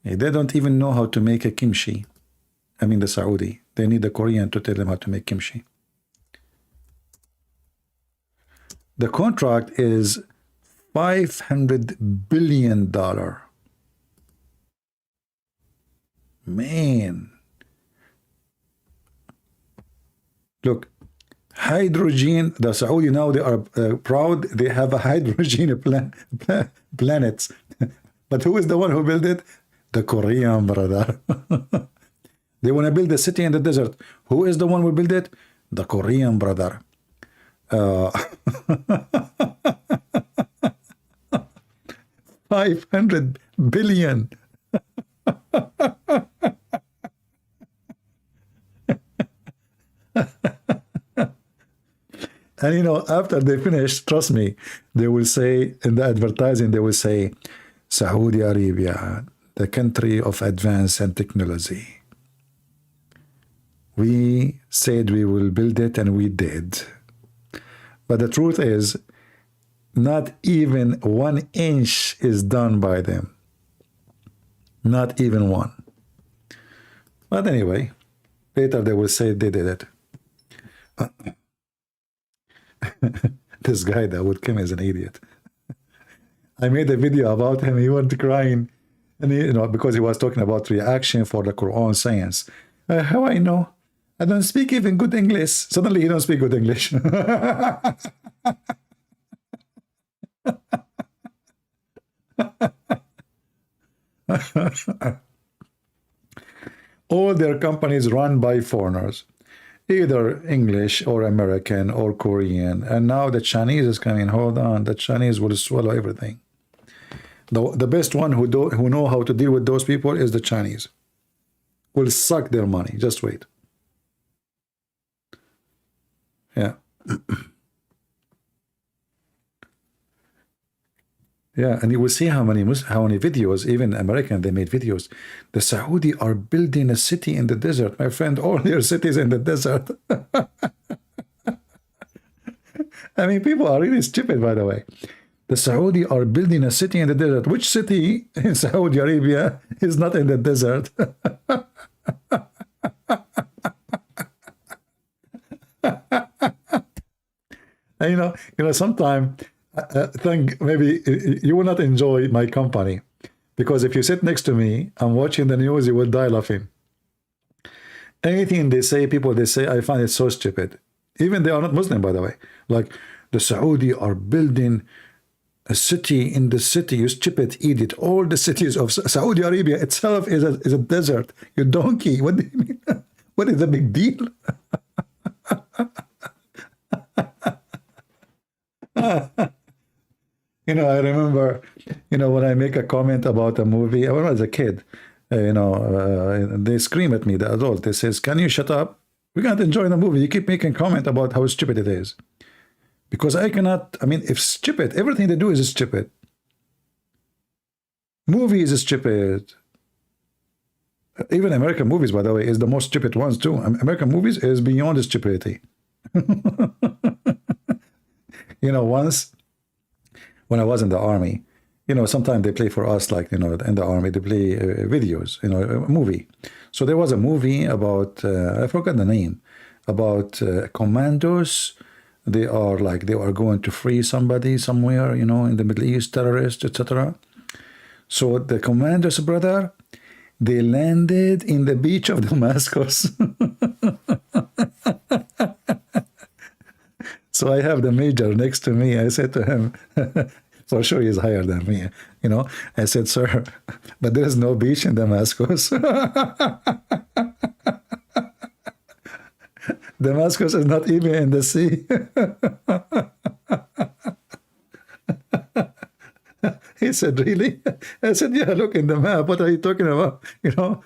They don't even know how to make a kimchi. I mean the Saudi. They need the Korean to tell them how to make kimchi. The contract is $500 billion. Man, look, hydrogen, the Saudi now, they are proud they have a hydrogen planet. But who is the one who built it? The Korean, brother. They want to build a city in the desert. Who is the one who built it? The Korean, brother. 500 billion. And you know, after they finish, trust me, they will say in the advertising, they will say, Saudi Arabia, the country of advance and technology. We said we will build it, and we did. But the truth is, not even 1 inch is done by them. Not even one. But anyway, later they will say they did it. This guy that would come is an idiot. I made a video about him. He went crying, and he, you know, because he was talking about reaction for the Quran science. How I know? I don't speak even good English. Suddenly, he don't speak good English. All their companies run by foreigners, either English or American or Korean. And now the Chinese is coming. Hold on, the Chinese will swallow everything. The best one who know how to deal with those people is the Chinese. Will suck their money. Just wait. Yeah. Yeah, and you will see how many videos, even American, they made videos. The Saudi are building a city in the desert, my friend. All their cities in the desert. I mean, people are really stupid, by the way. The Saudi are building a city in the desert. Which city in Saudi Arabia is not in the desert? And you know, sometimes I think maybe you will not enjoy my company, because if you sit next to me, I'm watching the news, you will die laughing. Anything they say, people they say, I find it so stupid. Even they are not Muslim, by the way. Like, the Saudi are building a city in the city. You stupid idiot. All the cities of Saudi Arabia itself is a desert. You donkey. What do you mean? What is the big deal? You know, I remember, you know, when I make a comment about a movie, when I was a kid, they scream at me, the adult. They says, can you shut up? We can't enjoy the movie. You keep making comment about how stupid it is. Because I cannot, I mean, if stupid, everything they do is stupid. Movies is stupid. Even American movies, by the way, is the most stupid ones too. American movies is beyond stupidity. You know, once, when I was in the army, you know, sometimes they play for us, like, you know, in the army, they play videos, you know, a movie. So there was a movie about, I forgot the name, about commandos. They are going to free somebody somewhere, you know, in the Middle East, terrorists, etc. So the commandos, brother, they landed in the beach of Damascus. So I have the major next to me. I said to him, for sure he's higher than me, you know. I said, sir, but there is no beach in Damascus. Damascus is not even in the sea. He said, really? I said, yeah, look in the map. What are you talking about? You know,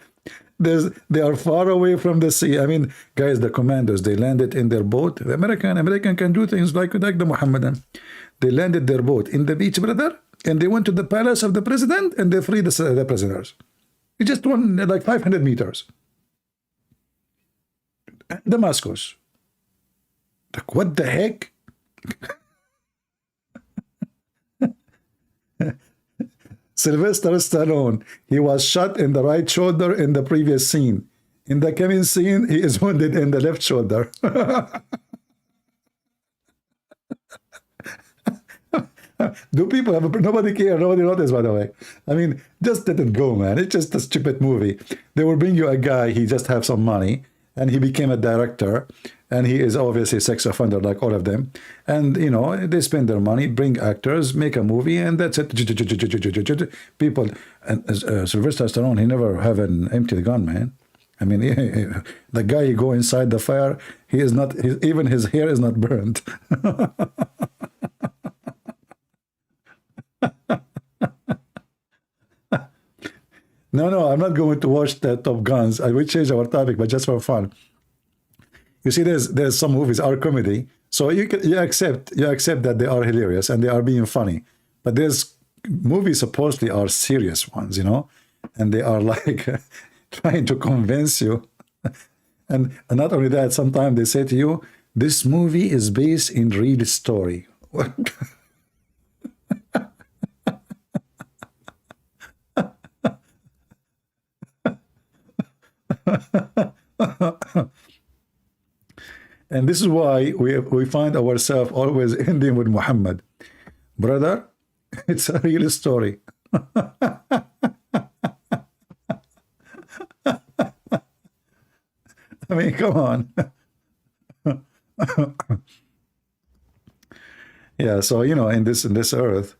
they are far away from the sea. I mean, guys, the commandos, they landed in their boat. The American can do things like the Mohammedan. They landed their boat in the beach, brother, and they went to the palace of the president, and they freed the prisoners. It just went like 500 meters. Damascus. Like, what the heck? Sylvester Stallone, he was shot in the right shoulder in the previous scene. In the coming scene, he is wounded in the left shoulder. Do people have nobody care? Nobody notice, by the way. I mean, just let it go, man. It's just a stupid movie. They will bring you a guy, he just have some money, and he became a director, and he is obviously a sex offender like all of them. And, you know, they spend their money, bring actors, make a movie, and that's it. People, and Sylvester Stallone, he never have an empty gun, man. I mean, the guy, you go inside the fire, he is not, even his hair is not burned. No, I'm not going to watch the Top Guns. I will change our topic, but just for fun. You see, there's some movies are comedy, so you accept that they are hilarious and they are being funny. But there's movies supposedly are serious ones, you know, and they are like trying to convince you. And not only that, sometimes they say to you, this movie is based in real story. And this is why we find ourselves always ending with Muhammad. Brother, it's a real story. I mean, come on. Yeah, so, you know, in this earth,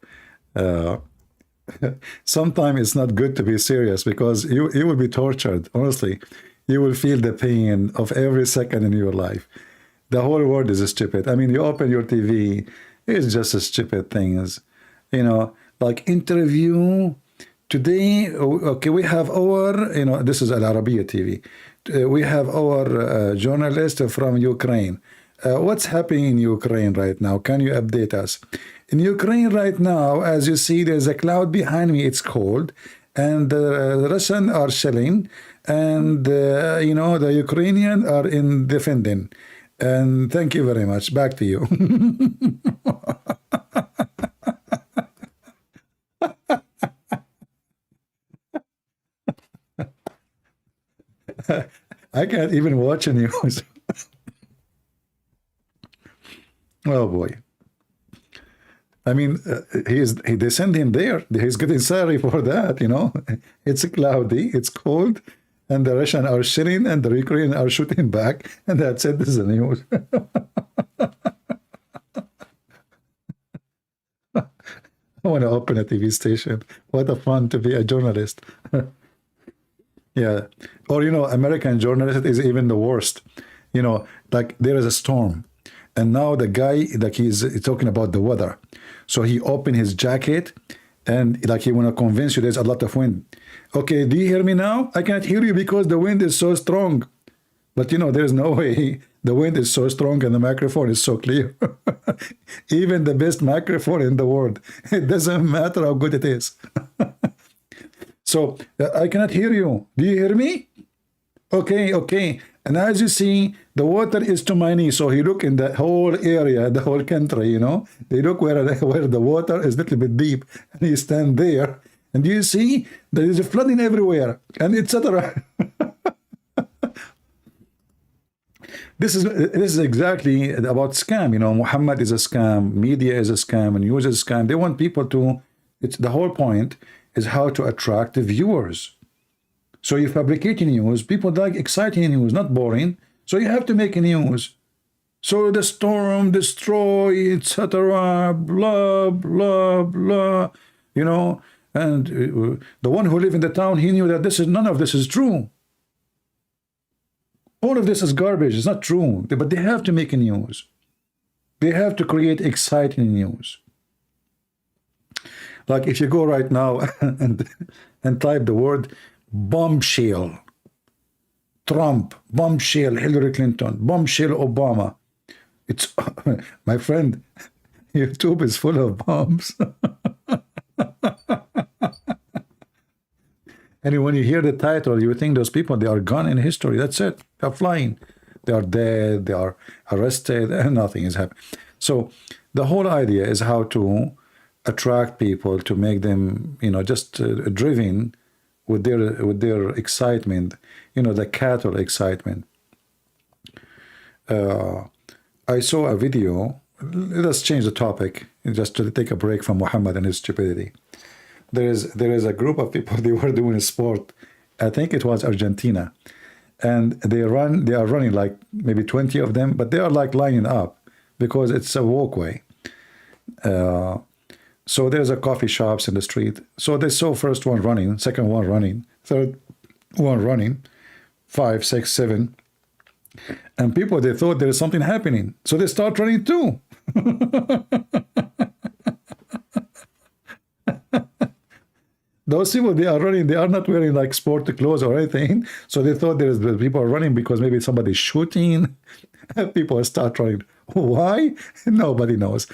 sometimes it's not good to be serious because you will be tortured. Honestly, you will feel the pain of every second in your life. The whole world is stupid. I mean, you open your TV, it's just a stupid things. You know, like interview today. Okay, we have our, you know, this is Al Arabiya TV. We have our journalist from Ukraine. What's happening in Ukraine right now? Can you update us? In Ukraine right now, as you see, there's a cloud behind me. It's cold, and the Russians are shelling, and you know, the Ukrainians are in defending. And thank you very much. Back to you. I can't even watch the news. Oh boy. I mean, they send him there. He's getting salary for that, you know. It's cloudy, it's cold, and the Russians are shelling, and the Ukrainians are shooting back, and that's it. This is the news. I want to open a TV station. What a fun to be a journalist. Yeah. Or, you know, American journalist is even the worst. You know, like there is a storm, and now the guy, like he's talking about the weather. So he opened his jacket, and like he want to convince you there's a lot of wind. Okay, do you hear me now? I can't hear you because the wind is so strong. But you know, there's no way. The wind is so strong and the microphone is so clear. Even the best microphone in the world, it doesn't matter how good it is. So I cannot hear you. Do you hear me? Okay, okay. And as you see, the water is to my knee. So he look in the whole area, the whole country, you know. They look where the water is a little bit deep, and he stand there. And you see, there is a flooding everywhere, and etc. This is exactly about scam. You know, Muhammad is a scam, media is a scam, and news is a scam. They want people to. It's the whole point is how to attract the viewers. So you fabricate news. People like exciting news, not boring. So you have to make news. So the storm, destroy, etc. Blah blah blah. You know, and the one who lived in the town, he knew that none of this is true. All of this is garbage. It's not true. But they have to make news. They have to create exciting news. Like if you go right now and type the word bombshell, Trump, bombshell, Hillary Clinton, bombshell, Obama. It's, my friend, YouTube is full of bombs. And when you hear the title, you think those people, they are gone in history. That's it. They're flying. They are dead. They are arrested, and nothing is happening. So the whole idea is how to attract people, to make them, you know, just driven with their excitement, you know, the cattle excitement. I saw a video let us change the topic just to take a break from Muhammad and his stupidity. There is a group of people, they were doing a sport. I think it was Argentina. And they are running like maybe 20 of them, but they are like lining up because it's a walkway. So there's a coffee shops in the street. So they saw first one running, second one running, third one running, 5, 6, 7. And people, they thought there is something happening. So they start running too. Those people, they are running, they are not wearing like sport clothes or anything. So they thought there is people are running because maybe somebody's shooting. People start running. Why? Nobody knows.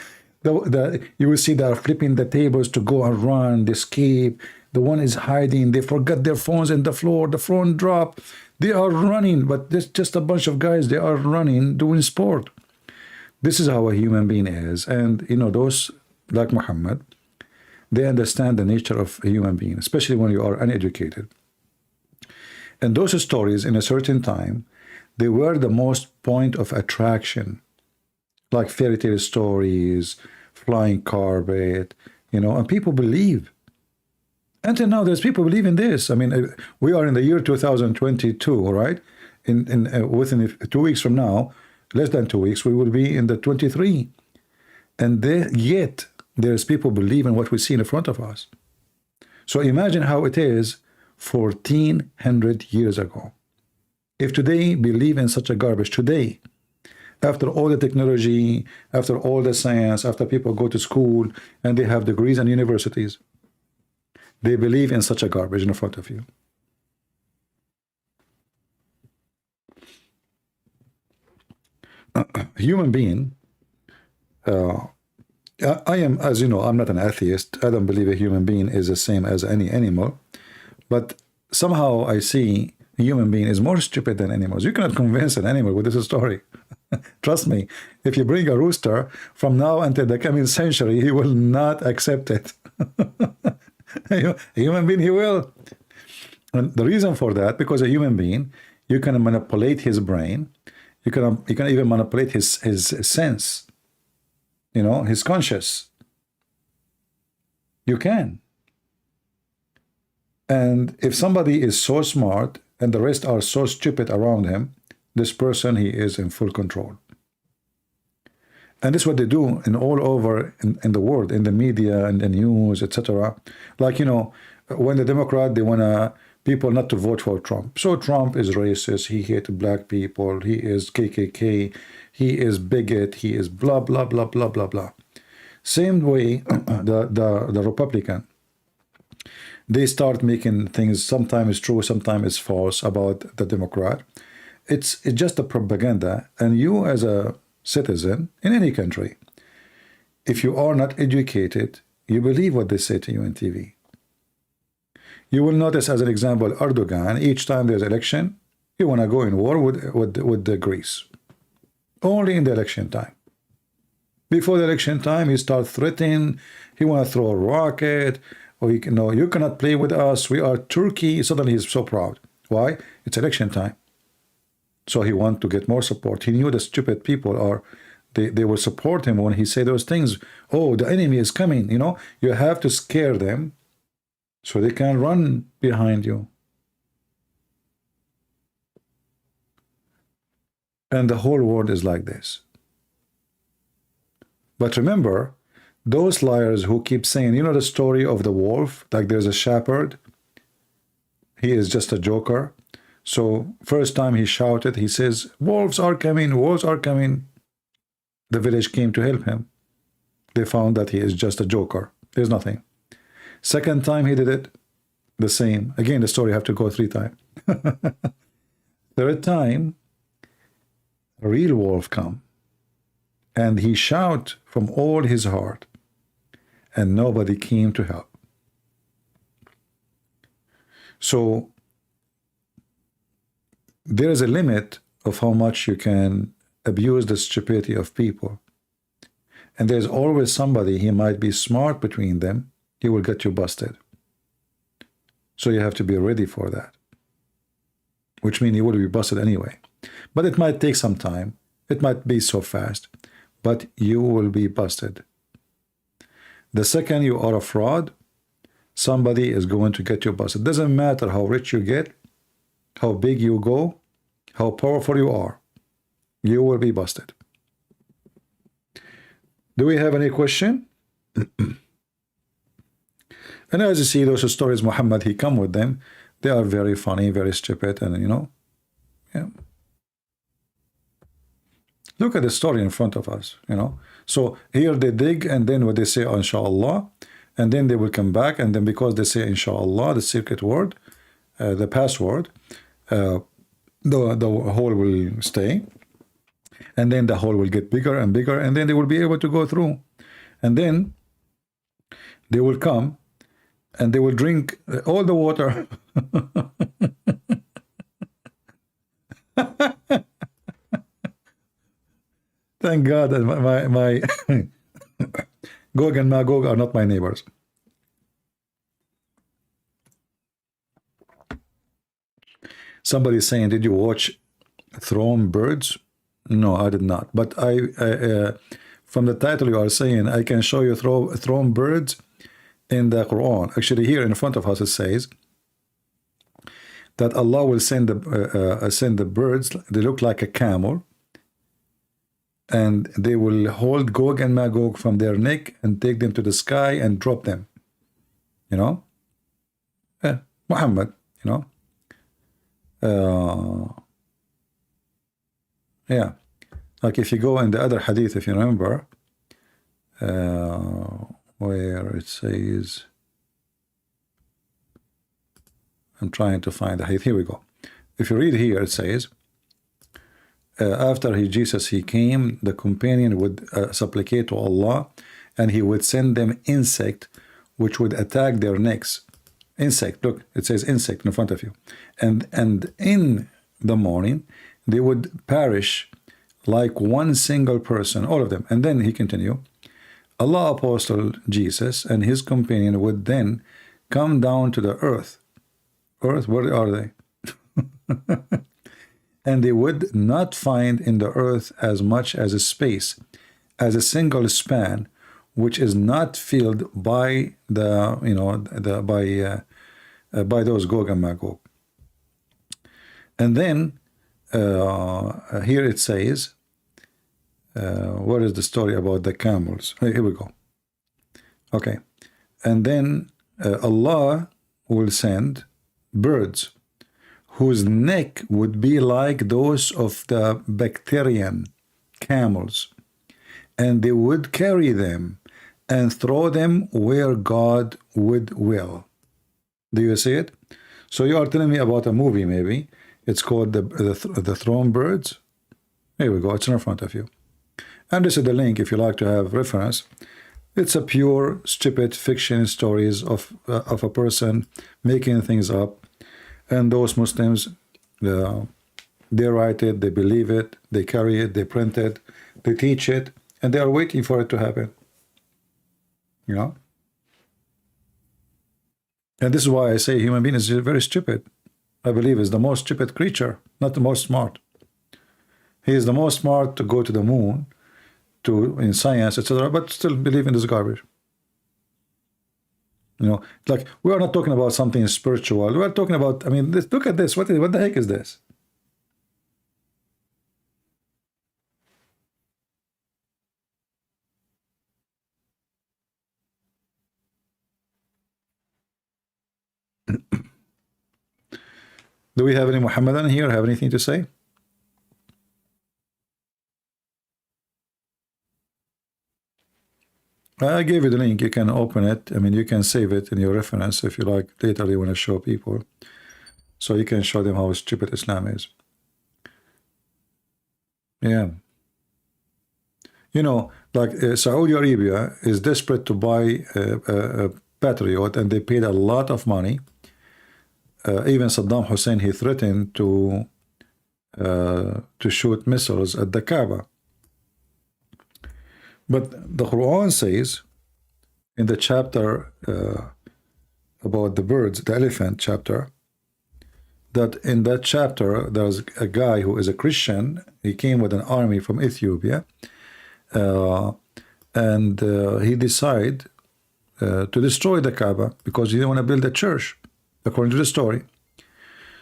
You will see they're flipping the tables to go and run, they escape. The one is hiding, they forgot their phones in the floor, the phone dropped. They are running, but there's just a bunch of guys, they are running, doing sport. This is how a human being is. And, you know, those like Muhammad, they understand the nature of a human being, especially when you are uneducated. And those stories in a certain time, they were the most point of attraction, like fairy tale stories, flying carpet, you know, and people believe. Until now, there's people believe in this. I mean, we are in the year 2022, all right? Within 2 weeks from now, less than 2 weeks, we will be in the 23. And yet, there's people believe in what we see in front of us. So imagine how it is 1400 years ago. If today believe in such a garbage, today, after all the technology, after all the science, after people go to school and they have degrees and universities, they believe in such a garbage in front of you. Human being, I am, as you know, I'm not an atheist. I don't believe a human being is the same as any animal. But somehow I see a human being is more stupid than animals. You cannot convince an animal with this story. Trust me, if you bring a rooster, from now until the coming century, he will not accept it. A human being, he will. And the reason for that, because a human being, you can manipulate his brain. You can even manipulate his sense, you know, his conscious. You can. And if somebody is so smart and the rest are so stupid around him, this person, he is in full control. And this is what they do in all over in the world, in the media and the news, etc. Like, you know, when the Democrat, they want people not to vote for Trump. So Trump is racist, he hates black people, he is KKK, he is bigot, he is blah, blah, blah, blah, blah, blah. Same way, the Republican, they start making things, sometimes true, sometimes false about the Democrat. It's just a propaganda. And you as a citizen in any country, if you are not educated, you believe what they say to you on TV. You will notice, as an example, Erdogan, each time there's election, he want to go in war with Greece. Only in the election time. Before the election time, he starts threatening, he want to throw a rocket, or you know, you cannot play with us, we are Turkey. Suddenly he's so proud. Why? It's election time. So he want to get more support. He knew the stupid people are, they will support him when he say those things. Oh, the enemy is coming, you know. You have to scare them so they can run behind you. And the whole world is like this. But remember, those liars who keep saying, you know the story of the wolf, like there's a shepherd, he is just a joker. So first time he shouted, he says, wolves are coming, wolves are coming. The village came to help him. They found that he is just a joker. There's nothing. Second time he did it, the same. Again, the story have to go 3 times. Third time, a real wolf come. And he shout from all his heart. And nobody came to help. So there is a limit of how much you can abuse the stupidity of people. And there's always somebody, he might be smart between them, he will get you busted. So you have to be ready for that. Which means you will be busted anyway. But it might take some time. It might be so fast. but you will be busted. The second you are a fraud, somebody is going to get you busted. Doesn't matter how rich you get, how big you go, how powerful you are, you will be busted. Do we have any question? And as you see, those stories Muhammad, he come with them. They are very funny, very stupid, and yeah. Look at the story in front of us, So here they dig, and then what they say, inshallah, and then they will come back, and then because they say inshallah, the secret word, the password, the hole will stay, and then the hole will get bigger and bigger, and then they will be able to go through, and then they will come, and they will drink all the water. Thank God that my GOG and MAGOG are not my neighbors. Somebody is saying, did you watch Throne Birds? No, I did not. But from the title you are saying, I can show you Throne Birds in the Quran. Actually, here in front of us it says that Allah will send the birds. They look like a camel, and they will hold GOG and MAGOG from their neck and take them to the sky and drop them. Muhammad, yeah, like if you go in the other hadith, if you remember, where it says, I'm trying to find the hadith. Here we go. If you read here, it says, after Jesus came, the companion would supplicate to Allah, and he would send them insect which would attack their necks. Insect, look, it says insect in front of you, and in the morning they would perish like one single person, all of them. And then he continued, Allah apostle Jesus and his companion would then come down to the earth. Earth, where are they? And they would not find in the earth as much as a space, as a single span, which is not filled by the by those GOG and MAGOG. And then here it says, what is the story about the camels? Here we go. Okay, and then Allah will send birds whose neck would be like those of the Bactrian camels, and they would carry them and throw them where God would will. Do you see it? So you are telling me about a movie, maybe. It's called the Throne Birds. Here we go. It's in front of you. And this is the link if you like to have reference. It's a pure, stupid fiction stories of a person making things up. And those Muslims, they write it, they believe it, they carry it, they print it, they teach it, and they are waiting for it to happen. And this is why I say human being is very stupid. I believe is the most stupid creature, not the most smart. He is the most smart to go to the moon, in science, etc., but still believe in this garbage. Like we are not talking about something spiritual. We are talking about, look at this. What the heck is this? Do we have any Muhammadan here? Have anything to say? I gave you the link. You can open it. You can save it in your reference if you like. Later you want to show people, so you can show them how stupid Islam is. Yeah. Like Saudi Arabia is desperate to buy a Patriot, and they paid a lot of money. Even Saddam Hussein, he threatened to shoot missiles at the Kaaba. But the Quran says in the chapter about the birds, the elephant chapter, that in that chapter there's a guy who is a Christian. He came with an army from Ethiopia, he decided to destroy the Kaaba because he didn't want to build a church, according to the story.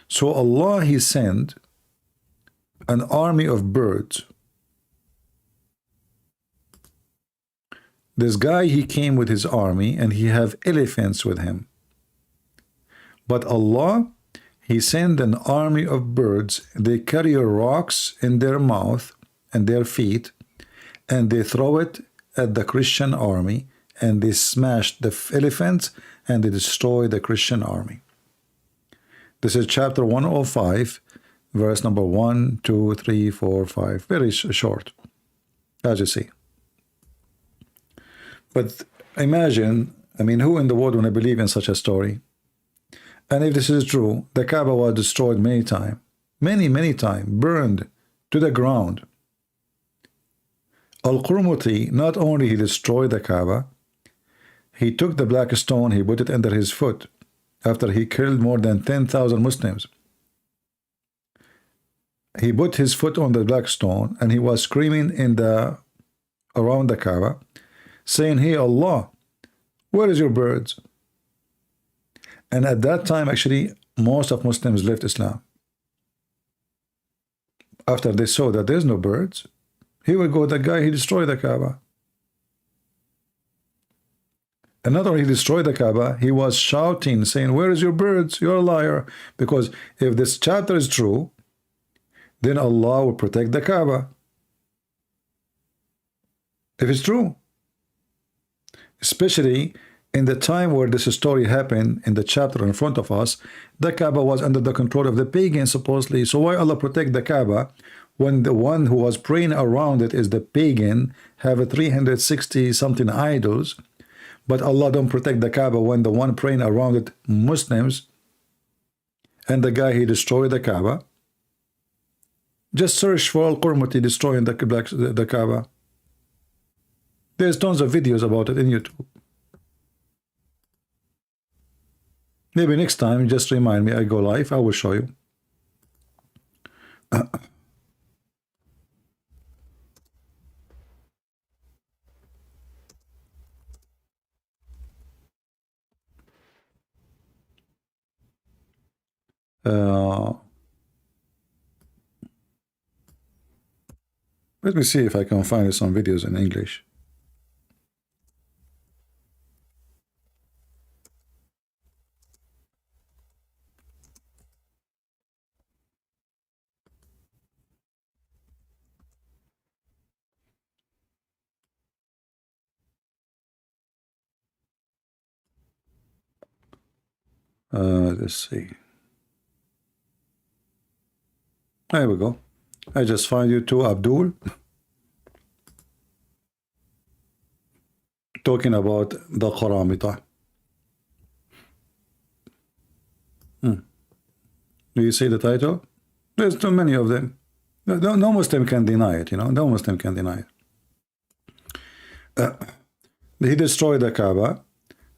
So Allah, he sent an army of birds. This guy, he came with his army and he have elephants with him. But Allah, he sent an army of birds. They carry rocks in their mouth and their feet, and they throw it at the Christian army, and they smash the elephants and they destroy the Christian army. This is chapter 105, verse number 1, 2, 3, 4, 5. Very short, as you see. But imagine, I mean, who in the world want to believe in such a story? And if this is true, the Kaaba was destroyed many times, many times, burned to the ground. Al-Qurmuti, not only he destroyed the Kaaba, he took the black stone, he put it under his foot after he killed more than 10,000 Muslims. He put his foot on the black stone and he was screaming around the Kaaba, saying, "Hey Allah, where is your birds?" And at that time, actually, most of Muslims left Islam. After they saw that there's no birds, here we go, the guy, he destroyed the Kaaba. And not only he destroyed the Kaaba, he was shouting, saying, "Where is your birds? You're a liar." Because if this chapter is true, then Allah will protect the Kaaba. If it's true. Especially in the time where this story happened, in the chapter in front of us, the Kaaba was under the control of the pagans, supposedly. So why Allah protect the Kaaba when the one who was praying around it is the pagan, have a 360 something idols, but Allah don't protect the Kaaba when the one praying around it, Muslims, and the guy, he destroyed the Kaaba? Just search for Al-Qurmuti destroying the Kaaba. There's tons of videos about it in YouTube. Maybe next time, just remind me, I go live, I will show you. Let me see if I can find some videos in English. Let's see. There we go. I just find you two, Abdul, talking about the Qaramita. Do you see the title? There's too many of them. No Muslim can deny it, you know. No Muslim can deny it. He destroyed the Kaaba.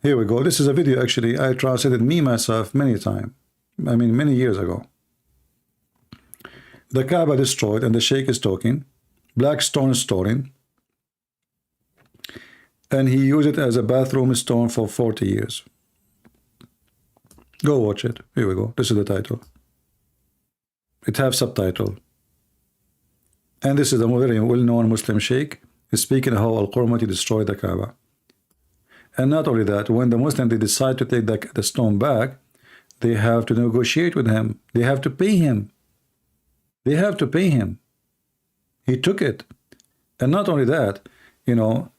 Here we go. This is a video, actually, I translated myself many times. I mean, many years ago. The Kaaba destroyed, and the Sheikh is talking. Black stone storing. And he used it as a bathroom stone for 40 years. Go watch it. Here we go. This is the title. It has subtitle. And this is a very well-known Muslim Sheikh speaking how Al-Qurmuti destroyed the Kaaba. And not only that, when the Muslims, they decide to take the stone back, they have to negotiate with him. They have to pay him. They have to pay him. He took it. And not only that, you know,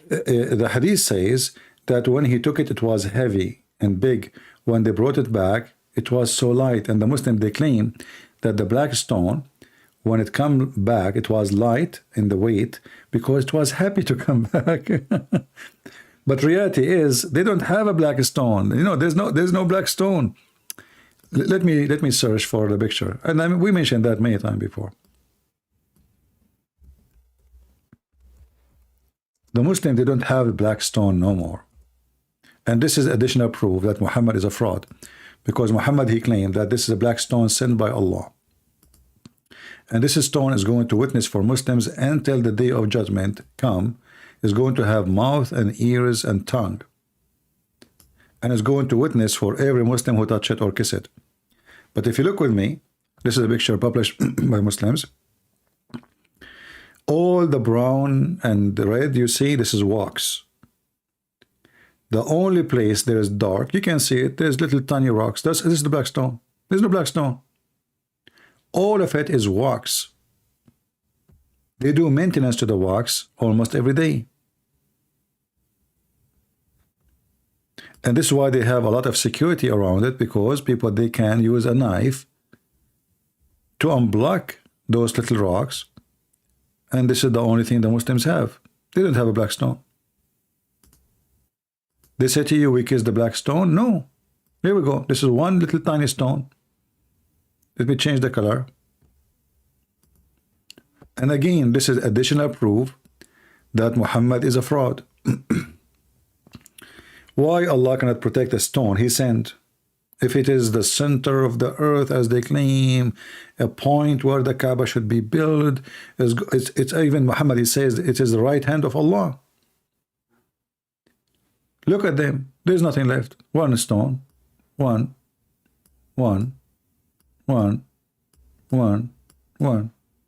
the hadith says that when he took it, it was heavy and big. When they brought it back, it was so light. And the Muslims, they claim that the black stone, when it come back, it was light in the weight because it was happy to come back. But reality is, they don't have a black stone. You know, there's no black stone. Let me search for the picture. And I mean, we mentioned that many times before. The Muslims, they don't have a black stone no more. And this is additional proof that Muhammad is a fraud. Because Muhammad, he claimed that this is a black stone sent by Allah. And this stone is going to witness for Muslims until the day of judgment come. Is going to have mouth and ears and tongue, and is going to witness for every Muslim who touch it or kiss it. But if you look with me, this is a picture published by Muslims. All the brown and the red you see, this is wax. The only place there is dark, you can see it, there's little tiny rocks. This is the black stone. There's no black stone. All of it is wax. They do maintenance to the wax almost every day. And this is why they have a lot of security around it, because people, they can use a knife to unblock those little rocks. And this is the only thing the Muslims have. They don't have a black stone. They say to you, we kiss the black stone. No. Here we go. This is one little tiny stone. Let me change the color. And again, this is additional proof that Muhammad is a fraud. Why Allah cannot protect a stone He sent? If it is the center of the earth, as they claim, a point where the Kaaba should be built, it's even Muhammad, he says it is the right hand of Allah. Look at them. There's nothing left. One stone. One.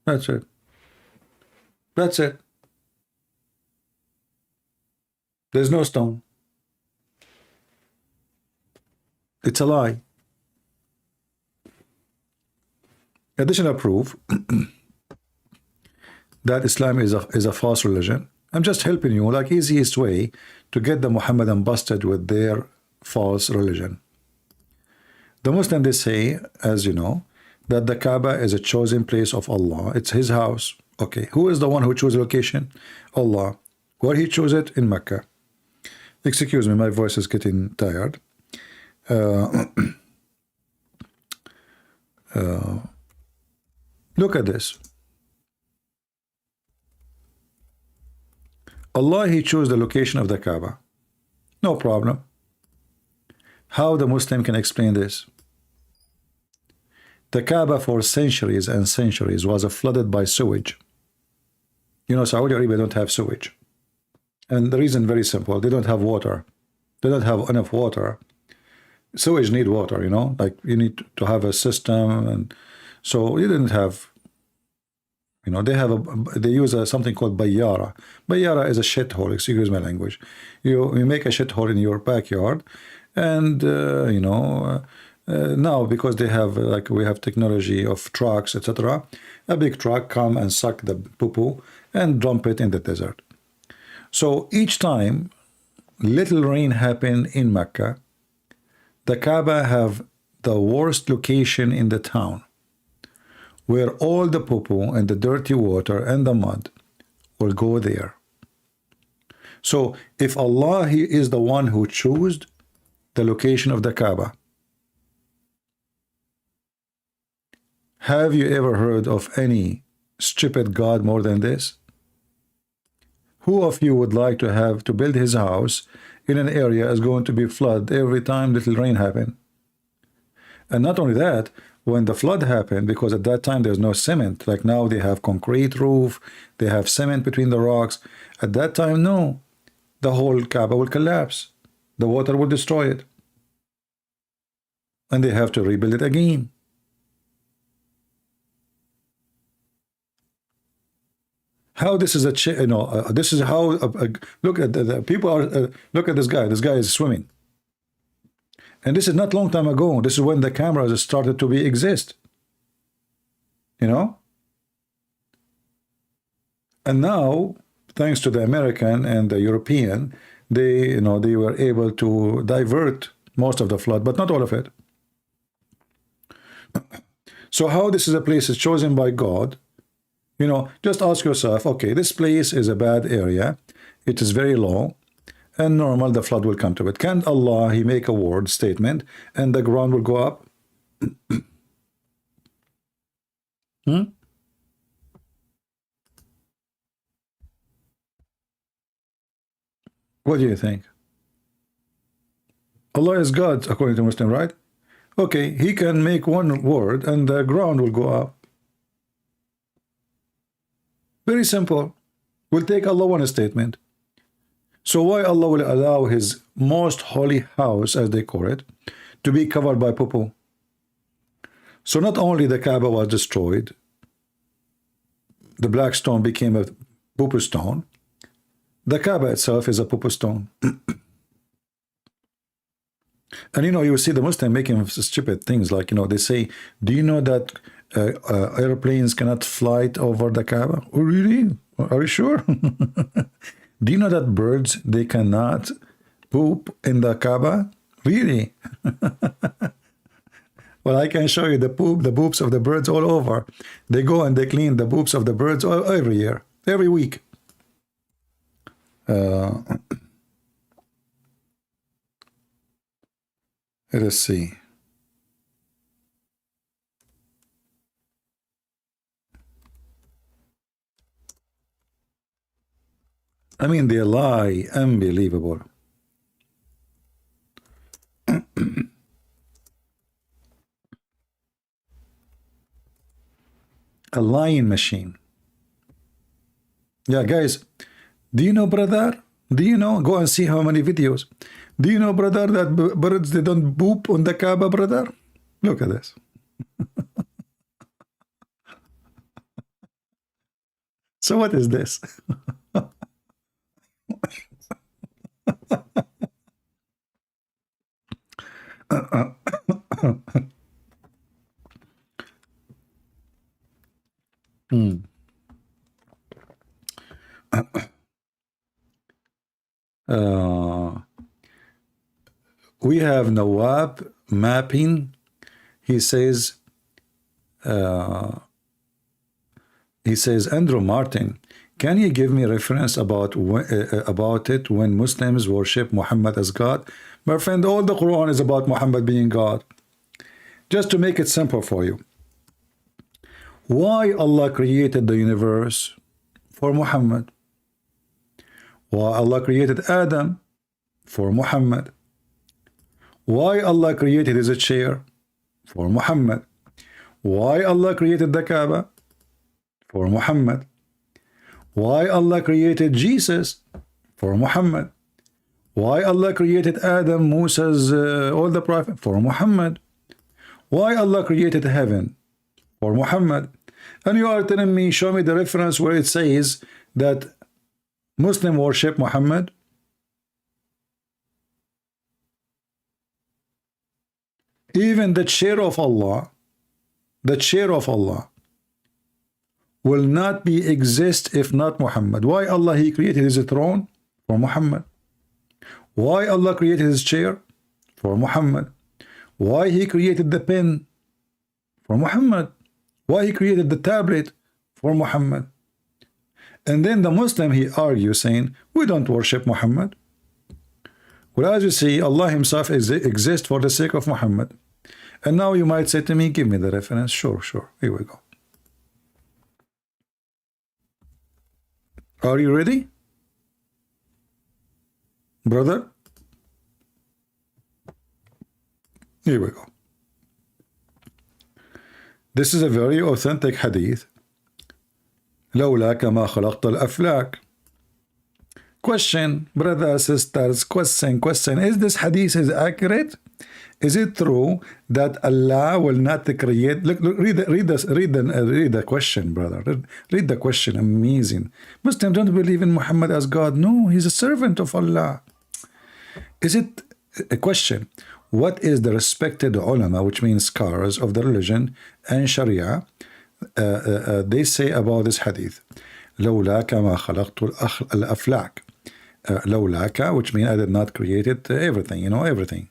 That's it. That's it. There's no stone. It's a lie. Additional proof that Islam is a false religion. I'm just helping you, like easiest way to get the Muhammadan busted with their false religion. The Muslim, they say, as you know, that the Kaaba is a chosen place of Allah. It's His house. Okay, who is the one who chose the location? Allah. Where He chose it? In Mecca. Excuse me, my voice is getting tired. Look at this. Allah, He chose the location of the Kaaba. No problem. How the Muslim can explain this? The Kaaba for centuries and centuries was flooded by sewage. You know, Saudi Arabia don't have sewage. And the reason very simple. They don't have water. They don't have enough water. Sewage need water, you know, like you need to have a system, and so you didn't have, you know, they use something called bayyara. Bayyara is a shithole, excuse my language. You make a shithole in your backyard, and you know, now because they have, like we have technology of trucks, etc., a big truck come and suck the poo-poo and dump it in the desert. So each time little rain happen in Mecca, the Kaaba have the worst location in the town, where all the poo-poo and the dirty water and the mud will go there. So if Allah, He is the one who chose the location of the Kaaba, have you ever heard of any stupid God more than this? Who of you would like to have to build his house in an area is going to be flooded every time little rain happen? And not only that, when the flood happened, because at that time there's no cement, like now they have concrete roof, they have cement between the rocks. At that time, no, the whole Kaaba will collapse. The water will destroy it. And they have to rebuild it again. How this is a, you know, this is how, look at the people are, look at this guy is swimming. And this is not long time ago. This is when the cameras started to exist. You know? And now, thanks to the American and the European, they, you know, they were able to divert most of the flood, but not all of it. So how this is a place is chosen by God? You know, just ask yourself, okay, this place is a bad area. It is very low. And normal, the flood will come to it. Can't Allah, He make a word statement and the ground will go up? What do you think? Allah is God, according to Muslim, right? Okay, He can make one word and the ground will go up. Very simple. We'll take Allah one statement. So why Allah will allow his most holy house, as they call it, to be covered by poo-poo? So not only the Kaaba was destroyed, the black stone became a poo-poo stone, the Kaaba itself is a poo-poo stone. And you know, you see the Muslim making stupid things like, you know, they say, do you know that airplanes cannot fly over the Kaaba? Oh, really? Are you sure? Do you know that birds, they cannot poop in the Kaaba? Really? Well, I can show you the poops of the birds all over. They go and they clean the poops of the birds every year, every week. Let us see. I mean, they lie, unbelievable. A lying machine. Yeah, guys, do you know, brother? Do you know? Go and see how many videos. Do you know, brother, that birds, they don't poop on the Kaaba, brother? Look at this. So what is this? We have Nawab mapping. He says, Andrew Martin, can you give me reference about it when Muslims worship Muhammad as God? My friend, all the Quran is about Muhammad being God. Just to make it simple for you. Why Allah created the universe? For Muhammad. Why Allah created Adam? For Muhammad. Why Allah created his chair? For Muhammad. Why Allah created the Kaaba? For Muhammad. Why Allah created Jesus? For Muhammad. Why Allah created Adam, Moses, all the prophets? For Muhammad. Why Allah created heaven? For Muhammad. And you are telling me, show me the reference where it says that Muslim worship Muhammad? Even the chair of Allah, will not be exist if not Muhammad. Why Allah he created his throne? For Muhammad. Why Allah created his chair? For Muhammad. Why he created the pen? For Muhammad. Why he created the tablet? For Muhammad. And then the Muslim, he argues saying, we don't worship Muhammad. Well, as you see, Allah himself exists for the sake of Muhammad. And now you might say to me, give me the reference. Sure, here we go. Are you ready, brother? Here we go. This is a very authentic hadith. لولاك ما خلقت الأفلاك. Question, brothers, sisters, question. Is this hadith is accurate? Is it true that Allah will not create? Look, read the question, brother. Read the question. Amazing. Muslims don't believe in Muhammad as God. No, he's a servant of Allah. Is it a question? What is the respected ulama, which means scholars of the religion and Sharia, they say about this hadith? لولاك ما خلقت الأفلاك. لولاك, which means I did not create it, everything, you know, everything.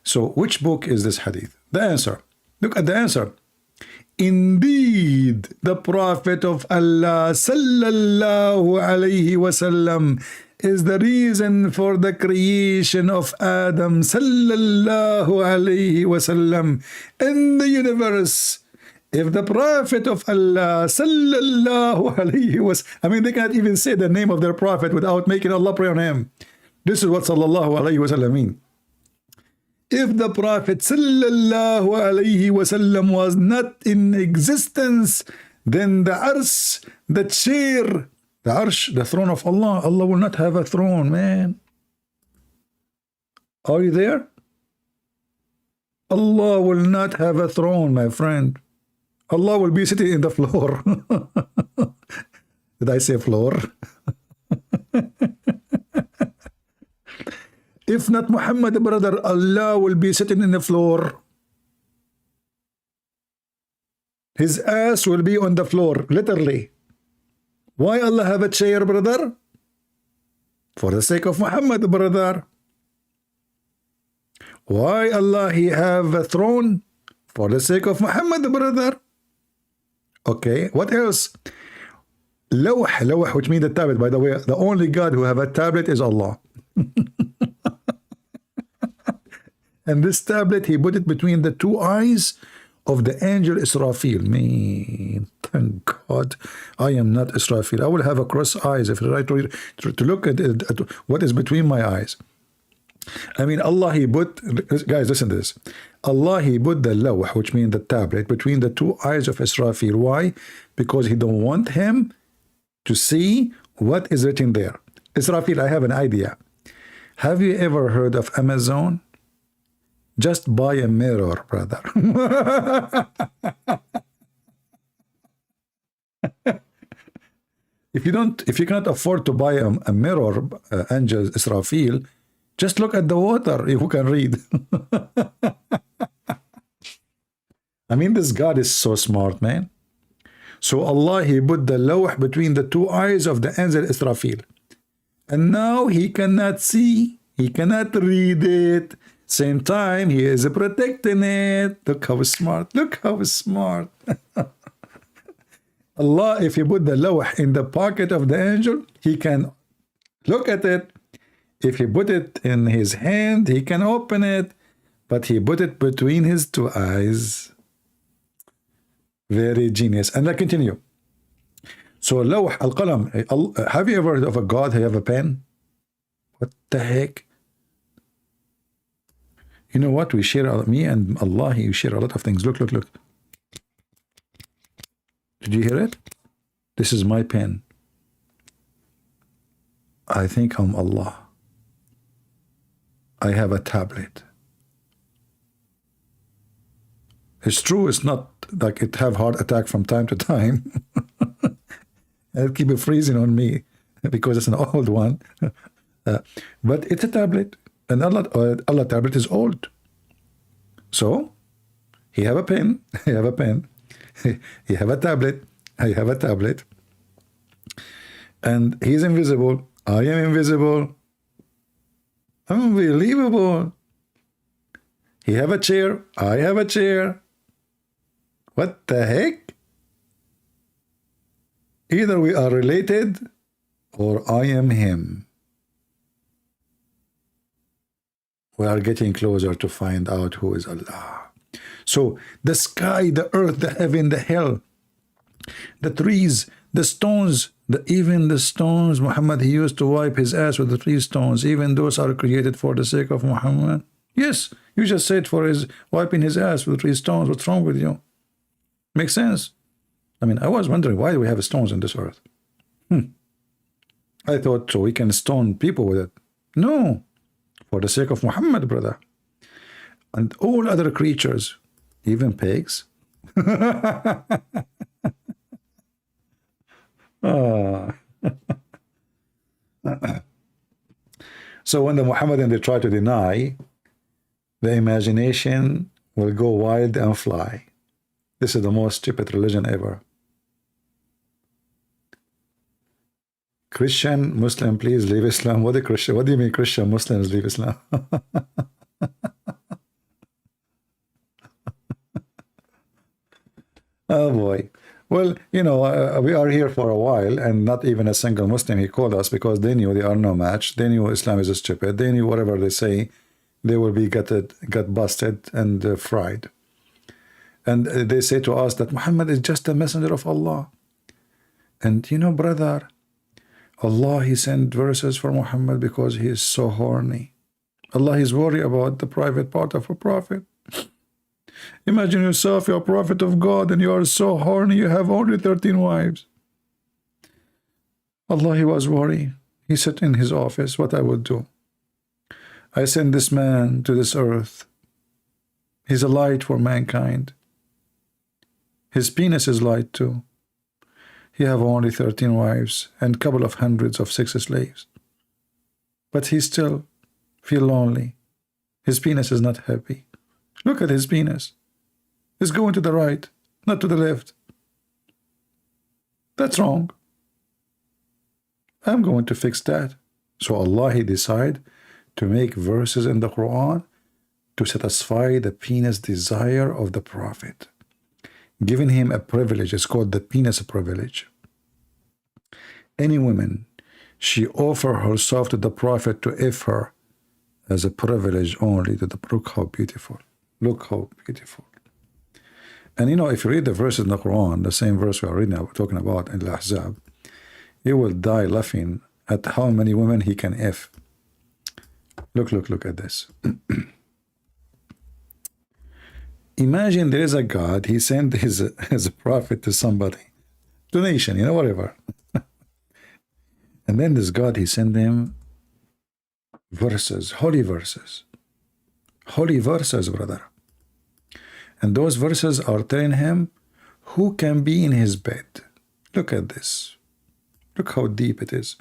So which book is this hadith? The answer. Look at the answer. Indeed, the Prophet of Allah sallallahu alayhi wasallam is the reason for the creation of Adam sallallahu alayhi wasallam in the universe. If the Prophet of Allah sallallahu alayhi wasallam, I mean, they can't even say the name of their Prophet without making Allah pray on him. This is what sallallahu alayhi wasallam means. If the Prophet sallallahu alayhi wasallam was not in existence, Then the Ars, the chair, the Arsh, the throne of Allah. Allah will not have a throne, man. Are you there? Allah will not have a throne, my friend. Allah will be sitting in the floor. Did I say floor? If not Muhammad, brother, Allah will be sitting in the floor. His ass will be on the floor, literally. Why Allah have a chair, brother? For the sake of Muhammad, brother. Why Allah he have a throne? For the sake of Muhammad, brother. Okay, what else? Lawh, which means the tablet. By the way, the only God who have a tablet is Allah. And this tablet, he put it between the two eyes of the angel Israfil. Man, thank God I am not Israfil. I will have a cross eyes if I try to look at what is between my eyes. I mean, Allah, he put, guys, listen to this. Allah, he put the lawh, which means the tablet, between the two eyes of Israfil. Why? Because he don't want him to see what is written there. Israfil, I have an idea. Have you ever heard of Amazon? Just buy a mirror, brother. If you cannot afford to buy a mirror, angel Israfil, just look at the water. Who can read? I mean, this God is so smart, man. So Allah, he put the lawh between the two eyes of the angel Israfil. And now he cannot see, he cannot read it. Same time, he is protecting it. Look how smart. Look how smart. Allah, if he put the lawh in the pocket of the angel, he can look at it. If he put it in his hand, he can open it. But he put it between his two eyes. Very genius. And I continue. So, lawh al-qalam. Have you ever heard of a God who have a pen? What the heck? You know what? We share, me and Allah, we share a lot of things. Look, look, look. Did you hear it? This is my pen. I think I'm Allah. I have a tablet. It's true, it's not like it have heart attack from time to time. It'll keep it freezing on me because it's an old one. But it's a tablet. And Allah tablet is old. So, he have a pen. He have a pen. He have a tablet. I have a tablet. And he's invisible. I am invisible. Unbelievable. He have a chair. I have a chair. What the heck? Either we are related or I am him. We are getting closer to find out who is Allah. So the sky, the earth, the heaven, the hell, the trees, the stones, even the stones, Muhammad, he used to wipe his ass with the 3 stones. Even those are created for the sake of Muhammad. Yes, you just said for his wiping his ass with 3 stones. What's wrong with you? Makes sense. I mean, I was wondering, why do we have stones on this earth? I thought so we can stone people with it. No, for the sake of Muhammad, brother. And all other creatures, even pigs. So when the Muhammadan, they try to deny, the imagination will go wild and fly. This is the most stupid religion ever. Christian, Muslim, please leave Islam. What do you mean Christian, Muslims leave Islam? Oh boy. Well, you know, we are here for a while, and not even a single Muslim he called us, because they knew they are no match. They knew Islam is stupid. They knew whatever they say, they will be got busted and fried. And they say to us that Muhammad is just a messenger of Allah. And you know, brother, Allah, he sent verses for Muhammad because he is so horny. Allah is worried about the private part of a prophet. Imagine yourself, you're a prophet of God, and you are so horny, you have only 13 wives. Allah, he was worried. He sat in his office, what I would do. I send this man to this earth. He's a light for mankind. His penis is light too. He have only 13 wives and couple of hundreds of sex slaves. But he still feel lonely. His penis is not happy. Look at his penis. It's going to the right, not to the left. That's wrong. I'm going to fix that. So Allah, he decide to make verses in the Quran to satisfy the penis desire of the Prophet, giving him a privilege. It's called the penis privilege. Any woman, she offer herself to the Prophet to F her as a privilege only. To the, look how beautiful. Look how beautiful. And you know, if you read the verses in the Quran, the same verse we are reading, talking about in Al-Ahzab, you will die laughing at how many women he can F. Look at this. Imagine there is a God, he sent his prophet to somebody, donation, you know, whatever. And then this God, he sent him verses, holy verses, brother. And those verses are telling him who can be in his bed. Look at this. Look how deep it is.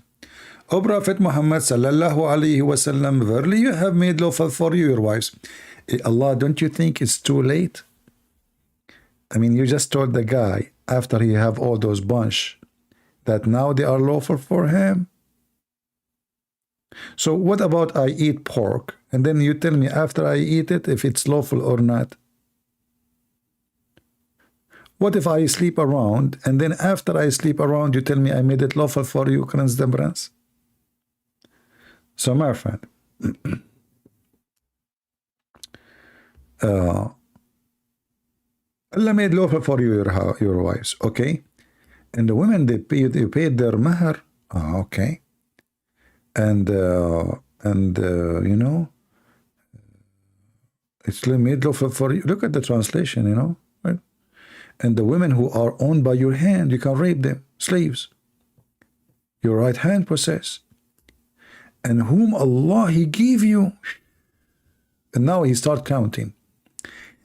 O Prophet Muhammad sallallahu alaihi wasallam, verily you have made lawful for you your wives. Allah, don't you think it's too late? I mean, you just told the guy after he have all those bunch that now they are lawful for him. So what about I eat pork and then you tell me after I eat it if it's lawful or not? What if I sleep around and then after I sleep around you tell me I made it lawful for you, Krans. So my friend, Allah made lawful for you your wives, okay? And the women, they paid their mahar, okay? And you know, it's made lawful for you. Look at the translation, you know, right? And the women who are owned by your hand, you can rape them, slaves. Your right hand possess. And whom Allah, he give you. And now he start counting.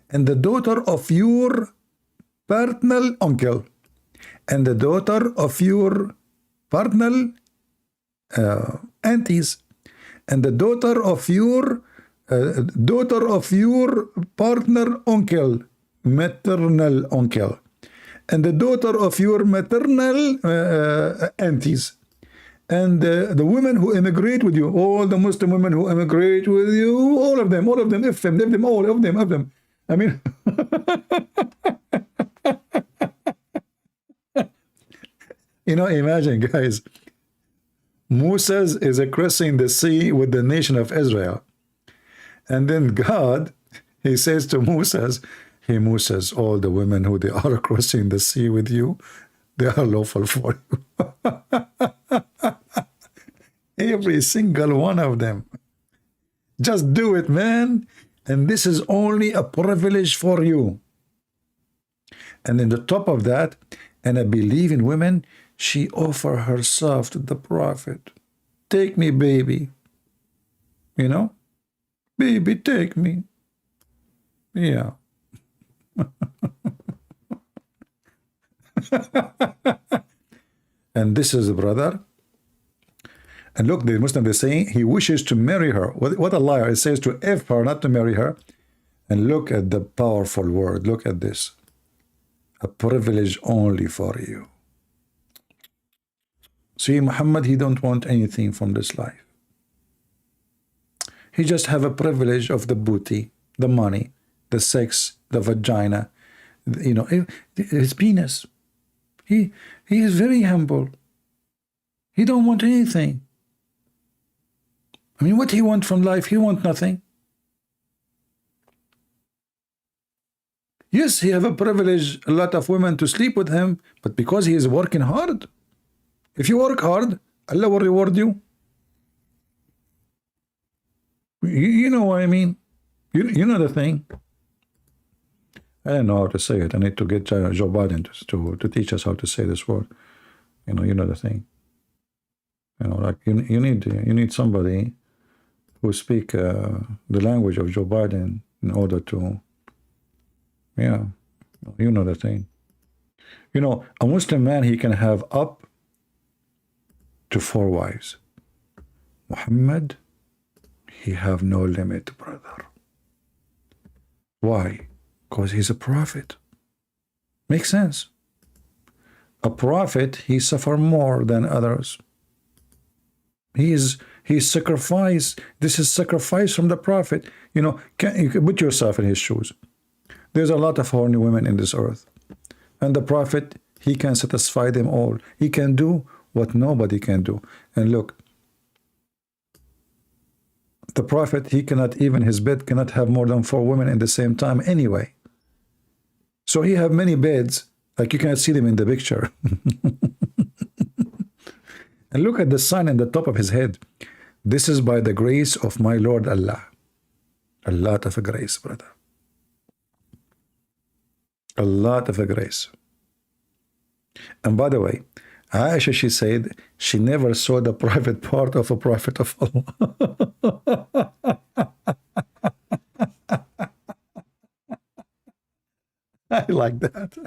And the daughter of your paternal uncle. And the daughter of your paternal aunties. And the daughter of your partner uncle. Maternal uncle. And the daughter of your maternal aunties. And the women who immigrate with you, all the Muslim women who immigrate with you, all of them, if them, all of them. I mean, you know, imagine, guys, Moses is crossing the sea with the nation of Israel. And then God, he says to Moses, hey, Moses, all the women who they are crossing the sea with you, they are lawful for you. Every single one of them. Just do it, man. And this is only a privilege for you. And in the top of that, and I believe in women, she offer herself to the Prophet. Take me, baby. You know? Baby, take me. Yeah. And this is a brother. And look, the Muslim is saying he wishes to marry her. What a liar. It says to F her, not to marry her. And look at the powerful word. Look at this. A privilege only for you. See, Muhammad, he don't want anything from this life. He just have a privilege of the booty, the money, the sex, the vagina, you know, his penis. He is very humble. He don't want anything. I mean, what he want from life? He want nothing. Yes, he have a privilege, a lot of women to sleep with him, but because he is working hard. If you work hard, Allah will reward you. You know what I mean? You know the thing. I don't know how to say it. I need to get Joe Biden to teach us how to say this word. You know the thing. Like you need somebody who speak the language of Joe Biden in order to, yeah, you know the thing. A Muslim man, he can have up to 4 wives. Muhammad, he have no limit, brother. Why? Because he's a prophet. Makes sense. A prophet, he suffer more than others. He's sacrificed. This is sacrifice from the prophet. You can put yourself in his shoes. There's a lot of horny women in this earth. And the prophet, he can satisfy them all. He can do what nobody can do. And look, the prophet, he cannot, even his bed cannot have more than 4 women in the same time anyway. So he have many beds, like you cannot see them in the picture. And look at the sign in the top of his head. This is by the grace of my Lord Allah. A lot of grace, brother. A lot of grace. And by the way, Aisha, she said she never saw the private part of a prophet of Allah. I like that.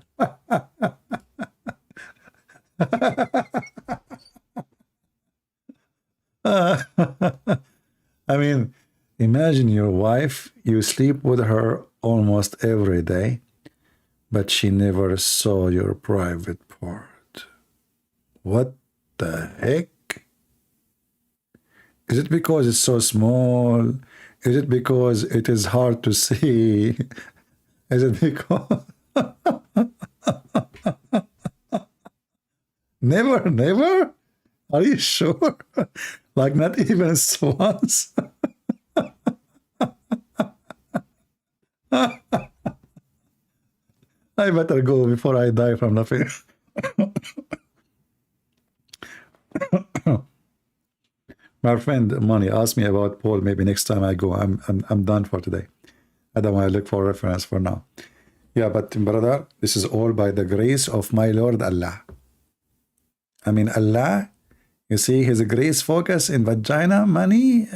I mean, imagine your wife, you sleep with her almost every day, but she never saw your private part. What the heck? Is it because it's so small? Is it because it is hard to see? Is it because... Never? Are you sure? Like not even once? I better go before I die from laughing. My friend Money asked me about Paul. Maybe next time I go. I'm done for today. I don't want to look for reference for now. Yeah, but brother, this is all by the grace of my Lord Allah. I mean, Allah, you see his grace focus in vagina, money,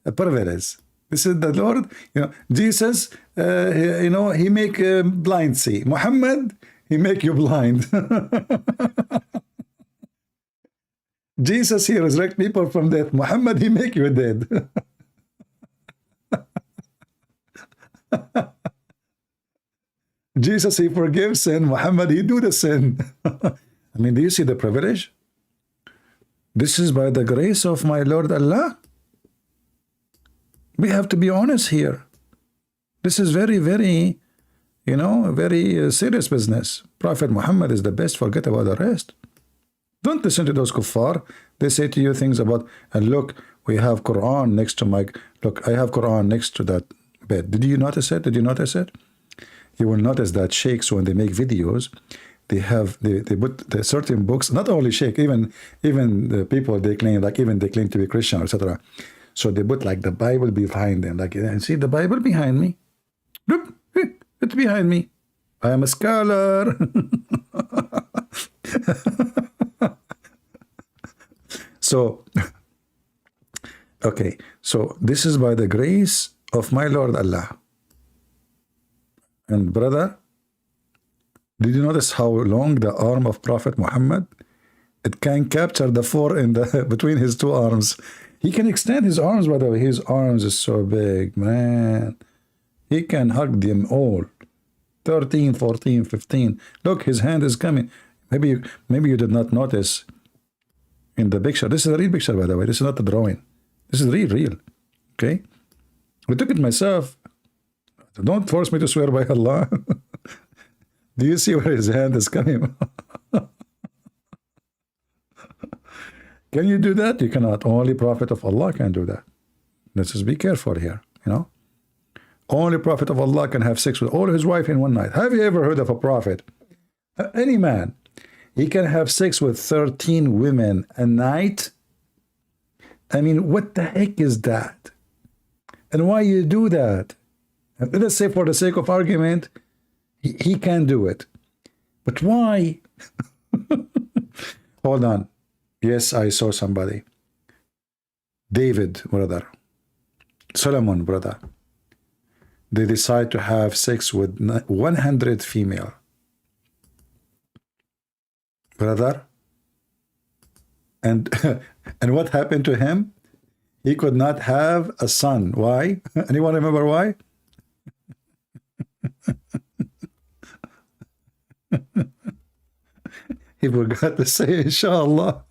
perverse. This is the Lord. Jesus, he make blind see. Muhammad, he make you blind. Jesus, he resurrect people from death. Muhammad, he make you dead. Jesus, he forgives sin. Muhammad, he do the sin. I mean, do you see the privilege? This is by the grace of my Lord Allah. We have to be honest here. This is very, very, very serious business. Prophet Muhammad is the best. Forget about the rest. Don't listen to those kuffar. They say to you things about, and look, we have Quran next to my, look, I have Quran next to that bed. Did you notice it? Did you notice it? You will notice that sheikhs, when they make videos, they put the certain books, not only sheikh, even the people they claim, like even they claim to be Christian, etc. So they put like the Bible behind them. Like, see the Bible behind me? Look, it's behind me. I am a scholar. So, okay. So this is by the grace of my Lord Allah. And brother, did you notice how long the arm of Prophet Muhammad? It can capture the 4 in the between his 2 arms. He can extend his arms, by the way. His arms is so big, man. He can hug them all. 13, 14, 15. Look, his hand is coming. Maybe you did not notice in the picture. This is a real picture, by the way. This is not a drawing. This is real. Okay? I took it myself. Don't force me to swear by Allah. Do you see where his hand is coming? Can you do that? You cannot. Only Prophet of Allah can do that. Let's just be careful here, Only Prophet of Allah can have sex with all his wife in one night. Have you ever heard of a prophet? Any man, he can have sex with 13 women a night? I mean, what the heck is that? And why you do that? Let's say for the sake of argument, he can do it. But why? Hold on. Yes, I saw somebody. David, brother. Solomon, brother. They decide to have sex with 100 female. Brother. And and what happened to him? He could not have a son. Why? Anyone remember why? He forgot to say inshallah.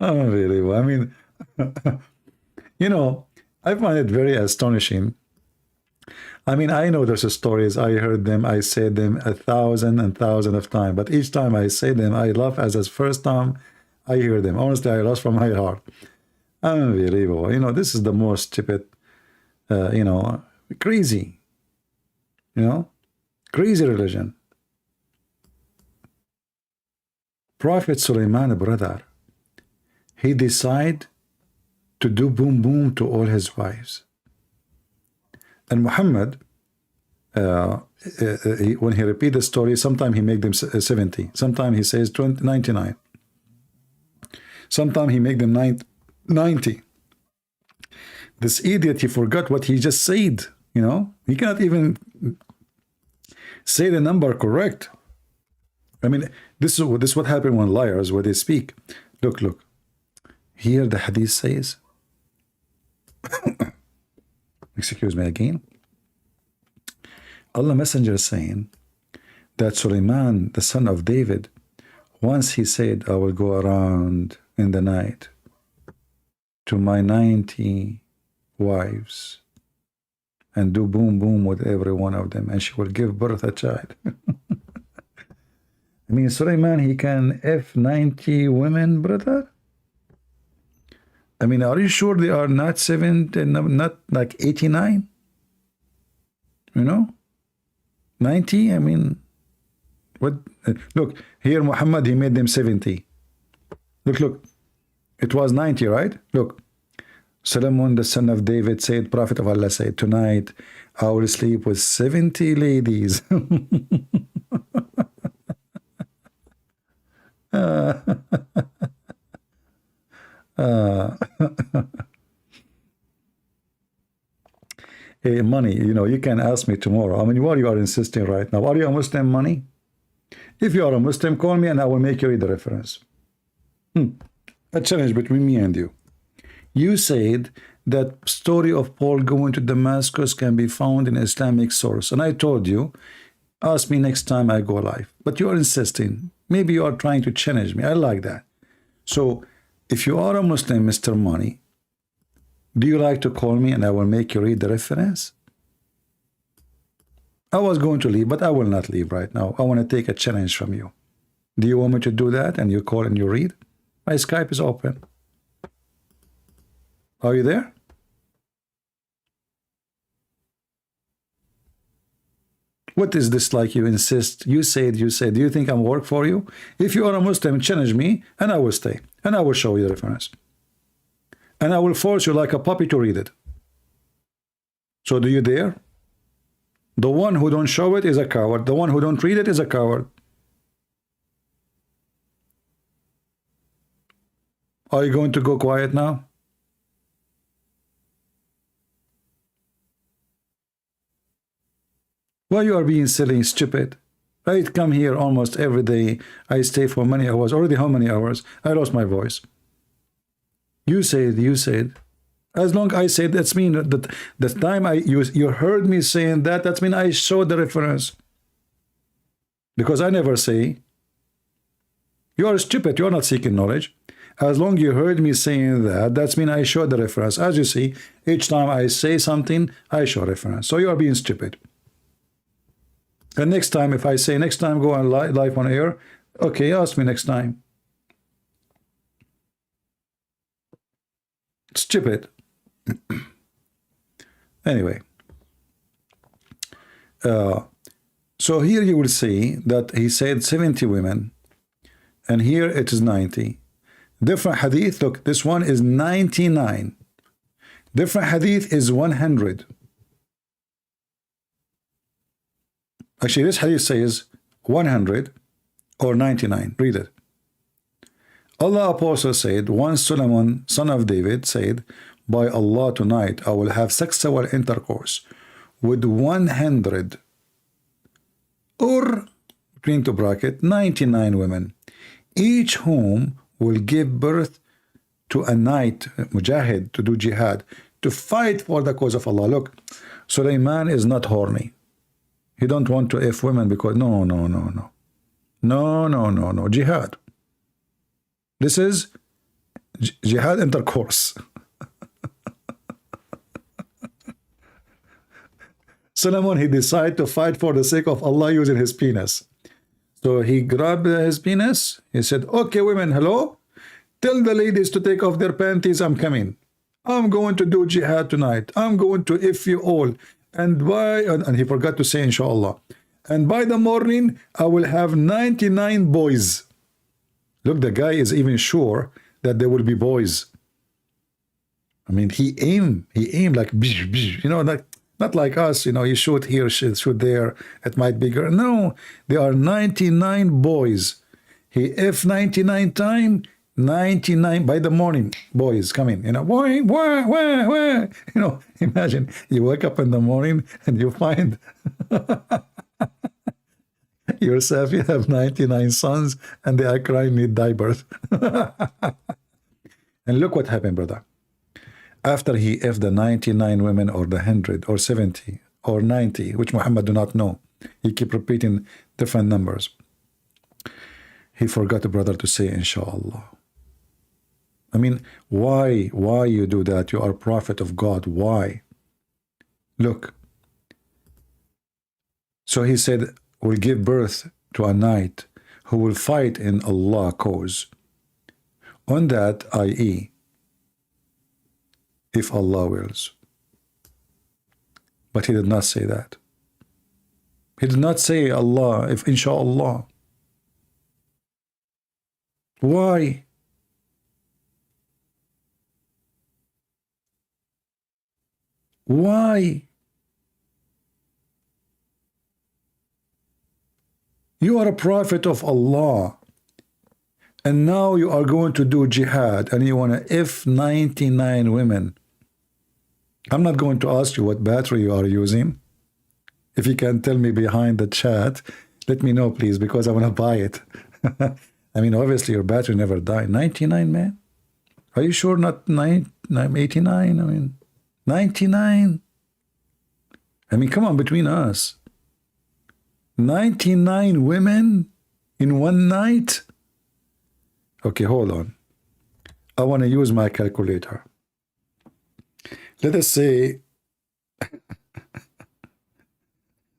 Unbelievable. I mean, you know, I find it very astonishing. I mean, I know there's stories. I heard them. I said them 1,000 and 1,000 of times. But each time I say them, I laugh as the first time I hear them. Honestly, I laugh from my heart. Unbelievable. You know, this is the most stupid, you know, crazy. You know, crazy religion. Prophet Sulaiman, brother, he decided to do boom boom to all his wives. And Muhammad, when he repeats the story, sometimes he makes them 70. Sometimes he says 99. Sometimes he makes them 90. This idiot, he forgot what he just said. You know, he cannot even say the number correct. I mean, this is what happened when liars, when they speak. Look. Here the hadith says, excuse me again, Allah Messenger is saying that Sulaiman, the son of David, once he said, I will go around in the night to my 90 wives and do boom boom with every one of them, and she will give birth a child. I mean, Sulaiman, he can F 90 women, brother? I mean, are you sure they are not 70, not like 89? You know? 90? I mean, what? Look, here Muhammad, he made them 70. Look. It was 90, right? Look. Solomon, the son of David, said, Prophet of Allah said, tonight I will sleep with 70 ladies. Hey, money, you know, you can ask me tomorrow. I mean, what you are insisting right now? Are you a Muslim, money? If you are a Muslim, call me and I will make you read the reference. A challenge between me and you. You said that story of Paul going to Damascus can be found in Islamic source. And I told you, ask me next time I go live. But you are insisting. Maybe you are trying to challenge me. I like that. So if you are a Muslim, Mr. Money, do you like to call me and I will make you read the reference? I was going to leave, but I will not leave right now. I want to take a challenge from you. Do you want me to do that and you call and you read? My Skype is open. Are you there? What is this like you insist? You said. Do you think I'm work for you? If you are a Muslim, challenge me and I will stay. And I will show you the reference. And I will force you like a puppy to read it. So do you dare? The one who don't show it is a coward. The one who don't read it is a coward. Are you going to go quiet now? Why you are being silly and stupid? I come here almost every day. I stay for many hours. Already how many hours? I lost my voice. You said. As long I said, that's mean that the time you heard me saying that, that's mean I showed the reference. Because I never say. You are stupid. You are not seeking knowledge. As long you heard me saying that, that's mean I showed the reference. As you see, each time I say something, I show reference. So you are being stupid. And next time, if I say next time go on live on air, okay, ask me next time. Stupid. Anyway. So here you will see that he said 70 women. and here it is 90. Different hadith, look, this one is 99. Different hadith is 100. Actually, this hadith says 100 or 99. Read it. Allah Apostle said, once Solomon, son of David, said, by Allah, tonight I will have sexual intercourse with 100 or, between two bracket, 99 women, each whom will give birth to a knight, mujahid, to do jihad, to fight for the cause of Allah. Look, Sulaiman is not horny. He don't want to F women because, no. Jihad. This is jihad intercourse. Solomon, he decided to fight for the sake of Allah using his penis. So he grabbed his penis. He said, okay, women, hello? Tell the ladies to take off their panties. I'm coming. I'm going to do jihad tonight. I'm going to F you all. And he forgot to say, inshallah. And by the morning, I will have 99 boys. Look, the guy is even sure that there will be boys. I mean, he aimed like, you know, like, not like us, you know, you shoot here, shoot there, it might be girl. No, there are 99 boys. He F 99 times, 99 by the morning, boys coming, you know, boy, where, you know, imagine you wake up in the morning and you find yourself, you have 99 sons and they are crying, need diapers. And look what happened, brother. After he F the 99 women or the 100 or 70 or 90, which Muhammad do not know, he keep repeating different numbers. He forgot, brother, to say inshallah. I mean, why you do that? You are a prophet of God. Why? Look. So he said, will give birth to a knight who will fight in Allah's cause. On that, i.e., if Allah wills. But he did not say that. He did not say Allah, if inshallah. Why? Why? You are a prophet of Allah. And now you are going to do jihad and you want to F 99 women. I'm not going to ask you what battery you are using. If you can tell me behind the chat, let me know, please, because I want to buy it. I mean, obviously, your battery never died. 99, man? Are you sure not 89? I mean, 99? I mean, come on, between us. 99 women in one night? Okay, hold on. I want to use my calculator. Let us say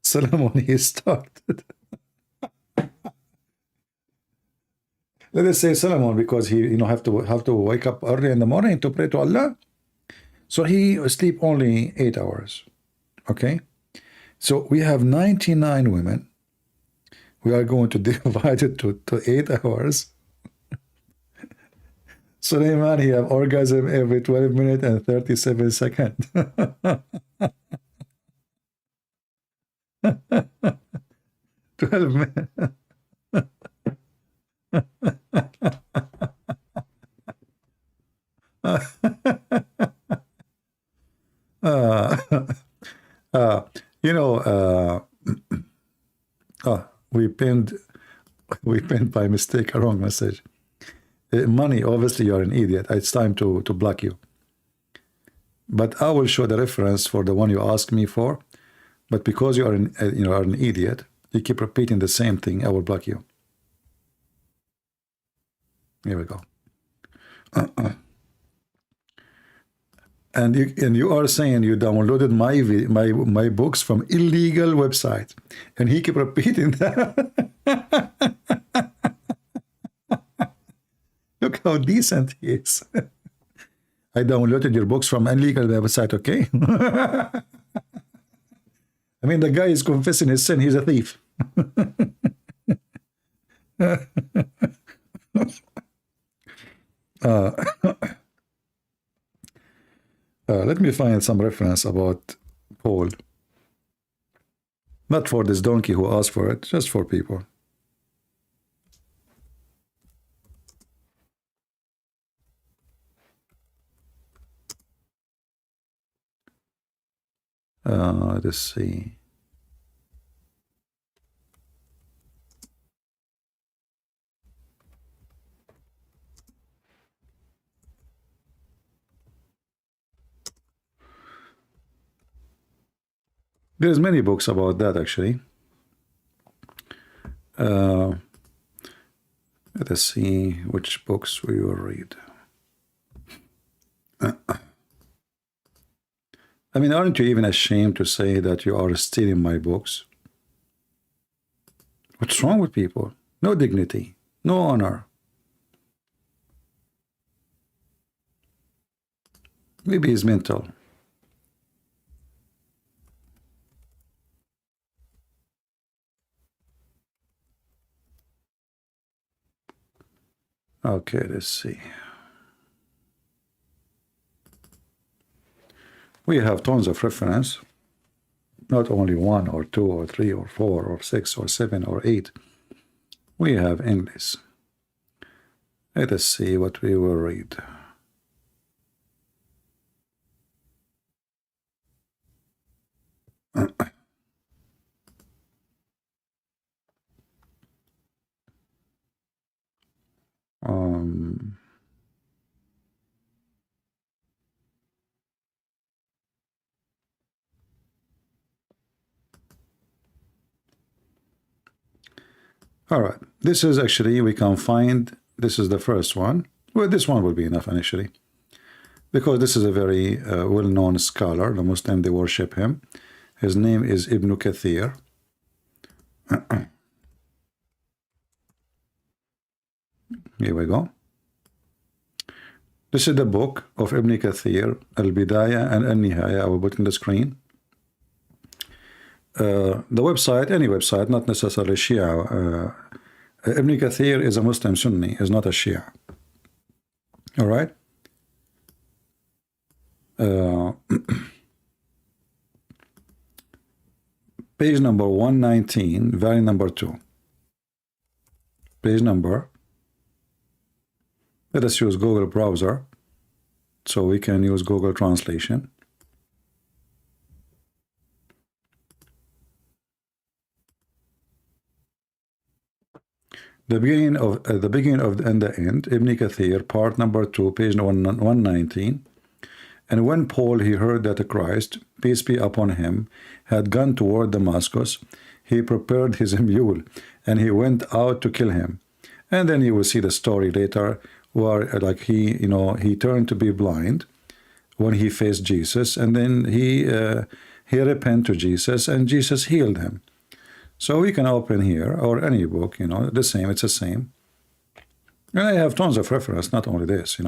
Solomon, he started. Let us say Solomon, because he, you know, have to wake up early in the morning to pray to Allah. So he sleep only 8 hours. Okay? So we have 99 women. We are going to divide it to 8 hours. Sulaiman, he have orgasm every 12 minutes and 37 seconds. 12 minutes. You know, we pinned by mistake a wrong message. Money, obviously you are an idiot. It's time to block you. But I will show the reference for the one you asked me for. But because you are an idiot, you keep repeating the same thing, I will block you. Here we go. And you are saying you downloaded my books from illegal website, and he keep repeating that. Look how decent he is. I downloaded your books from illegal website, okay? I mean, the guy is confessing his sin. He's a thief. Uh, let me find some reference about Paul. Not for this donkey who asked for it, just for people. Let's see. There's many books about that, actually. Let's see which books we will read. I mean, aren't you even ashamed to say that you are stealing my books? What's wrong with people? No dignity, no honor. Maybe he's mental. Okay, let's see. We have tons of reference, not only 1 or 2 or 3 or 4 or 6 or 7 or 8. We have English. Let us see what we will read. All right, this is actually, we can find, this is the first one. Well, this one will be enough initially, because this is a very well-known scholar. The Muslim, they worship him. His name is Ibn Kathir. Here we go. This is the book of Ibn Kathir, Al-Bidayah and Al-Nihaya. I will put in the screen. The website, any website, not necessarily Shia. Ibn Kathir is a Muslim Sunni, is not a Shia. All right. Page number 119, volume number 2. Page number. Let us use Google browser, so we can use Google translation. The beginning of and the end, Ibn Kathir, part number 2, page 119. And when Paul he heard that Christ, peace be upon him, had gone toward Damascus, he prepared his mule, and he went out to kill him. And then you will see the story later, where like he turned to be blind when he faced Jesus, and then he repented to Jesus, and Jesus healed him. So we can open here, or any book, the same, it's the same. And I have tons of reference, not only this,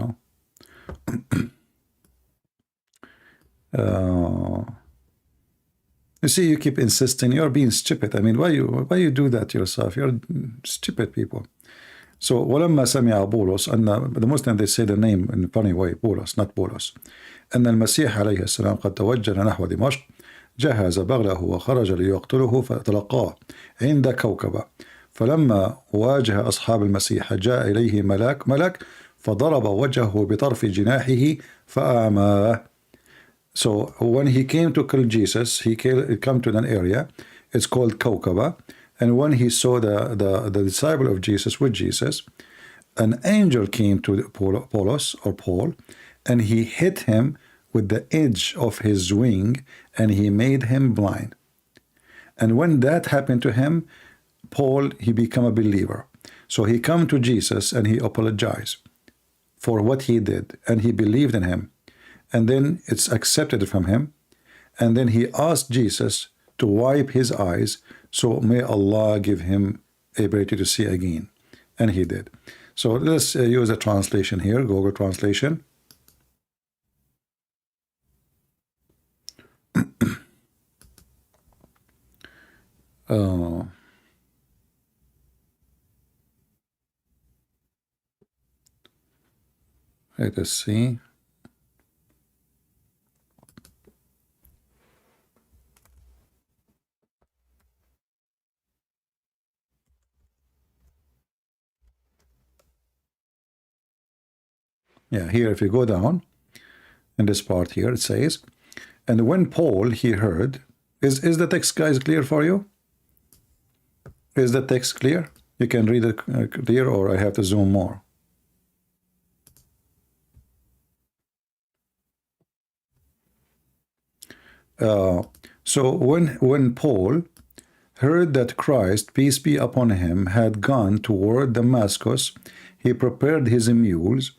You see, you keep insisting, you're being stupid. I mean, why you do that to yourself? You're stupid people. So, ولما سمع بولس, and the Muslims, they say the name in a funny way, Boulos, not Boulos. أن المسيح عليه السلام قد توجه نحو دمشق, جهز بغله وخرج ليقتله فتلقاه عند كوكبة. فلما واجه أصحاب المسيح جاء إليه ملك فضرب وجهه بطرف جناحه فأعماه. So when he came to kill Jesus, he came to an area, it's called Kaukaba, and when he saw the disciple of Jesus with Jesus, an angel came to Paul, and he hit him with the edge of his wing, and he made him blind. And when that happened to him, Paul, he became a believer. So he come to Jesus and he apologized for what he did, and he believed in him. And then it's accepted from him. And then he asked Jesus to wipe his eyes, so may Allah give him ability to see again. And he did. So let's use a translation here, Google translation. Let us see. Yeah, here if you go down in this part here, it says, and when Paul he heard, is the text, guys, clear for you? Is the text clear? You can read it clear, or I have to zoom more. So when Paul heard that Christ, peace be upon him, had gone toward Damascus, he prepared his mules,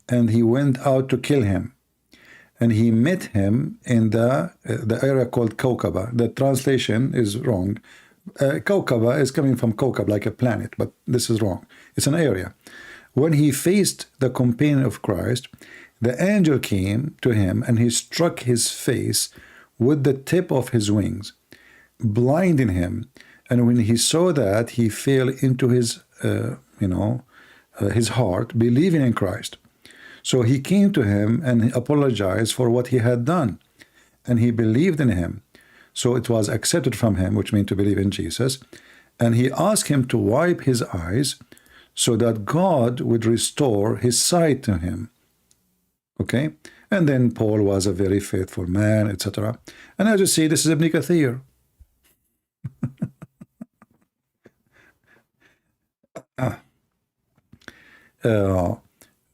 and he went out to kill him. And he met him in the area called Kaukaba. The translation is wrong. Kaukaba is coming from Kaukab, like a planet, but this is wrong. It's an area. When he faced the companion of Christ, the angel came to him, and he struck his face with the tip of his wings, blinding him. And when he saw that, he fell into his, his heart, believing in Christ. So he came to him and apologized for what he had done, and he believed in him. So it was accepted from him, which means to believe in Jesus. And he asked him to wipe his eyes so that God would restore his sight to him. Okay? And then Paul was a very faithful man, etc. And as you see, this is Ibn Kathir.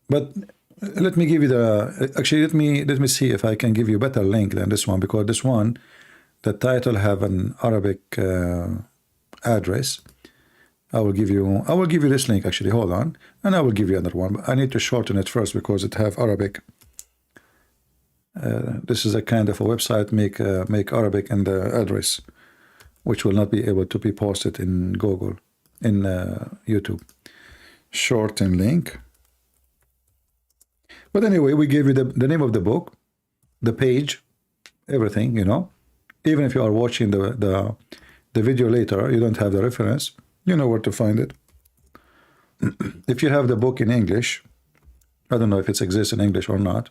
But let me give you the, actually let me see if I can give you a better link than this one, because this one, the title have an Arabic address. I will give you this link, actually. Hold on, and I will give you another one. But I need to shorten it first because it have Arabic. This is a kind of a website make Arabic in the address, which will not be able to be posted in Google, in YouTube. Shorten link. But anyway, we gave you the name of the book, the page, everything, Even if you are watching the video later, you don't have the reference, you know where to find it. If you have the book in English, I don't know if it exists in English or not.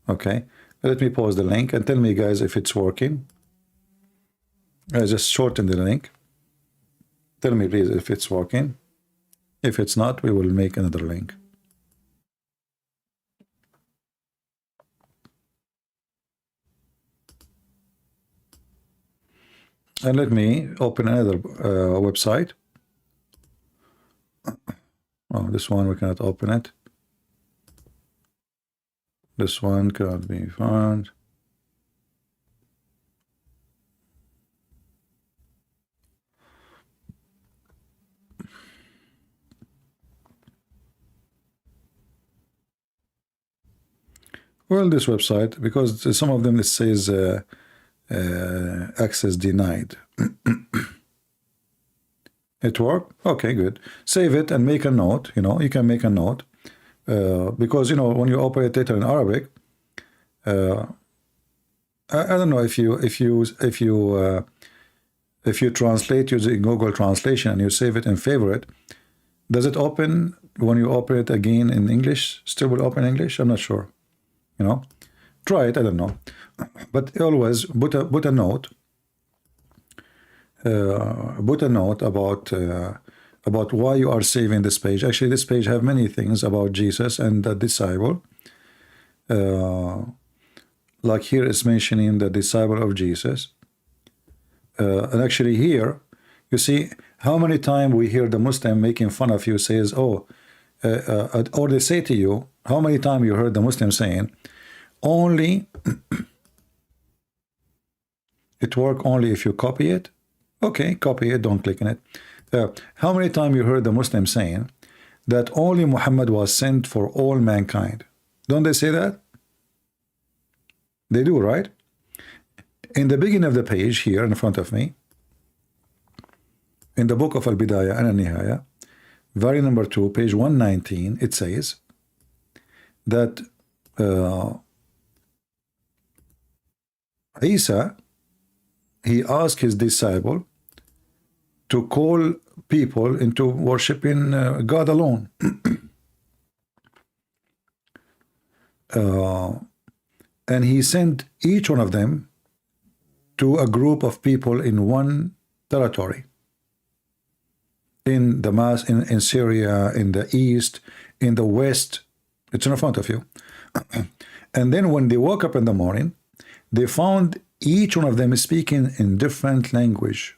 Okay, let me pause the link and tell me, guys, if it's working. I just shorten the link. Tell me, please, if it's working. If it's not, we will make another link. And let me open another website. Oh, this one we cannot open it. This one cannot be found. Well, this website, because some of them it says access denied. It worked? Okay, good. Save it and make a note. You can make a note because when you operate data in Arabic, I don't know if you translate using Google Translation and you save it in favorite, does it open when you open it again in English? Still will open English? I'm not sure. Try it. I don't know, but always put a note. Put a note about why you are saving this page. Actually, this page have many things about Jesus and the disciple. Like here is mentioning the disciple of Jesus. And actually here, you see how many times we hear the Muslim making fun of you, says, oh, or they say to you, how many times you heard the Muslim saying, only, it work only if you copy it. Okay, copy it, don't click on it. How many times you heard the Muslim saying that only Muhammad was sent for all mankind? Don't they say that? They do, right? In the beginning of the page here in front of me, in the book of Al-Bidayah and Al-Nihaya, volume number 2, page 119, it says that Isa, he asked his disciple to call people into worshiping God alone. And he sent each one of them to a group of people in one territory. In the in Syria, in the east, in the west. It's in front of you. And then when they woke up in the morning, they found each one of them speaking in different language.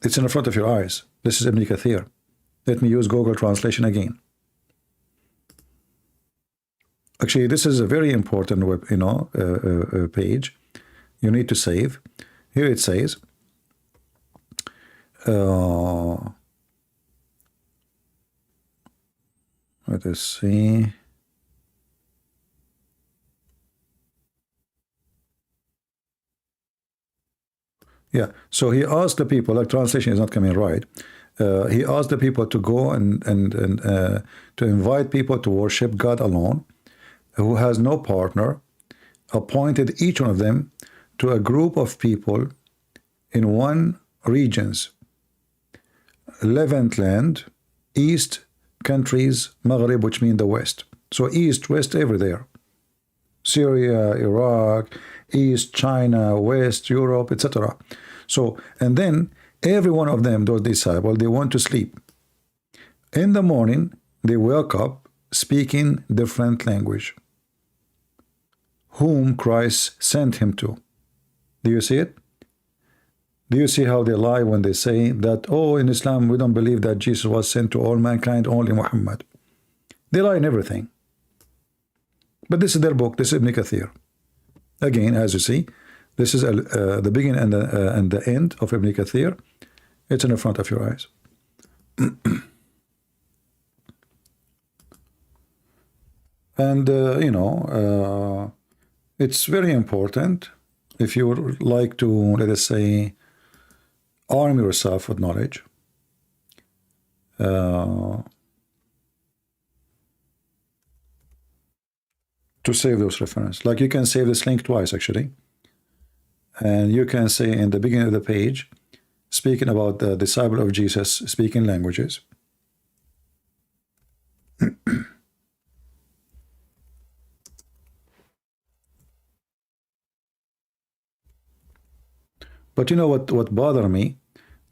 It's in the front of your eyes. This is Ibn Kathir. Let me use Google translation again. Actually, this is a very important web, page. You need to save. Here it says, let us see. Yeah, so he asked the people, like translation is not coming right. He asked the people to go and to invite people to worship God alone, who has no partner, appointed each one of them to a group of people in one regions, Levant land, East countries, Maghrib, which mean the West. So East, West, everywhere. Syria, Iraq, East, China, West, Europe, etc. So, and then every one of them, those disciples, they want to sleep. In the morning, they wake up speaking different language, whom Christ sent him to. Do you see it? Do you see how they lie when they say that, oh, in Islam, we don't believe that Jesus was sent to all mankind, only Muhammad? They lie in everything. But this is their book. This is Ibn Kathir. Again, as you see, this is the beginning and the end of Ibn Kathir. It's in the front of your eyes. And, it's very important if you would like to, let us say, arm yourself with knowledge. To save those references. Like you can save this link twice, actually. And you can say in the beginning of the page, speaking about the disciple of Jesus speaking languages. But you know what bothered me?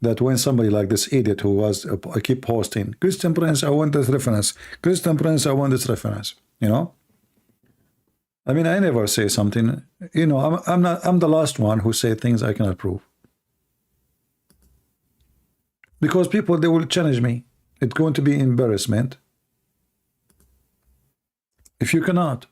That when somebody like this idiot who was, I keep posting, Christian Prince, I want this reference. Christian Prince, I want this reference. You know? I mean, I never say something. You know, I'm the last one who say things I cannot prove. Because people, they will challenge me. It's going to be embarrassment if you cannot.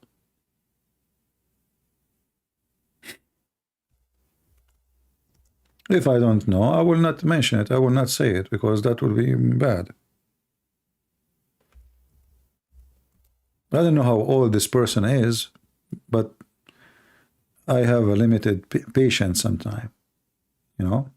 If I don't know, I will not mention it. I will not say it because that would be bad. I don't know how old this person is, but I have a limited patience sometimes, you know.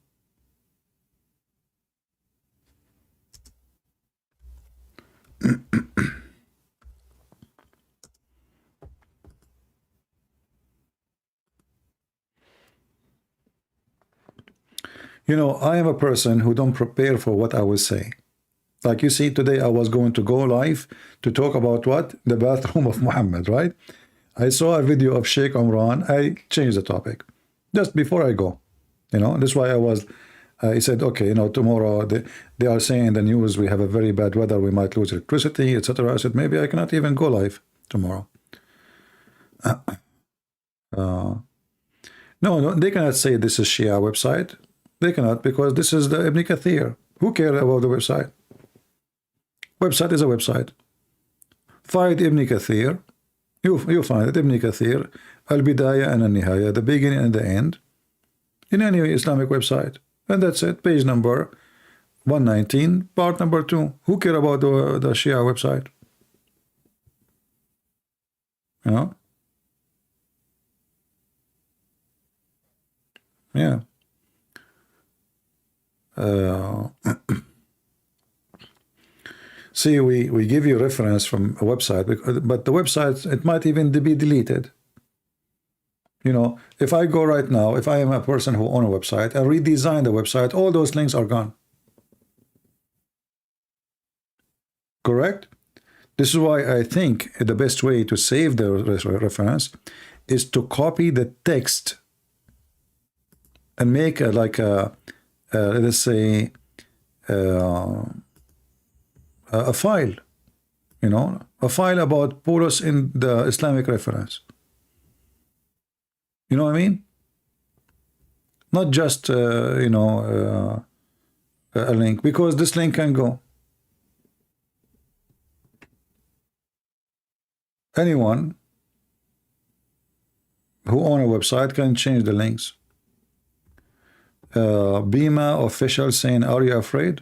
You know, I am a person who don't prepare for what I will say. Like you see, today I was going to go live to talk about what? The bathroom of Muhammad, right? I saw a video of Sheikh Omran. I changed the topic just before I go. You know, that's why I said, okay, you know, tomorrow they are saying in the news we have a very bad weather, we might lose electricity, etc. I said, maybe I cannot even go live tomorrow. No, they cannot say this is Shia website. They cannot, because this is the Ibn Kathir. Who cares about the website? Website is a website. Find Ibn Kathir. You find it, Ibn Kathir, Al-Bidayah and Al-Nihaya, the beginning and the end, in any Islamic website. And that's it, page number 119, part number 2. Who cares about the Shia website? You know? Yeah. See, we give you reference from a website, but the website, it might even be deleted. You know, if I go right now, if I am a person who own a website and redesign the website, all those links are gone. Correct? This is why I think the best way to save the reference is to copy the text and make like a let's say a file, you know, a file about Paulus in the Islamic reference. You know what I mean? Not just you know, a link, because this link can go. Anyone who own a website can change the links. Bima official saying, "Are you afraid?"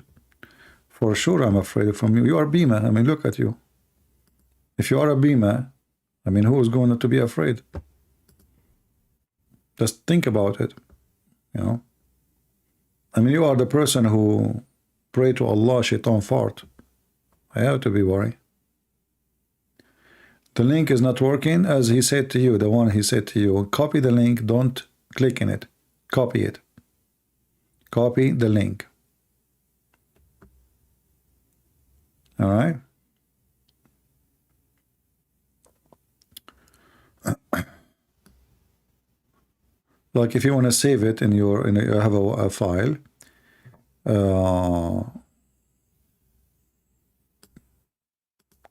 For sure, I'm afraid from you. You are Bima. I mean, look at you. If you are a Bima, I mean, who is going to be afraid? Just think about it. You know, I mean, you are the person who pray to Allah, shaitan fart. I have to be worried. The link is not working, as he said to you, the one he said to you. Copy the link, don't click in it. Copy it. Copy the link. All right. Like if you want to save it in your, you have a file,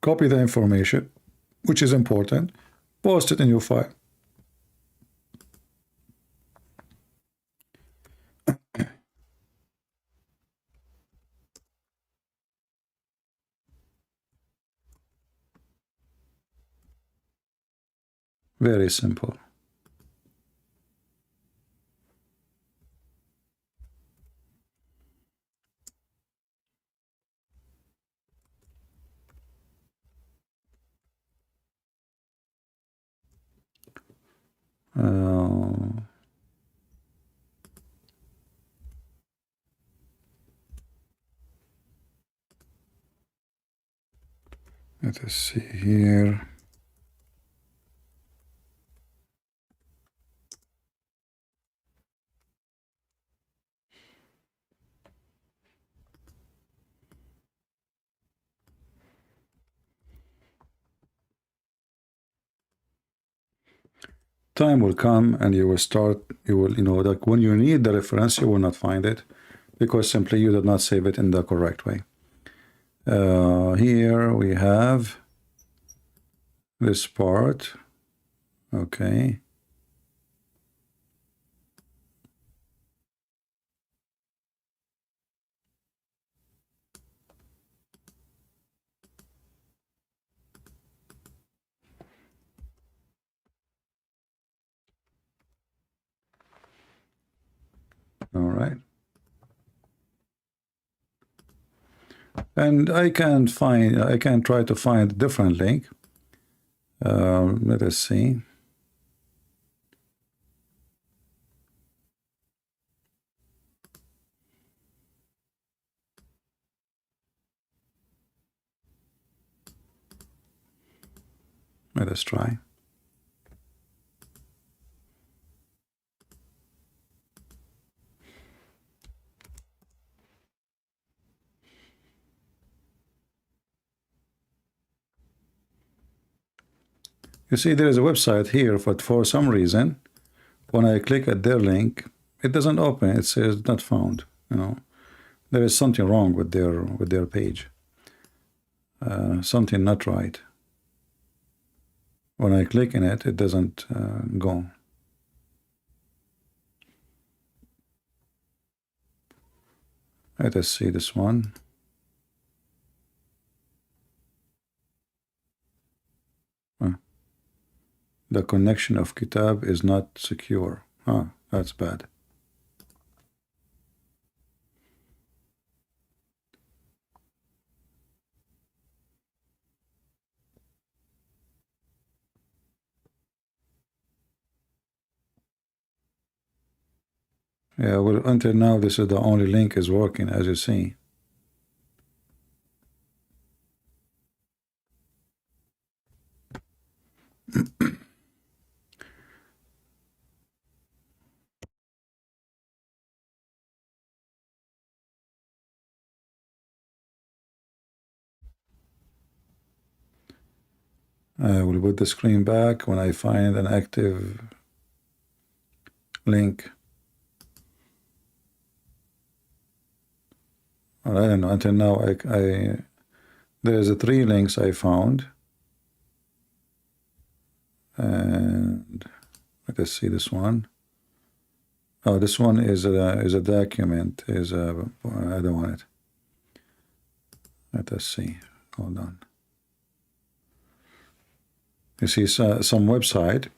copy the information, which is important, post it in your file. Very simple. Let us see here. Time will come and you will start, you will, you know, like when you need the reference, you will not find it because simply you did not save it in the correct way. Here we have this part. Okay. All right. And I can try to find a different link. Let us see. Let us try. You see, there is a website here, but for some reason, when I click at their link, it doesn't open. It says not found. You know, there is something wrong with their page. Something not right. When I click in it, it doesn't go. Let us see this one. The connection of Kitab is not secure. Huh, that's bad. Yeah, well, until now, this is the only link is working, as you see. I will put the screen back when I find an active link. Well, I don't know. Until now, there's 3 links I found, and let us see this one. Oh, this one is a document. I don't want it. Let us see. Hold on. You see some website.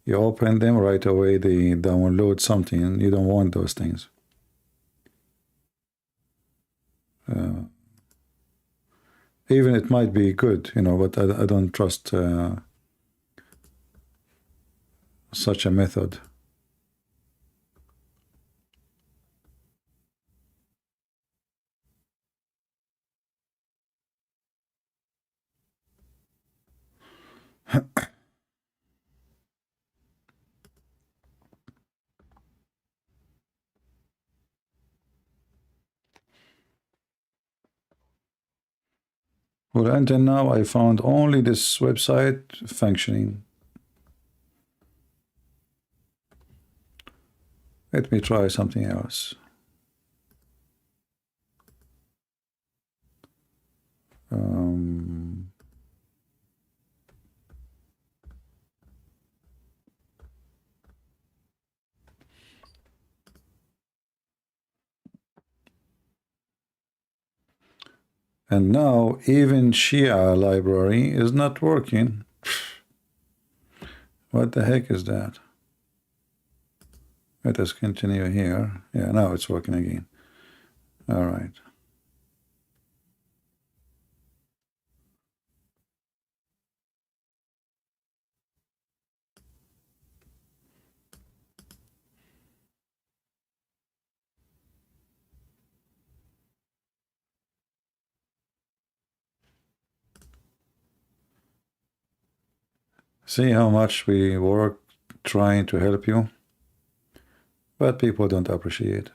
You open them right away. They download something. You don't want those things. Even it might be good, you know, but I don't trust such a method. Well, until now, I found only this website functioning. Let me try something else. And now even Shia library is not working. What the heck is that? Let us continue here. Yeah, now it's working again. All right. See how much we work trying to help you, but people don't appreciate.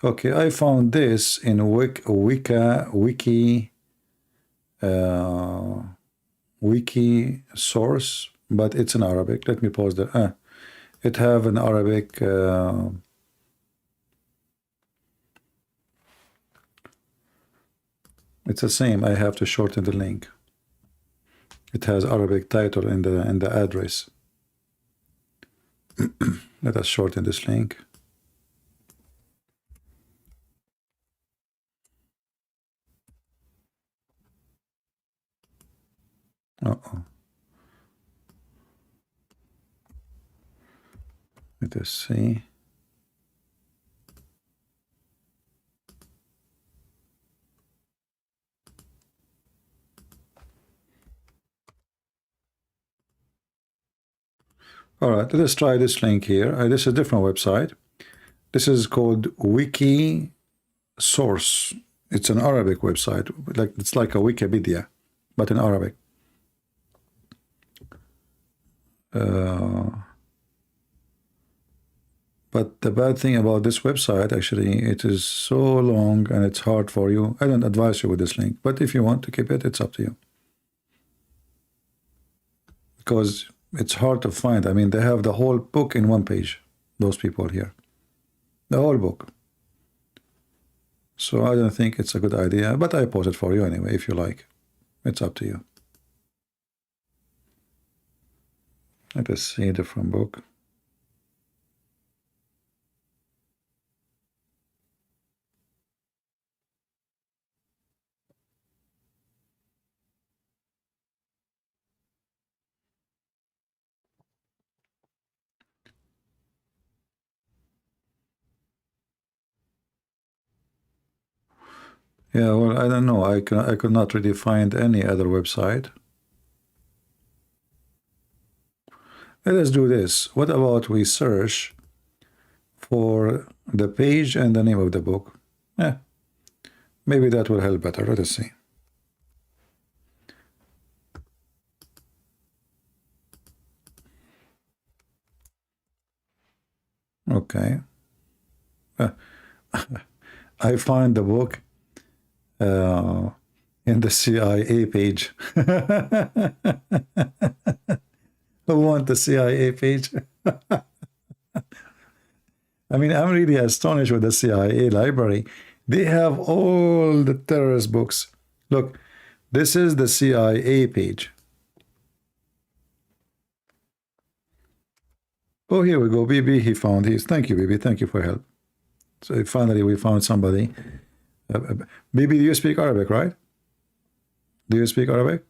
Okay, I found this in wiki source, but it's in Arabic. Let me pause there. It have an Arabic it's the same. I have to shorten the link. It has Arabic title in the address. Let us shorten this link. Uh-oh. Let us see. All right, let's try this link here. This is a different website. This is called Wiki Source. It's an Arabic website. It's like a Wikipedia, but in Arabic. But the bad thing about this website, actually, it is so long and it's hard for you. I don't advise you with this link, but if you want to keep it, it's up to you. Because it's hard to find. I mean, they have the whole book in one page, those people here. The whole book. So I don't think it's a good idea, but I post it for you anyway, if you like. It's up to you. Let us see a different book. Yeah, well, I don't know. I could not really find any other website. Let us do this. What about we search for the page and the name of the book? Yeah, maybe that will help better. Let us see. Okay. I find the book in the CIA page. Who want the CIA page? I mean, I'm really astonished with the CIA library. They have all the terrorist books. Look, this is the CIA page. Oh, here we go. BB, he found his. Thank you, BB. Thank you for help. So finally, we found somebody. BB, do you speak Arabic, right? Do you speak Arabic?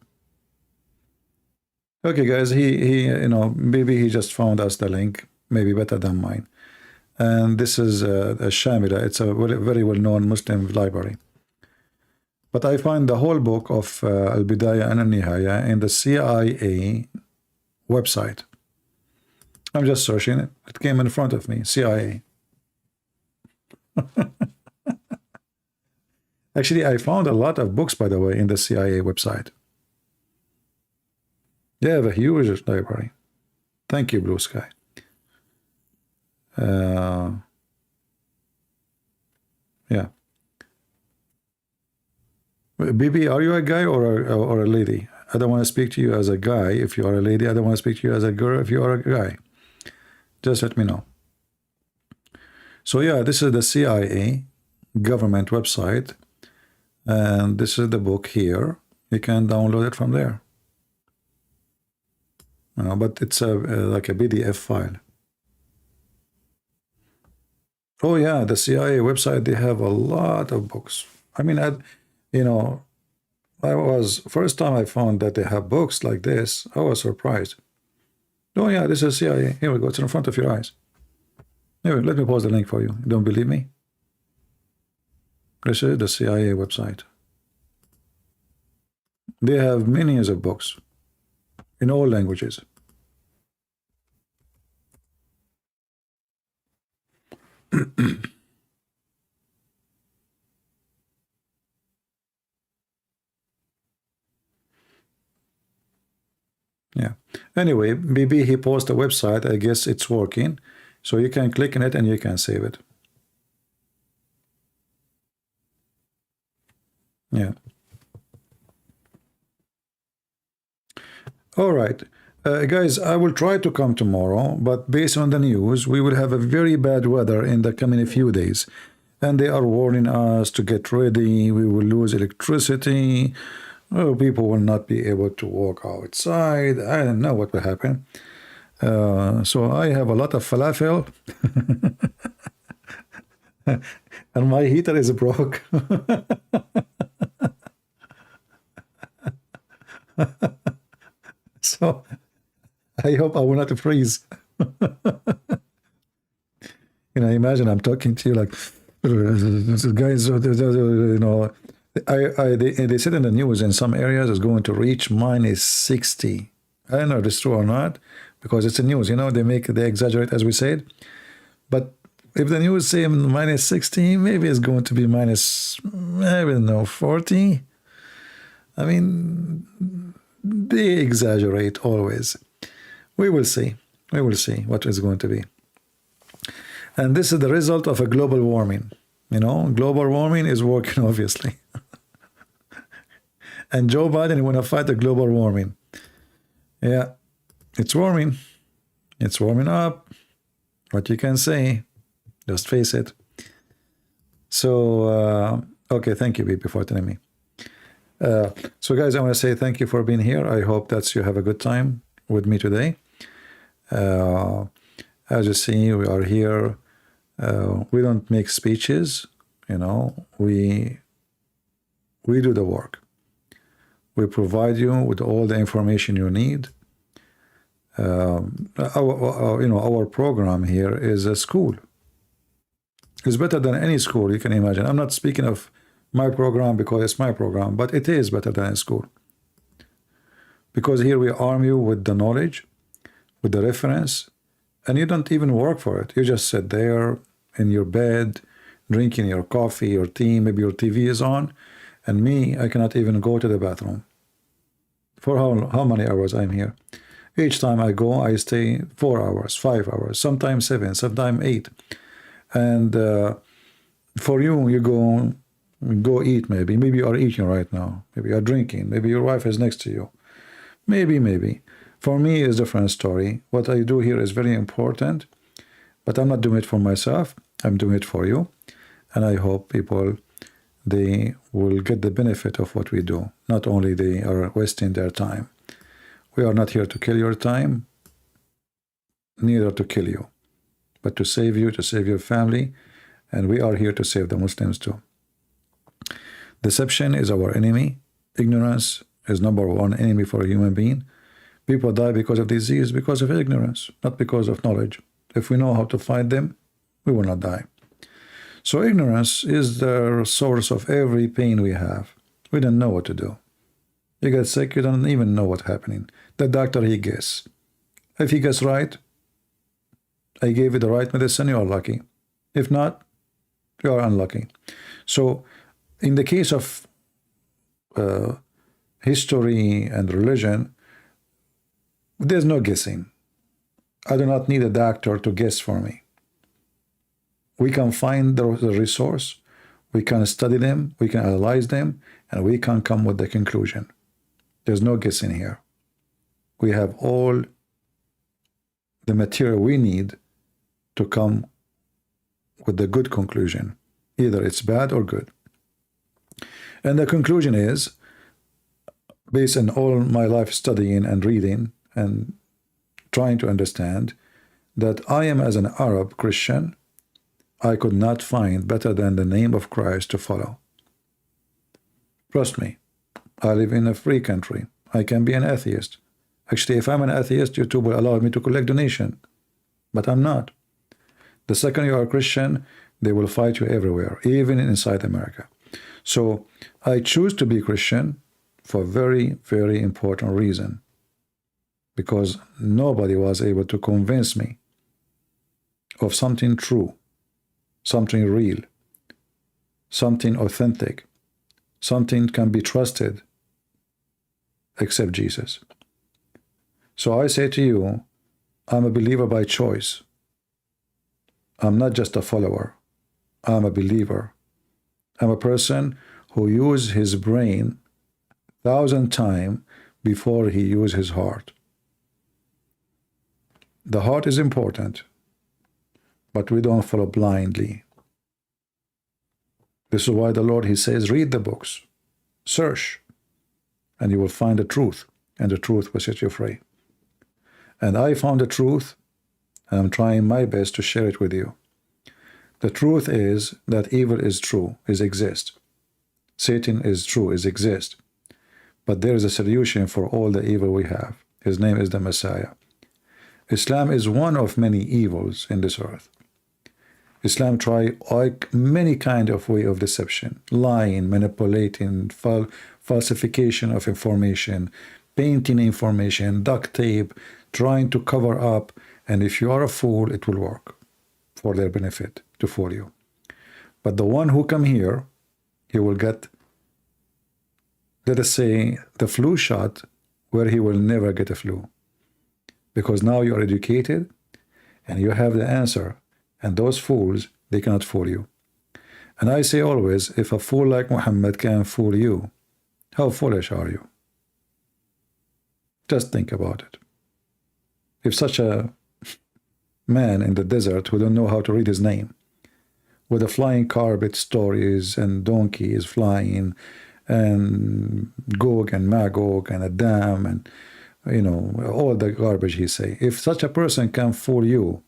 Okay, guys. BB, he just found us the link. Maybe better than mine. And this is a Shamila. It's a very well-known Muslim library. But I find the whole book of Al-Bidayah and Al-Nihaya in the CIA website. I'm just searching it. It came in front of me, CIA. Actually, I found a lot of books, by the way, in the CIA website. They have a huge library. Thank you, Blue Sky. Yeah. BB, are you a guy or a lady? I don't want to speak to you as a guy if you are a lady. I don't want to speak to you as a girl if you are a guy. Just let me know. So yeah, this is the CIA government website, and this is the book here. You can download it from there. But it's like a PDF file. Oh yeah, the CIA website, they have a lot of books. I mean, first time I found that they have books like this, I was surprised. Oh yeah, this is CIA. Here we go. It's in front of your eyes. Anyway, let me post the link for you. You don't believe me? This is the CIA website. They have millions of books in all languages. Yeah. Anyway, BB, he posted a website. I guess it's working. So you can click on it and you can save it. Yeah. All right. Guys, I will try to come tomorrow, but based on the news, we will have a very bad weather in the coming few days. And they are warning us to get ready. We will lose electricity. Oh, people will not be able to walk outside. I don't know what will happen. So I have a lot of falafel. And my heater is broke. So I hope I will not freeze. Imagine I'm talking to you like, guys, they said in the news in some areas it's going to reach -60. I don't know if it's true or not, because it's the news, they exaggerate, as we said. But if the news say -60, maybe it's going to be I don't know, 40. I mean, they exaggerate always. We will see. We will see what is going to be. And this is the result of a global warming. Global warming is working, obviously. And Joe Biden want to fight the global warming. Yeah, it's warming. It's warming up. What you can say. Just face it. So, okay, thank you, BB, for telling me. So, guys, I want to say thank you for being here. I hope that you have a good time with me today. As you see, we are here. We don't make speeches, we do the work. We provide you with all the information you need. Our program here is a school. It's better than any school you can imagine. I'm not speaking of my program because it's my program, but it is better than a school. Because here we arm you with the knowledge, with the reference, and you don't even work for it. You just sit there in your bed, drinking your coffee or tea, maybe your TV is on, and me, I cannot even go to the bathroom. For how many hours I'm here? Each time I go, I stay 4 hours, 5 hours, sometimes 7, sometimes 8. And for you, you go eat maybe. Maybe you are eating right now. Maybe you are drinking. Maybe your wife is next to you. Maybe. For me, it's a different story. What I do here is very important, but I'm not doing it for myself. I'm doing it for you. And I hope people, they will get the benefit of what we do. Not only they are wasting their time. We are not here to kill your time, neither to kill you, but to save you, to save your family, and we are here to save the Muslims too. Deception is our enemy. Ignorance is #1 enemy for a human being. People die because of disease, because of ignorance, not because of knowledge. If we know how to fight them, we will not die. So ignorance is the source of every pain we have. We don't know what to do. You get sick, you don't even know what's happening. The doctor, he guess. If he gets right, I gave you the right medicine, you are lucky. If not, you are unlucky. So in the case of history and religion, there's no guessing. I do not need a doctor to guess for me. We can find the resource, we can study them, we can analyze them, and we can come with the conclusion. There's no guessing here. We have all the material we need to come with the good conclusion. Either it's bad or good. And the conclusion is, based on all my life studying and reading and trying to understand, that I am, as an Arab Christian, I could not find better than the name of Christ to follow. Trust me, I live in a free country. I can be an atheist. Actually, if I'm an atheist, YouTube will allow me to collect donation. But I'm not. The second you are a Christian, they will fight you everywhere, even inside America. So I choose to be Christian for a very, very important reason. Because nobody was able to convince me of something true, something real, something authentic, something can be trusted, except Jesus. So I say to you, I'm a believer by choice. I'm not just a follower. I'm a believer. I'm a person who uses his brain 1,000 times before he uses his heart. The heart is important, but we don't follow blindly. This is why the Lord, he says, read the books, search, and you will find the truth, and the truth will set you free. And I found the truth, and I'm trying my best to share it with you. The truth is that evil is true, exists. Satan is true, exists. But there is a solution for all the evil we have. His name is the Messiah. Islam is one of many evils in this earth. Islam try many kind of way of deception, lying, manipulating, falsification of information, painting information, duct tape, trying to cover up, and if you are a fool, it will work for their benefit, to fool you. But the one who come here, he will get, let us say, the flu shot, where he will never get a flu. Because now you are educated, and you have the answer, and those fools, they cannot fool you. And I say always, if a fool like Muhammad can fool you, how foolish are you? Just think about it. If such a man in the desert who don't know how to read his name, with the flying carpet stories and donkeys flying, and GOG and MAGOG and a dam, and you know, all the garbage he say. If such a person can fool you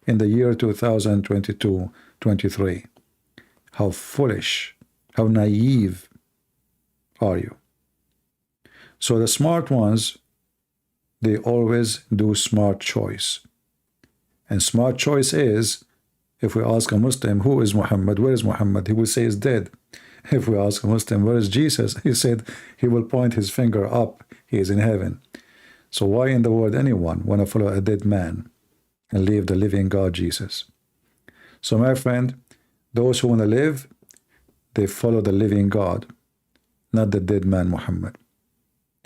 in the year 2022, 23, how foolish, how naive are you? So the smart ones, they always do smart choice. And smart choice is, if we ask a Muslim, who is Muhammad, where is Muhammad, he will say he's dead. If we ask a Muslim, where is Jesus, he said he will point his finger up, he is in heaven. So why in the world anyone want to follow a dead man and leave the living God, Jesus? So my friend, those who want to live, they follow the living God, not the dead man, Muhammad.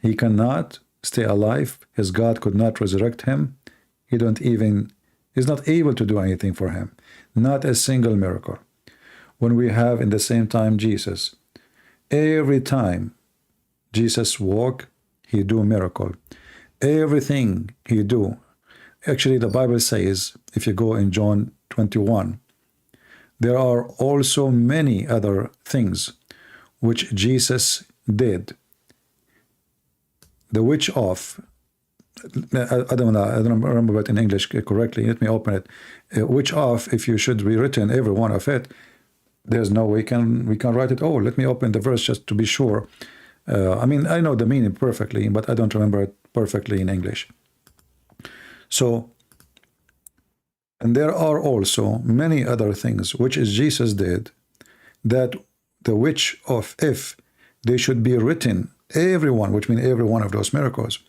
He cannot stay alive. His God could not resurrect him. He's not able to do anything for him. Not a single miracle. When we have in the same time Jesus, every time Jesus walk, he do miracle. Everything he do. Actually, the Bible says, if you go in John 21, there are also many other things which Jesus did. The which of, I don't remember it in English correctly. Let me open it. Which of, if you should be written every one of it, there's no way we can write it all. Let me open the verse just to be sure. I mean, I know the meaning perfectly, but I don't remember it perfectly in English. So, and there are also many other things which Jesus did, that the which of, if they should be written, everyone, which means every one of those miracles,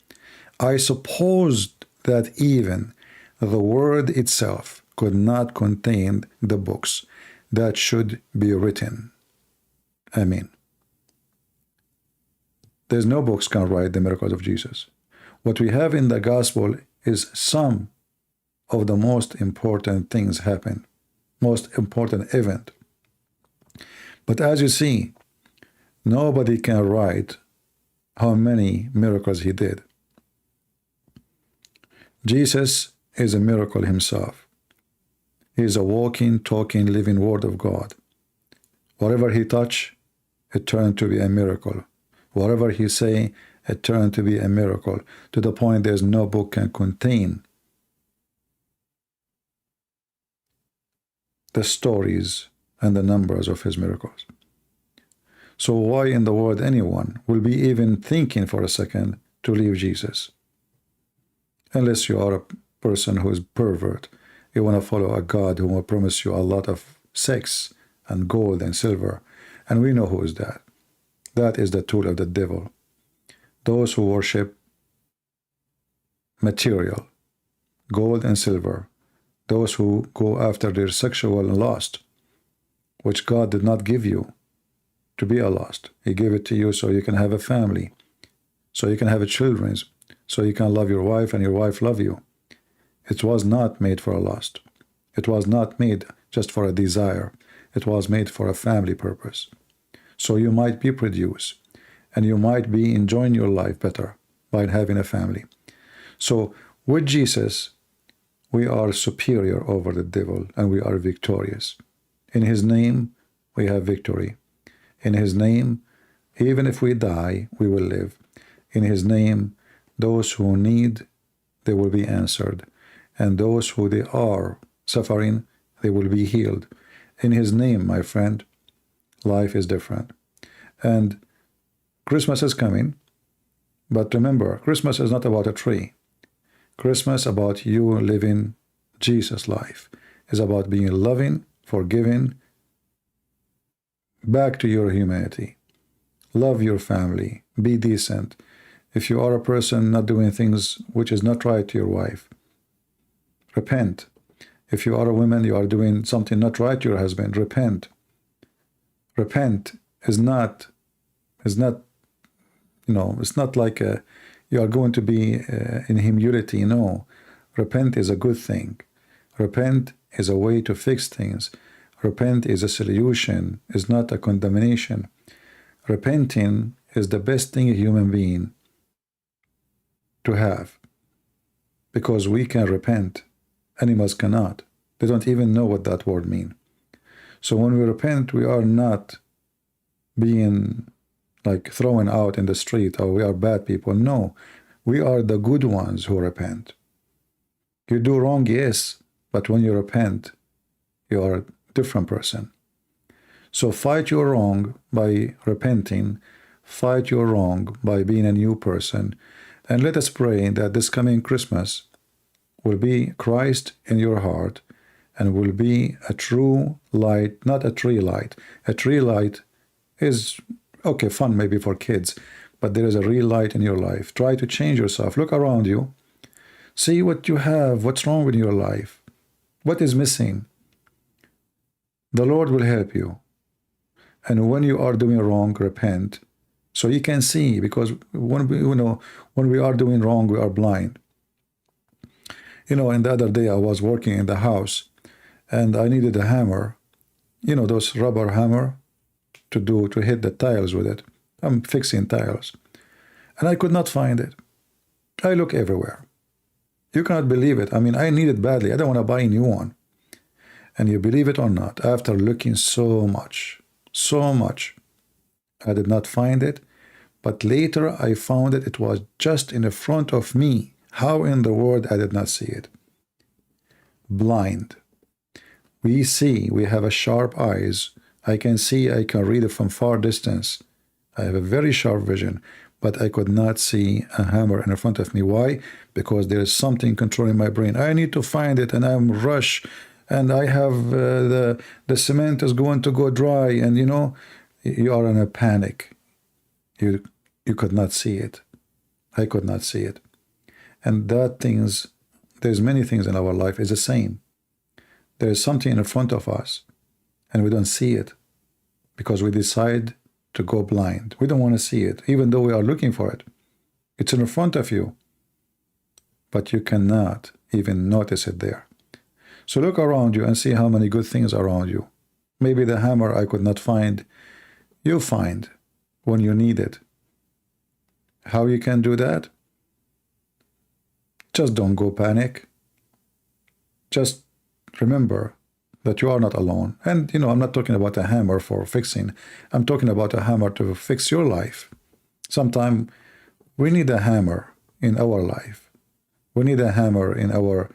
I supposed that even the word itself could not contain the books that should be written. I mean, there's no books can write the miracles of Jesus. What we have in the gospel is some of the most important things happen, most important event. But as you see, nobody can write how many miracles he did. Jesus is a miracle himself. He is a walking, talking, living word of God. Whatever he touched, it turned to be a miracle. Whatever he say, it turned to be a miracle, to the point there's no book can contain the stories and the numbers of his miracles. So why in the world anyone will be even thinking for a second to leave Jesus? Unless you are a person who is pervert. You want to follow a God who will promise you a lot of sex and gold and silver. And we know who is that. That is the tool of the devil. Those who worship material, gold and silver. Those who go after their sexual lust, which God did not give you to be a lust. He gave it to you so you can have a family, so you can have children, so you can love your wife and your wife love you. It was not made for a lust. It was not made just for a desire. It was made for a family purpose. So you might be produced, and you might be enjoying your life better by having a family. So with Jesus, we are superior over the devil, and we are victorious. In his name, we have victory. In his name, even if we die, we will live. In his name, those who need, they will be answered. And those who they are suffering, they will be healed. In his name, my friend, life is different. And Christmas is coming. But remember, Christmas is not about a tree. Christmas about you living Jesus' life. Is about being loving, forgiving, back to your humanity. Love your family. Be decent. If you are a person not doing things which is not right to your wife, repent. If you are a woman, you are doing something not right to your husband, repent. Repent is not, it's not like you are going to be in humility. No. Repent is a good thing. Repent is a way to fix things. Repent is a solution, is not a condemnation. Repenting is the best thing a human being to have, because we can repent. Animals cannot. They don't even know what that word means. So when we repent, we are not being like thrown out in the street, or we are bad people. No, we are the good ones who repent. You do wrong, yes, but when you repent, you are a different person. So fight your wrong by repenting, fight your wrong by being a new person, and let us pray that this coming Christmas will be Christ in your heart and will be a true light, not a tree light. A tree light is, okay, fun maybe for kids, but there is a real light in your life. Try to change yourself. Look around you. See what you have, what's wrong with your life, what is missing. The Lord will help you. And when you are doing wrong, repent. So you can see, because when we are doing wrong, we are blind. And the other day I was working in the house and I needed a hammer, those rubber hammer to hit the tiles with it. I'm fixing tiles. And I could not find it. I look everywhere. You cannot believe it. I mean, I need it badly. I don't want to buy a new one. And you believe it or not, after looking so much, I did not find it. But later I found it. It was just in the front of me. How in the world I did not see it? Blind. We see, we have a sharp eyes. I can see, I can read it from far distance. I have a very sharp vision, but I could not see a hammer in front of me. Why? Because there is something controlling my brain. I need to find it, and I'm rush, and I have the cement is going to go dry, and you are in a panic. You could not see it. I could not see it. And there's many things in our life is the same. There is something in front of us, and we don't see it because we decide to go blind. We don't want to see it, even though we are looking for it. It's in front of you, but you cannot even notice it there. So look around you and see how many good things are around you. Maybe the hammer I could not find, you find when you need it. How you can do that? Just don't go panic. Just remember that you are not alone. And, I'm not talking about a hammer for fixing. I'm talking about a hammer to fix your life. Sometimes we need a hammer in our life. We need a hammer in our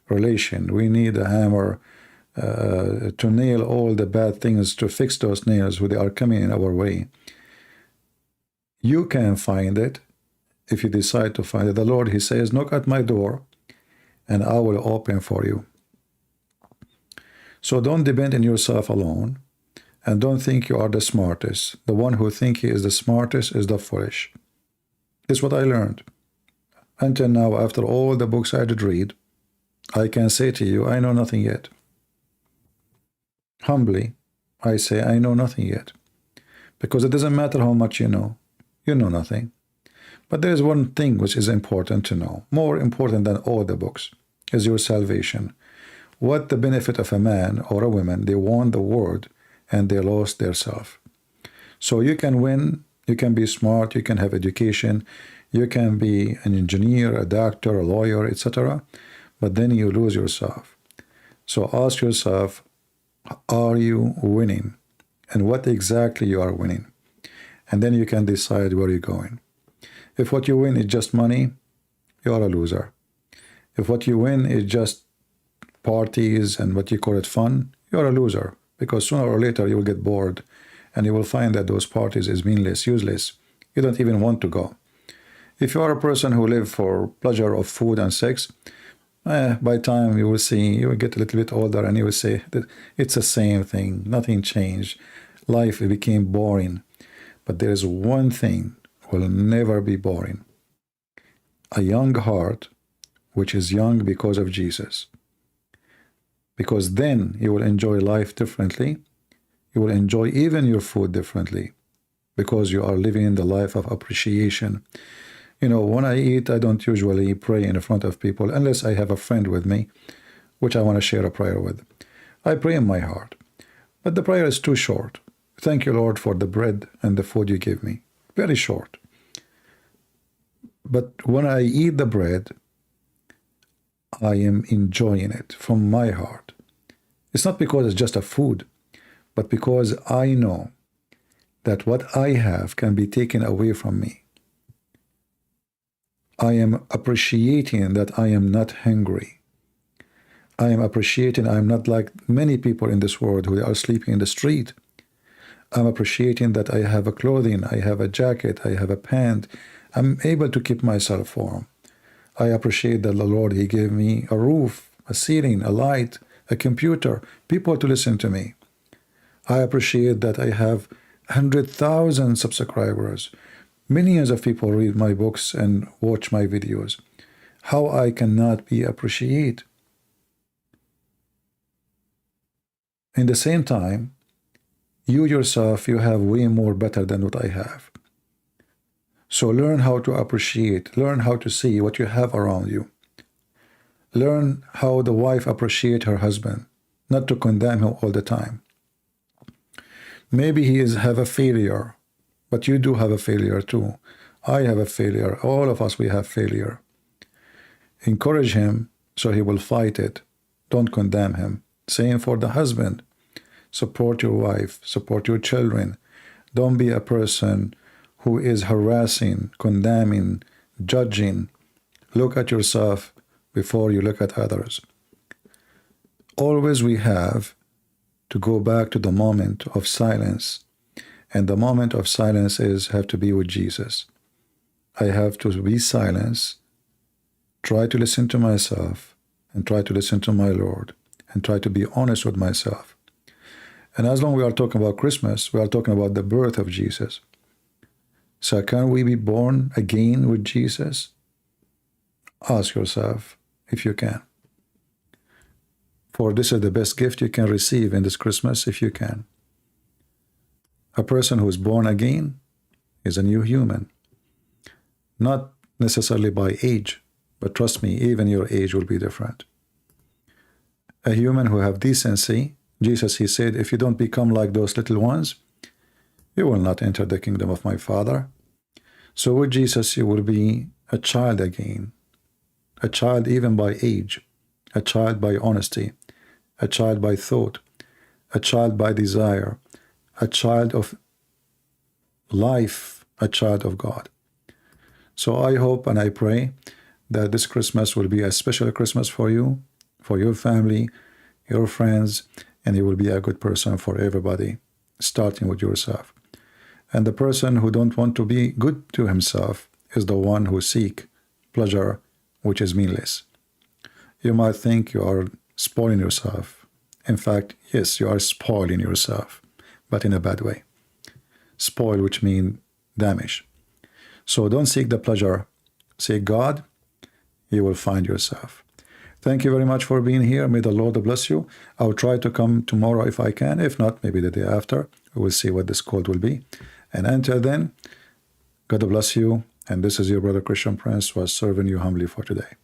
relation. We need a hammer to nail all the bad things, to fix those nails when they are coming in our way. You can find it if you decide to find it. The Lord, He says, knock at my door and I will open for you. So don't depend on yourself alone, and don't think you are the smartest. The one who thinks he is the smartest is the foolish. This is what I learned. Until now, after all the books I did read, I can say to you, I know nothing yet. Humbly, I say I know nothing yet. Because it doesn't matter how much you know nothing. But there is one thing which is important to know, more important than all the books, is your salvation. What the benefit of a man or a woman? They won the world and they lost their self. So you can win, you can be smart, you can have education, you can be an engineer, a doctor, a lawyer, etc. But then you lose yourself. So ask yourself, are you winning? And what exactly you are winning? And then you can decide where you're going. If what you win is just money, you are a loser. If what you win is just parties and what you call it fun, you're a loser, because sooner or later you will get bored and you will find that those parties is meaningless, useless. You don't even want to go. If you are a person who live for pleasure of food and sex, by time you will see, you will get a little bit older and you will say that it's the same thing, nothing changed. Life became boring. But there is one thing will never be boring. A young heart, which is young because of Jesus. Because then you will enjoy life differently. You will enjoy even your food differently, because you are living in the life of appreciation. When I eat, I don't usually pray in front of people unless I have a friend with me, which I want to share a prayer with. I pray in my heart. But the prayer is too short. Thank you, Lord, for the bread and the food you give me. Very short. But when I eat the bread, I am enjoying it from my heart. It's not because it's just a food, but because I know that what I have can be taken away from me. I am appreciating that I am not hungry. I am appreciating I am not like many people in this world who are sleeping in the street. I'm appreciating that I have a clothing, I have a jacket, I have a pant. I'm able to keep myself warm. I appreciate that the Lord, He gave me a roof, a ceiling, a light, a computer, people to listen to me. I appreciate that I have 100,000 subscribers. Millions of people read my books and watch my videos. How I cannot be appreciated. In the same time, you yourself, you have way more better than what I have. So learn how to appreciate, learn how to see what you have around you. Learn how the wife appreciates her husband, not to condemn him all the time. Maybe he have a failure, but you do have a failure too. I have a failure. All of us, we have failure. Encourage him so he will fight it. Don't condemn him. Same for the husband. Support your wife. Support your children. Don't be a person who is harassing, condemning, judging. Look at yourself before you look at others. Always we have to go back to the moment of silence. And the moment of silence have to be with Jesus. I have to be silent, try to listen to myself, and try to listen to my Lord, and try to be honest with myself. And as long as we are talking about Christmas, we are talking about the birth of Jesus. So can we be born again with Jesus? Ask yourself if you can. For this is the best gift you can receive in this Christmas if you can. A person who is born again is a new human. Not necessarily by age, but trust me, even your age will be different. A human who have decency, Jesus, he said, if you don't become like those little ones, you will not enter the kingdom of my Father. So with Jesus, you will be a child again, a child even by age, a child by honesty, a child by thought, a child by desire, a child of life, a child of God. So I hope and I pray that this Christmas will be a special Christmas for you, for your family, your friends, and you will be a good person for everybody, starting with yourself. And the person who don't want to be good to himself is the one who seek pleasure, which is meaningless. You might think you are spoiling yourself. In fact, yes, you are spoiling yourself, but in a bad way. Spoil, which means damage. So don't seek the pleasure. Seek God, you will find yourself. Thank you very much for being here. May the Lord bless you. I'll try to come tomorrow if I can. If not, maybe the day after. We will see what this code will be. And until then, God bless you. And this is your brother Christian Prince, who is serving you humbly for today.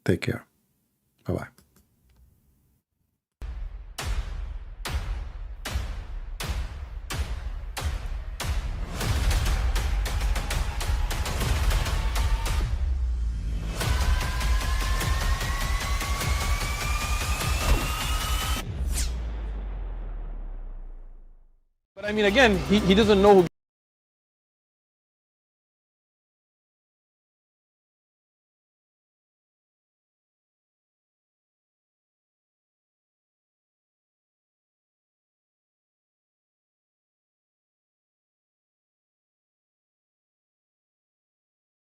Take care. Bye-bye. But I mean, again, he doesn't know who